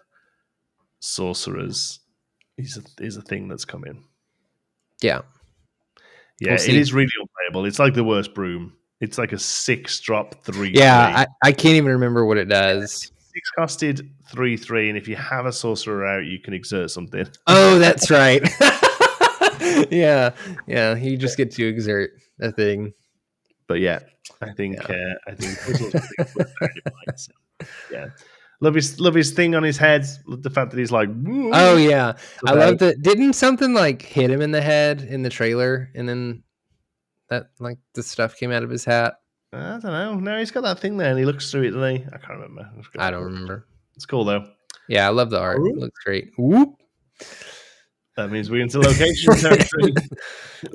sorcerers is a thing that's coming. Yeah. Yeah, it is really unplayable. It's like the worst broom. It's like a 6-drop 3/3. Yeah, I can't even remember what it does. 6 costed 3/3, and if you have a sorcerer out, you can exert something. Oh, that's right. yeah, you just get to exert a thing. But yeah, I think puzzles yeah. Love his thing on his head. The fact that he's like, oh yeah, I love that. Didn't something like hit him in the head in the trailer, and then that like the stuff came out of his hat? I don't know. No, he's got that thing there, and he looks through it, doesn't he? I can't remember. I don't remember. It's cool though. Yeah, I love the art. It looks great. Whoop. That means we're into location territory.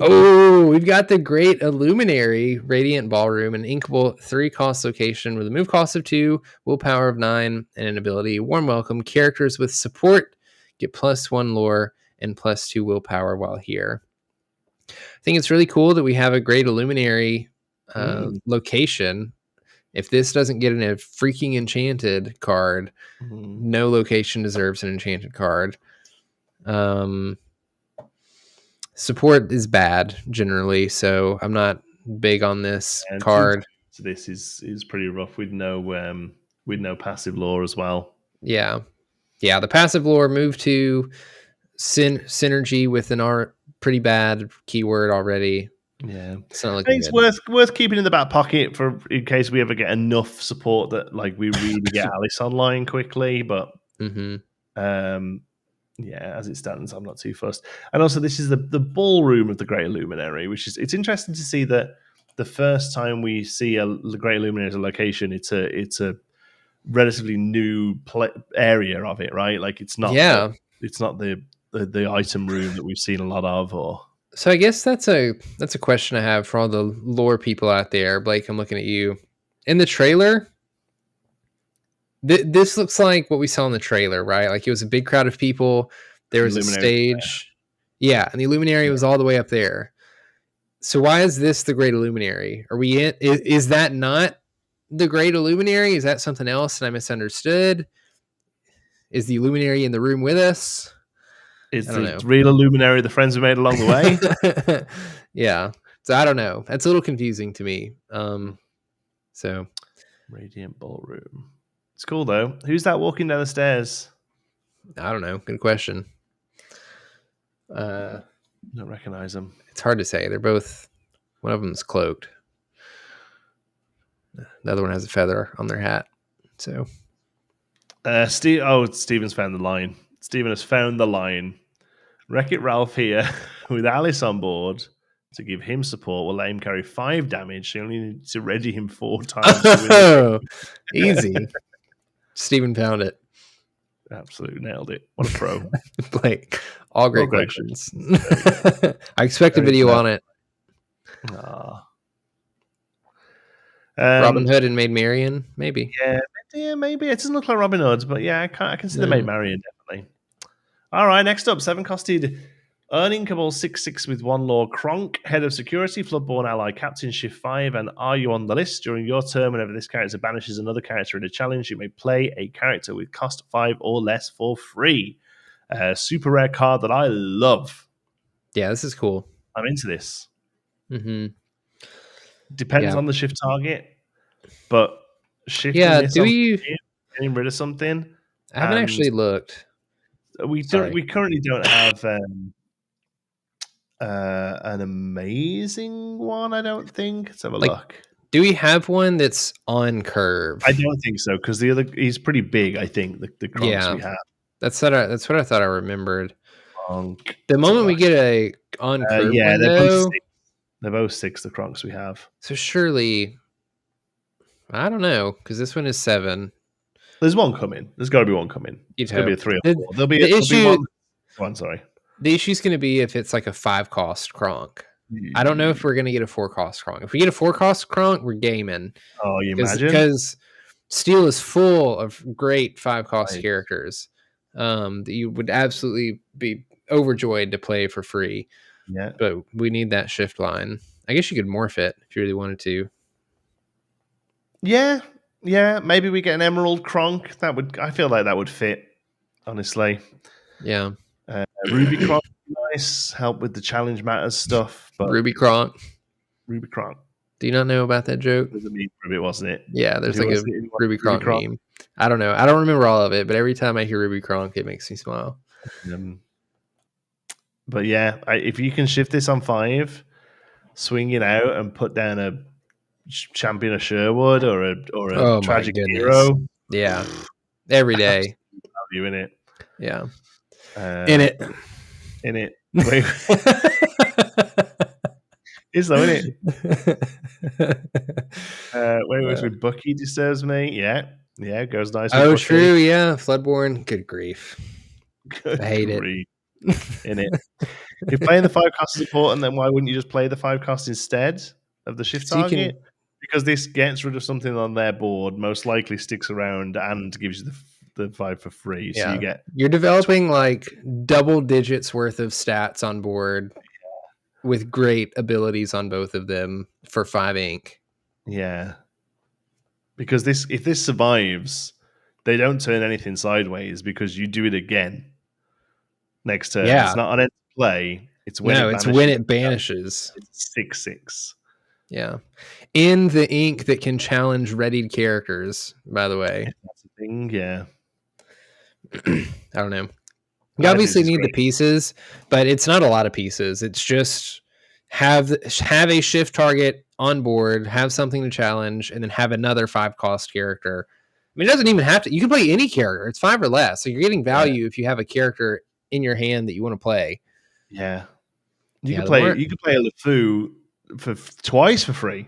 Oh, we've got the Great Illuminary Radiant Ballroom, an inkable 3-cost location with a move cost of 2, willpower of 9, and an ability Warm Welcome. Characters with support get +1 lore and +2 willpower while here. I think it's really cool that we have a Great Illuminary location. If this doesn't get in a freaking enchanted card, no location deserves an enchanted card. Support is bad generally, so I'm not big on this card. So this is pretty rough with no passive lore as well. Yeah, the passive lore move to synergy with an pretty bad keyword already. Yeah, it's not looking it's good. worth keeping in the back pocket for in case we ever get enough support that like we really get Alice online quickly. But yeah, as it stands, I'm not too fussed. And also, this is the ballroom of the Great Illuminary, which is it's interesting to see that the first time we see the Great Illuminary as a location, it's a relatively new area of it, right? Like it's not the item room that we've seen a lot of. Or so I guess that's a question I have for all the lore people out there. Blake, I'm looking at you. In the trailer, this looks like what we saw in the trailer, right? Like it was a big crowd of people. There was a stage. Yeah, and the Illuminary was all the way up there. So why is this the Great Illuminary? Are we in? Is that not the Great Illuminary? Is that something else and I misunderstood? Is the Illuminary in the room with us? Is the real Illuminary the friends we made along the way? Yeah. So I don't know. That's a little confusing to me. So Radiant Ballroom. It's cool though. Who's that walking down the stairs? I don't know. Good question. Don't recognize them. It's hard to say. They're both. One of them's cloaked. The other one has a feather on their hat. So, Steven's found the line. Steven has found the line. Wreck-It Ralph here with Alice on board to give him support. We'll let him carry 5 damage. You only need to ready him 4 times. Oh, easy. Steven found it. Absolutely nailed it. What a pro. Blake, all great questions. I expect a video on it. Robin Hood and Maid Marian, maybe. Yeah, maybe. It doesn't look like Robin Hood, but yeah, I can see the Maid Marian, definitely. All right, next up, 7-costed Uninkable 6/6 with 1 lore. Kronk, Head of Security, Floodborn Ally, Captain Shift 5, and are you on the list? During your turn, whenever this character banishes another character in a challenge, you may play a character with cost 5 or less for free. Super rare card that I love. Yeah, this is cool. I'm into this. Depends on the shift target, but shifting this getting rid of something. I haven't actually looked. We currently don't have an amazing one, I don't think. Let's have a look. Do we have one that's on curve? I don't think so, because the other he's pretty big, I think, the Kronks we have. That's what I thought I remembered. The moment we get a on curve window, they're both 6, the Kronks we have. So surely, I don't know, because this one is 7. There's one coming. There's got to be one coming. It's going to be a 3 or 4. There'll be one. Sorry. The issue is going to be if it's like a 5-cost Kronk. I don't know if we're going to get a 4-cost Kronk. If we get a 4-cost Kronk, we're gaming. Oh, you imagine? Because Steel is full of great 5-cost characters that you would absolutely be overjoyed to play for free. Yeah. But we need that shift line. I guess you could morph it if you really wanted to. Yeah. Yeah, maybe we get an Emerald Kronk. I feel like that would fit, honestly. Yeah. Ruby Cronk, nice. Help with the challenge matters stuff. But Ruby Cronk. Ruby Cronk. Do you not know about that joke? It was a meme for a bit, wasn't it? Yeah, there's like a Ruby Cronk meme. I don't know. I don't remember all of it, but every time I hear Ruby Cronk, it makes me smile. But yeah, if you can shift this on 5, swing it out and put down a champion of Sherwood or a tragic hero. Yeah, every day. Value in it. Yeah, in it. Wait. Is though, isn't it? Wait, was with Bucky deserves me? Yeah, goes nice. Oh, true. Yeah, Floodborne. Good grief. Good I hate grief. In it. If playing the 5 cost is important, then why wouldn't you just play the 5 cost instead of the shift target? Because this gets rid of something on their board, most likely sticks around and gives you the 5 for free. So you're developing like double digits worth of stats on board with great abilities on both of them for 5 ink. Yeah. Because if this survives, they don't turn anything sideways because you do it again next turn. Yeah. It's not an end to play. It's when it banishes. It's 6/6. Yeah. In the ink that can challenge readied characters, by the way. That's a thing, yeah. I don't know. You obviously need the pieces, but it's not a lot of pieces. It's just have a shift target on board, have something to challenge, and then have another 5 cost character. I mean, it doesn't even have to. You can play any character. It's 5 or less. So you're getting value if you have a character in your hand that you want to play. Yeah. You can play a LeFou for twice for free.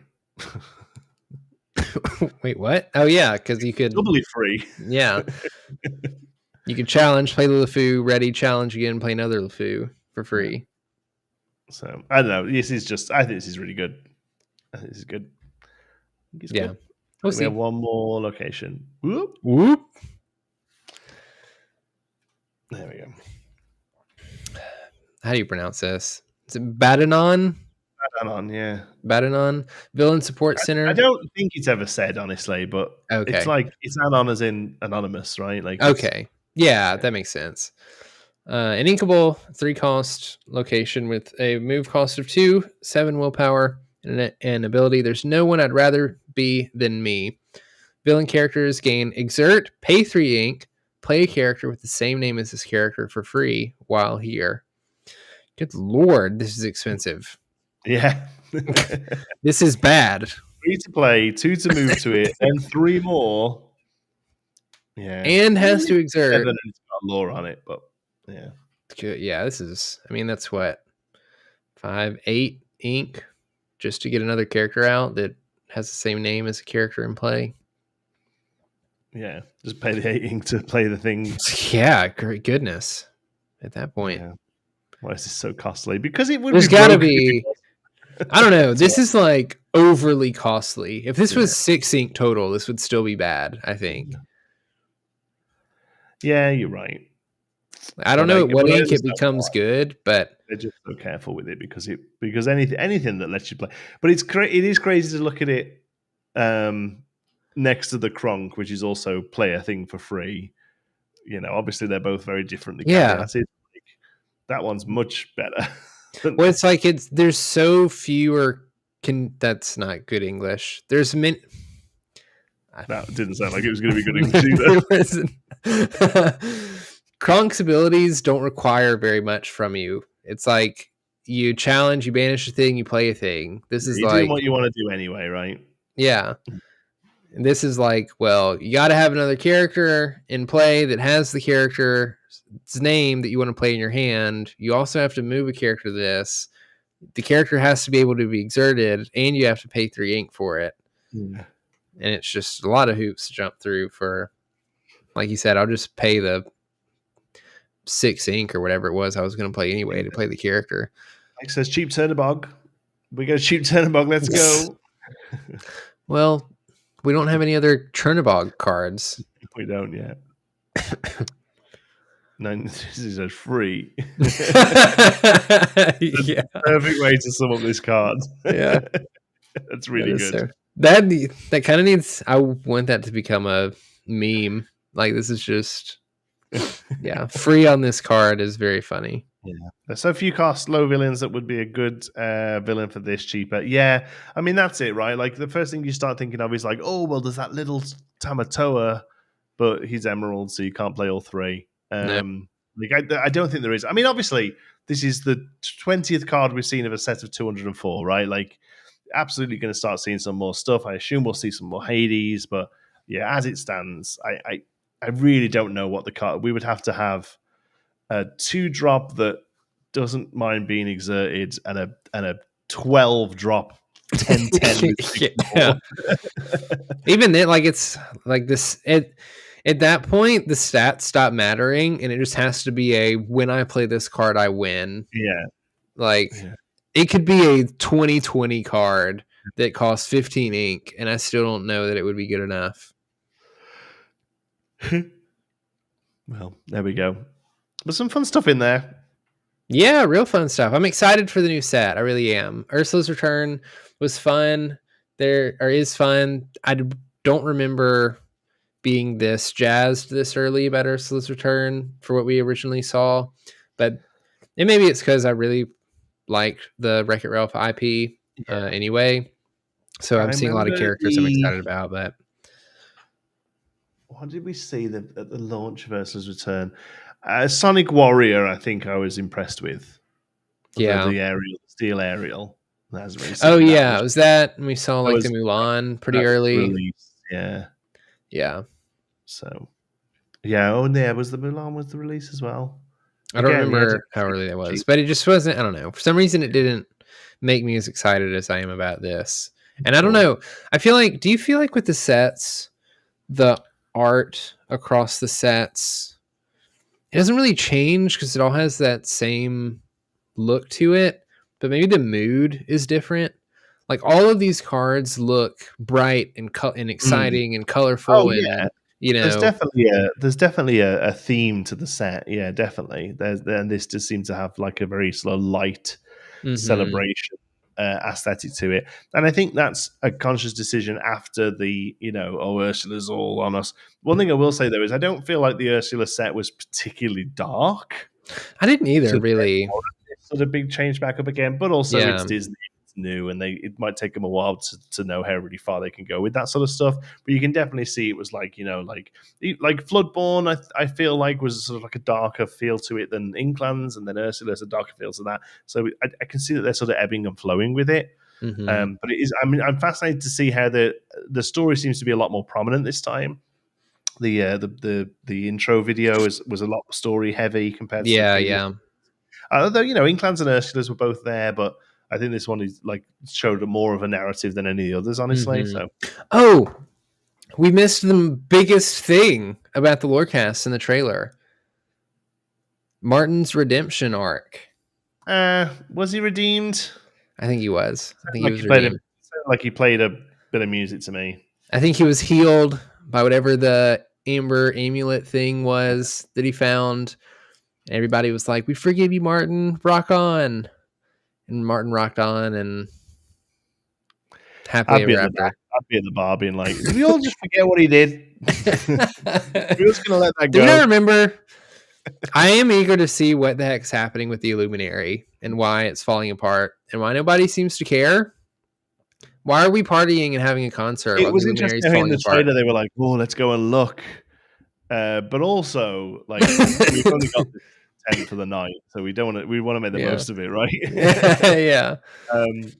Wait, what? Oh yeah, because you could doubly free. Yeah. You could challenge, play the LeFou, ready, challenge again, play another LeFou for free. So I don't know. I think this is really good. I think this is good. Good. We have one more location. Whoop. Whoop. There we go. How do you pronounce this? Is it Badanon? Badanon, yeah. Badanon Villain Support Center. I don't think it's ever said, honestly, but it's like it's anon as in anonymous, right? Like yeah, that makes sense. An inkable 3 cost location with a move cost of 2, 7 willpower, and an ability. There's no one I'd rather be than me. Villain characters gain exert, pay 3 ink, play a character with the same name as this character for free while here. Good lord, this is expensive. Yeah. This is bad. 3 to play, 2 to move to it, and 3 more. Yeah. And has to exert. 7 and it's got lore on it, but yeah. Good. Yeah, this is, I mean, that's what, 5, 8 ink just to get another character out that has the same name as a character in play. Yeah, just pay the 8 ink to play the thing. Yeah, great goodness. At that point. Yeah. Why is this so costly? Because it would There's got to be, I don't know. This is like overly costly. If this was 6 ink total, this would still be bad, I think. Yeah, you're right. I don't know what ink it becomes good, but they're just so careful with it because anything that lets you play. But it is crazy to look at it next to the Kronk, which is also play a thing for free. You know, obviously they're both very different. Yeah, that one's much better. Well, it's like there's so fewer. That's not good English. There's That didn't sound like it was going to be good English either. Kronk's abilities don't require very much from you. It's like you challenge, you banish a thing, you play a thing. This is you're doing what you want to do anyway, right? Yeah. And this is like, well, you got to have another character in play that has the character's name that you want to play in your hand. You also have to move a character to this. The character has to be able to be exerted, and you have to pay 3 ink for it. Yeah. And it's just a lot of hoops to jump through for, like you said, I'll just pay the 6 ink or whatever it was I was going to play anyway to play the character. Like says, cheap Turnabog. We go cheap Turnabog. Let's go. Well, we don't have any other Chernabog cards. We don't yet. No, this is a free. Yeah. Perfect way to sum up this card. Yeah. That's really good. So, that kind of needs, I want that to become a meme. Like, this is just Yeah, free on this card is very funny. Yeah, there's so few cost low villains that would be a good villain for this cheaper. Yeah, I mean that's it, right? Like the first thing you start thinking of is like, oh well, there's that little Tamatoa, but he's emerald, so you can't play all three. No. Like I don't think there is. I mean, obviously, this is the 20th card we've seen of a set of 204, right? Like, absolutely going to start seeing some more stuff. I assume we'll see some more Hades, but yeah, as it stands, I really don't know what the card. We would have to have a 2-drop that doesn't mind being exerted and a 12-drop 10-10. Yeah. Even then, like it's like this at that point the stats stop mattering and it just has to be a when I play this card I win. Yeah. Like it could be a 2020 card that costs 15 ink and I still don't know that it would be good enough. Well, there we go. There's some fun stuff in there. Yeah, real fun stuff. I'm excited for the new set. I really am. Ursula's Return was fun. Is fun. I don't remember being this jazzed this early about Ursula's Return for what we originally saw, but maybe it's because I really like the Wreck-It Ralph IP anyway. So I'm seeing a lot of characters I'm excited about. But what did we see at the launch of Ursula's Return? Sonic Warrior, I think I was impressed with. Yeah, the steel aerial. Really it was that. And we saw like the Mulan pretty early. Released. Yeah. So, yeah. Oh, yeah. Was the Mulan the release as well? I don't remember how early that was, but it just wasn't. I don't know. For some reason, it didn't make me as excited as I am about this. And I don't know. I feel like. Do you feel like with the sets, the art across the sets, it doesn't really change because it all has that same look to it, but maybe the mood is different. Like all of these cards look bright and exciting and colorful. Oh, yeah. And, there's definitely a theme to the set. Yeah, definitely. And this just seems to have like a very sort of light celebration aesthetic to it. And I think that's a conscious decision after the, Ursula's all on us. One thing I will say though is I don't feel like the Ursula set was particularly dark. I didn't either, really. Sort of big change back up again, but also it's Disney, it's new, and it might take them a while to know how really far they can go with that sort of stuff. But you can definitely see it was like like Floodborne. I feel like was sort of like a darker feel to it than Inklands, and then Ursula's a darker feel to that. So I can see that they're sort of ebbing and flowing with it. But it is. I mean, I'm fascinated to see how the story seems to be a lot more prominent this time. The intro video was a lot story heavy compared to yeah. Although Inklands and Ursula's were both there, but I think this one is like showed more of a narrative than any of the others, honestly. So, we missed the biggest thing about the Lorecast in the trailer: Martin's redemption arc. Was he redeemed? I think he was. I think he was redeemed. Like he played a bit of music to me. I think he was healed by whatever the amber amulet thing was that he found. Everybody was like, "We forgive you, Martin. Rock on." And Martin rocked on, and happily ever after. I'd be at the bar being like, "Did we all just forget what he did? We're just gonna let that go." Do you remember? I am eager to see what the heck's happening with the Illuminary and why it's falling apart and why nobody seems to care. Why are we partying and having a concert? It was interesting in the trailer. They were like, "Oh, let's go and look," but also like we've only got 10 for the night, so we want to make the most of it, right? Yeah.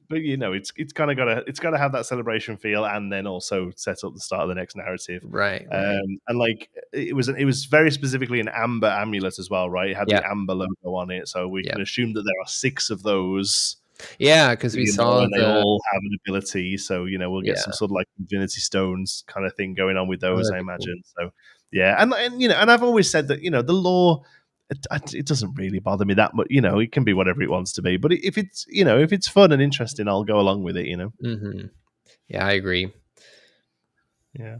But it's kind of got to have that celebration feel, and then also set up the start of the next narrative, right? And like it was very specifically an amber amulet as well, right? It had the amber logo on it, so we can assume that there are 6 of those. Yeah, because we saw and they all have an ability, so we'll get some sort of like Infinity Stones kind of thing going on with those, I imagine. Cool. So yeah, and I've always said that the lore. It doesn't really bother me that much, it can be whatever it wants to be. But if it's fun and interesting, I'll go along with it, Mm-hmm. Yeah, I agree. Yeah,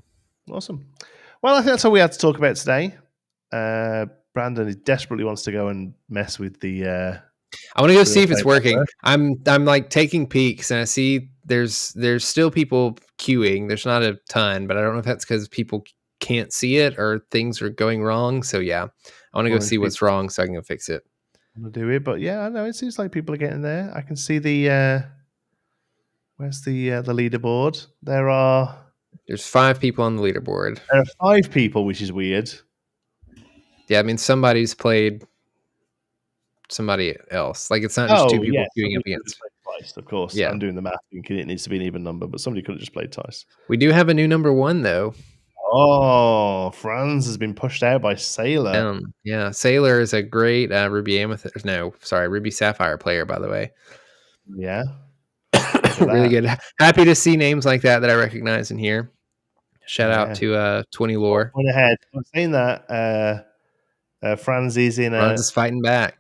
awesome. Well, I think that's all we had to talk about today. Brandon desperately wants to go and mess with the. I want to go see if it's working. I'm like taking peeks, and I see there's still people queuing. There's not a ton, but I don't know if that's because people can't see it or things are going wrong. So yeah, I want to go see what's wrong so I can go fix it. Want to do it, but yeah, I know it seems like people are getting there. I can see the where's the leaderboard? There's 5 people on the leaderboard. There are 5 people, which is weird. Yeah, I mean somebody's played somebody else. Like it's not just 2 people queuing up against. Twice, of course. Yeah, I'm doing the math thinking it needs to be an even number, but somebody could have just played twice. we do have a new number 1 though. Oh, Franz has been pushed out by Sailor. Yeah, Sailor is a great Ruby Amethyst. No, sorry, Ruby Sapphire player, by the way. Yeah. Really good. Happy to see names like that I recognize in here. Shout out to 20 Lore. Went ahead. I'm saying that Franz is in Franz is fighting back.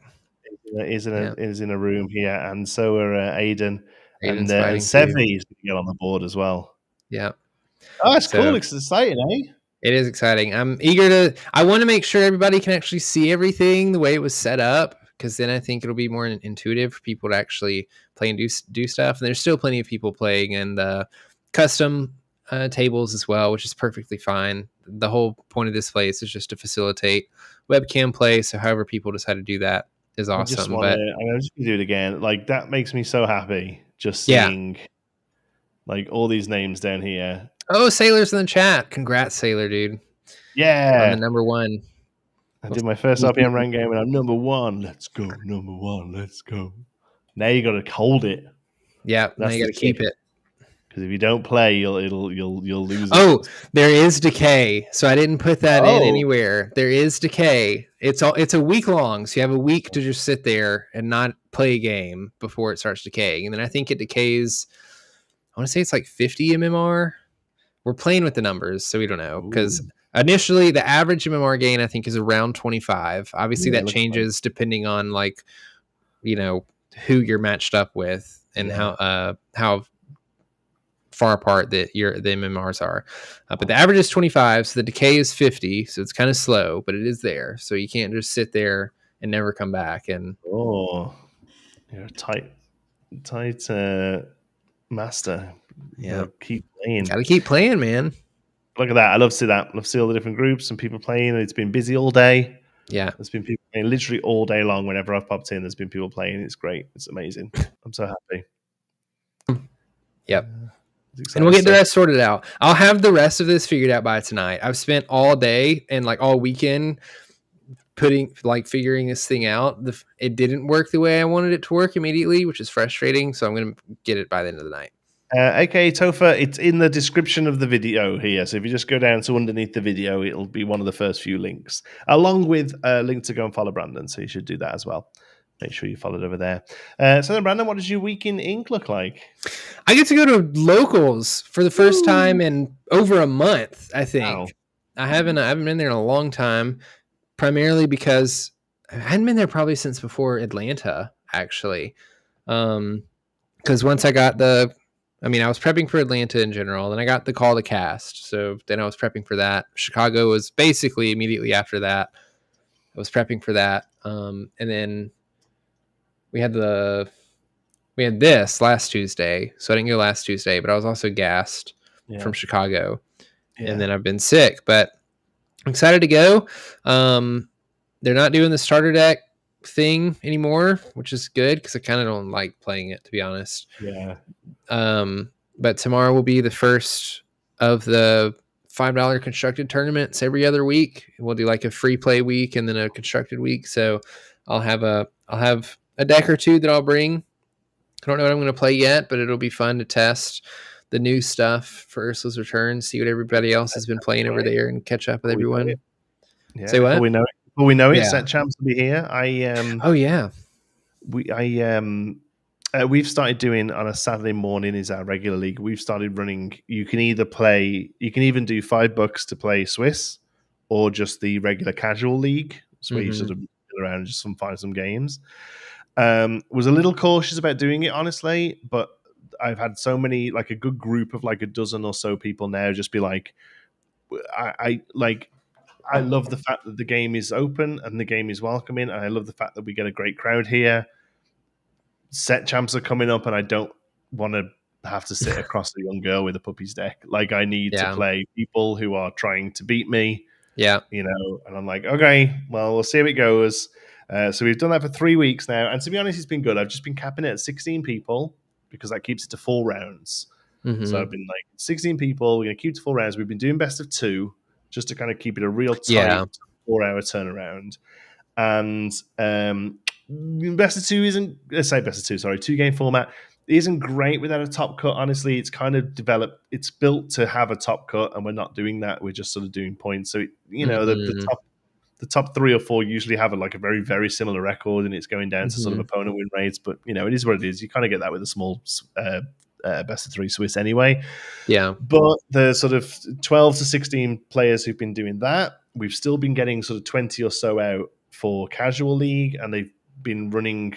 Is in a room here, and so are Aiden and fighting Sevi is going to get on the board as well. Yeah. Oh, it's cool. It's exciting, eh? It is exciting. I'm eager to. I want to make sure everybody can actually see everything the way it was set up, because then I think it'll be more intuitive for people to actually play and do stuff. And there's still plenty of people playing and custom tables as well, which is perfectly fine. The whole point of this place is just to facilitate webcam play. So however people decide to do that is awesome. I'm just gonna do it again. Like that makes me so happy. Just seeing like all these names down here. Oh, Sailor's in the chat. Congrats, Sailor, dude. Yeah. I'm the number 1. I did my first RPM rank game and I'm number 1. Let's go, number 1. Let's go. Now you got to hold it. Yeah, now you got to keep it. Because if you don't play, you'll lose it. Oh, there is decay. So I didn't put that in anywhere. There is decay. It's a week long, so you have a week to just sit there and not play a game before it starts decaying. And then I think it decays. I want to say it's like 50 MMR. We're playing with the numbers, so we don't know, because initially the average MMR gain I think is around 25. Obviously that changes depending on like, you know, who you're matched up with and how far apart the MMRs are. But the average is 25, so the decay is 50, so it's kind of slow, but it is there. So you can't just sit there and never come back. And you're a tight master. Yeah, keep playing. Gotta keep playing, man. Look at that. I love to see that. I love to see all the different groups and people playing. It's been busy all day. Yeah. There's been people playing literally all day long. Whenever I've popped in, there's been people playing. It's great. It's amazing. I'm so happy. Yep. And we'll get the rest sorted out. I'll have the rest of this figured out by tonight. I've spent all day and like all weekend figuring this thing out. It didn't work the way I wanted it to work immediately, which is frustrating. So I'm going to get it by the end of the night. AKA Topher, it's in the description of the video here. So if you just go down to underneath the video, it'll be one of the first few links, along with a link to go and follow Brandon. So you should do that as well. Make sure you follow it over there. So then, Brandon, what does your week in ink look like? I get to go to locals for the first time in over a month, I think. Wow. I haven't been there in a long time, primarily because I hadn't been there probably since before Atlanta, actually. Because once I got I was prepping for Atlanta in general. Then I got the call to cast. So then I was prepping for that. Chicago was basically immediately after that. I was prepping for that. And then we had this last Tuesday. So I didn't go last Tuesday, but I was also gassed from Chicago. Yeah. And then I've been sick, but I'm excited to go. They're not doing the starter deck thing anymore, which is good because I kind of don't like playing it, to be honest. Yeah. But tomorrow will be the first of the $5 constructed tournaments every other week. We'll do like a free play week and then a constructed week. So I'll have a deck or two that I'll bring. I don't know what I'm going to play yet, but it'll be fun to test the new stuff for Ursula's Return, see what everybody else has been playing over there and catch up with everyone. Yeah. Say what? We know it. Set Champs will be here. We've started doing on a Saturday morning is our regular league. We've started running. You can either even do $5 to play Swiss or just the regular casual league. So where you sort of get around and just find some games. Was a little cautious about doing it, honestly, but I've had so many, like a good group of like a dozen or so people now just be like, I love the fact that the game is open and the game is welcoming, and I love the fact that we get a great crowd here. Set champs are coming up, and I don't want to have to sit across a young girl with a puppies deck. Like, I need to Yeah. play people who are trying to beat me. Yeah. You know, and I'm like, okay, well, we'll see how it goes. So we've done that for 3 weeks now, and to be honest, it's been good. I've just been capping it at 16 people because that keeps it to 4 rounds. So I've been like 16 people. We're going to keep it to 4 rounds. We've been doing best of 2 just to kind of keep it a real tight 4-hour turnaround. And best of 2 isn't, let's say best of 2, sorry, 2-game format isn't great without a top cut. Honestly, it's kind of developed, it's built to have a top cut, and we're not doing that. We're just sort of doing points. So, you know, the top 3 or 4 usually have a very, very similar record, and it's going down to sort of opponent win rates. But, you know, it is what it is. You kind of get that with a small best of 3 Swiss anyway. Yeah. But the sort of 12 to 16 players who've been doing that, we've still been getting sort of 20 or so out for casual league, and they've been running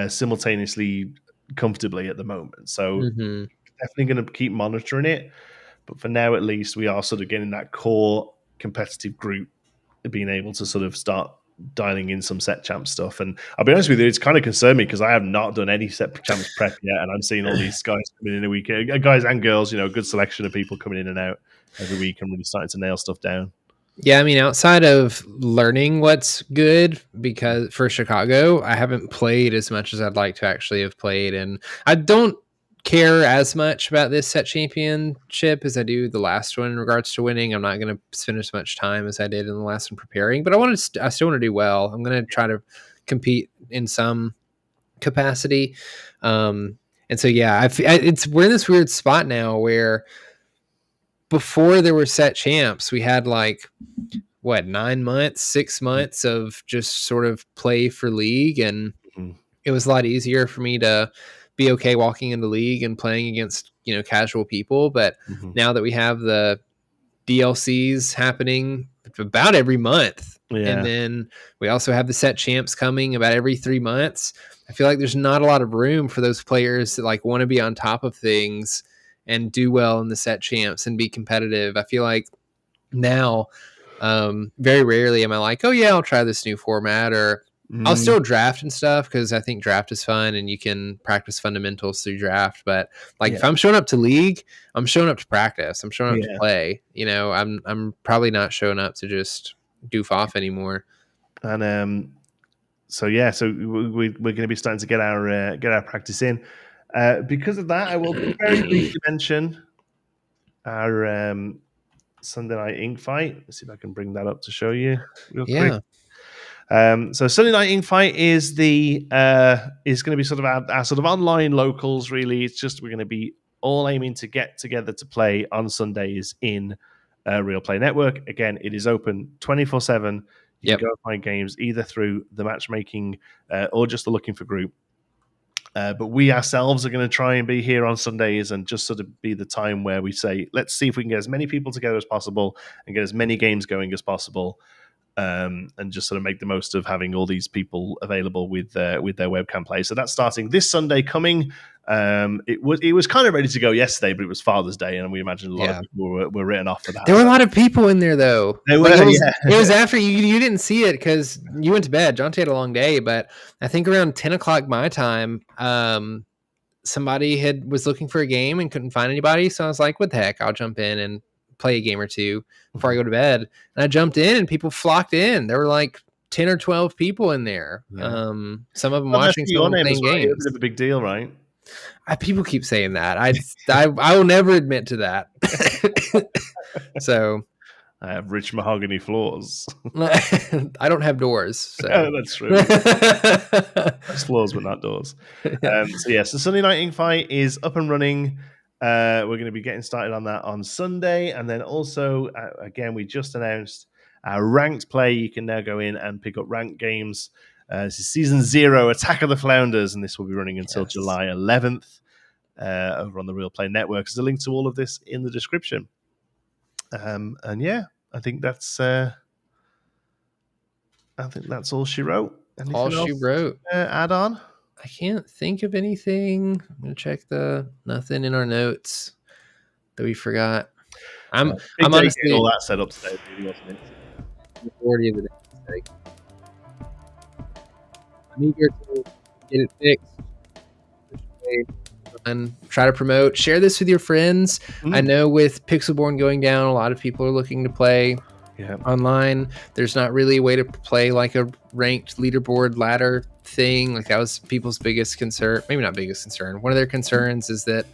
simultaneously comfortably at the moment. So definitely going to keep monitoring it. But for now, at least, we are sort of getting that core competitive group being able to sort of start dialing in some set champ stuff. And I'll be honest with you, it's kind of concerned me because I have not done any set champs prep yet, and I'm seeing all these guys coming in a week, guys and girls, you know, a good selection of people coming in and out every week and really starting to nail stuff down. Yeah, I mean, outside of learning what's good, because for Chicago, I haven't played as much as I'd like to actually have played, and I don't care as much about this set championship as I do the last one in regards to winning. I'm not going to spend as much time as I did in the last one preparing, but I still want to do well. I'm going to try to compete in some capacity, and so yeah, we're in this weird spot now where before there were set champs, we had like 9 months, 6 months of just sort of play for league, and it was a lot easier for me to be okay walking into league and playing against, you know, casual people. But now that we have the DLCs happening about every month, and then we also have the set champs coming about every 3 months, I feel like there's not a lot of room for those players that like want to be on top of things and do well in the set champs and be competitive. I feel like now very rarely am I like, oh yeah, I'll try this new format, or I'll still draft and stuff because I think draft is fun and you can practice fundamentals through draft. But like if I'm showing up to league, I'm showing up to practice. I'm showing up to play. You know, I'm probably not showing up to just goof off anymore. And so we're going to be starting to get our practice in. Because of that, I will very briefly mention our Sunday Night Ink fight. Let's see if I can bring that up to show you real quick. So Sunday Night Ink fight is going to be sort of our sort of online locals. Really, it's just we're going to be all aiming to get together to play on Sundays in RealPlay Network. Again, it is open 24/7. You can go and find games either through the matchmaking or just the looking for group. But we ourselves are going to try and be here on Sundays and just sort of be the time where we say, let's see if we can get as many people together as possible and get as many games going as possible, and just sort of make the most of having all these people available with their webcam play. So that's starting this Sunday coming. It was kind of ready to go yesterday, but it was Father's Day, and we imagine a lot of people were written off for that. There were a lot of people in there, though. There were, it was after you didn't see it because you went to bed. Jonti had a long day, but I think around 10 o'clock my time, somebody was looking for a game and couldn't find anybody. So I was like, what the heck? I'll jump in and play a game or two before I go to bed. And I jumped in and people flocked in. There were like 10 or 12 people in there. Some of them watching, some of them playing games. It was a big deal, right? People keep saying that. I will never admit to that. So I have rich mahogany floors. I don't have doors. So. That's true. That's floors, but not doors. So Sunday Night Ink fight is up and running. We're going to be getting started on that on Sunday. And then also, again, we just announced our ranked play. You can now go in and pick up ranked games. This is Season 0, Attack of the Flounders, and this will be running until July 11th over on the RealPlay Network. There's a link to all of this in the description. And yeah, I think that's all she wrote. Anything all she wrote. Add on? I can't think of anything. I'm gonna check nothing in our notes that we forgot. I'm honestly all that set up today, really, wasn't it? Majority of the day. I'm eager to get it fixed. and try to promote. Share this with your friends. I know with Pixelborn going down, a lot of people are looking to play online. There's not really a way to play like a ranked leaderboard ladder thing. Like that was people's biggest concern. Maybe not biggest concern. One of their concerns is that,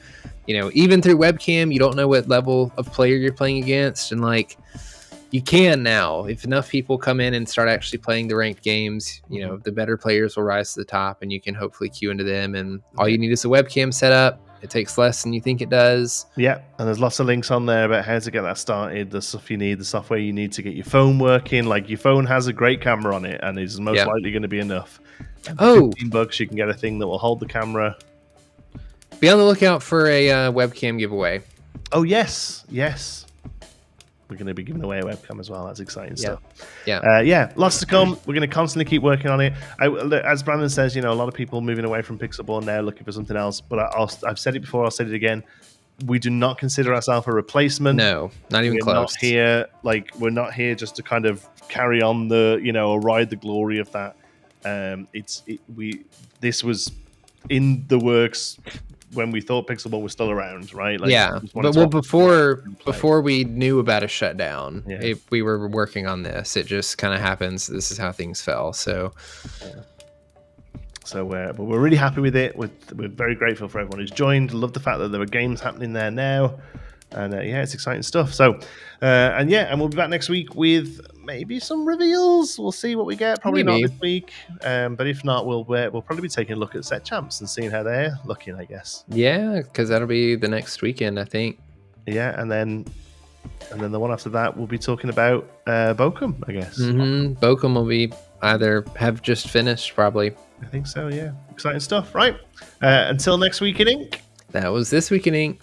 you know, even through webcam, you don't know what level of player you're playing against. And like, you can now, if enough people come in and start actually playing the ranked games, you know, the better players will rise to the top and you can hopefully queue into them. And all you need is a webcam setup. It takes less than you think it does. Yeah, and there's lots of links on there about how to get that started, the stuff you need, the software you need to get your phone working. Like your phone has a great camera on it and is most likely going to be enough. And $15, you can get a thing that will hold the camera. Be on the lookout for a webcam giveaway. Oh, yes. We're going to be giving away a webcam as well. That's exciting stuff. Yeah, lots to come. We're going to constantly keep working on it. As Brandon says, you know, a lot of people moving away from Pixelborn now, looking for something else. But I've said it before. I'll say it again. We do not consider ourselves a replacement. No, not even close. We're not here just to kind of carry on or ride the glory of that. This was in the works when we thought Pixelborn was still around, right? Like, but before we knew about a shutdown, we were working on this. It just kind of happens. This is how things fell. So but we're really happy with it. We're very grateful for everyone who's joined. Love the fact that there are games happening there now. And it's exciting stuff. So, and we'll be back next week with maybe some reveals. We'll see what we get. Probably not this week, but if not, we'll probably be taking a look at set champs and seeing how they're looking, I guess. Yeah, because that'll be the next weekend, I think. Yeah, and then the one after that, we'll be talking about Bochum, I guess. Bochum will be either have just finished, probably. I think so. Yeah, exciting stuff. Right. Until next week in Ink. That was This Week in Ink.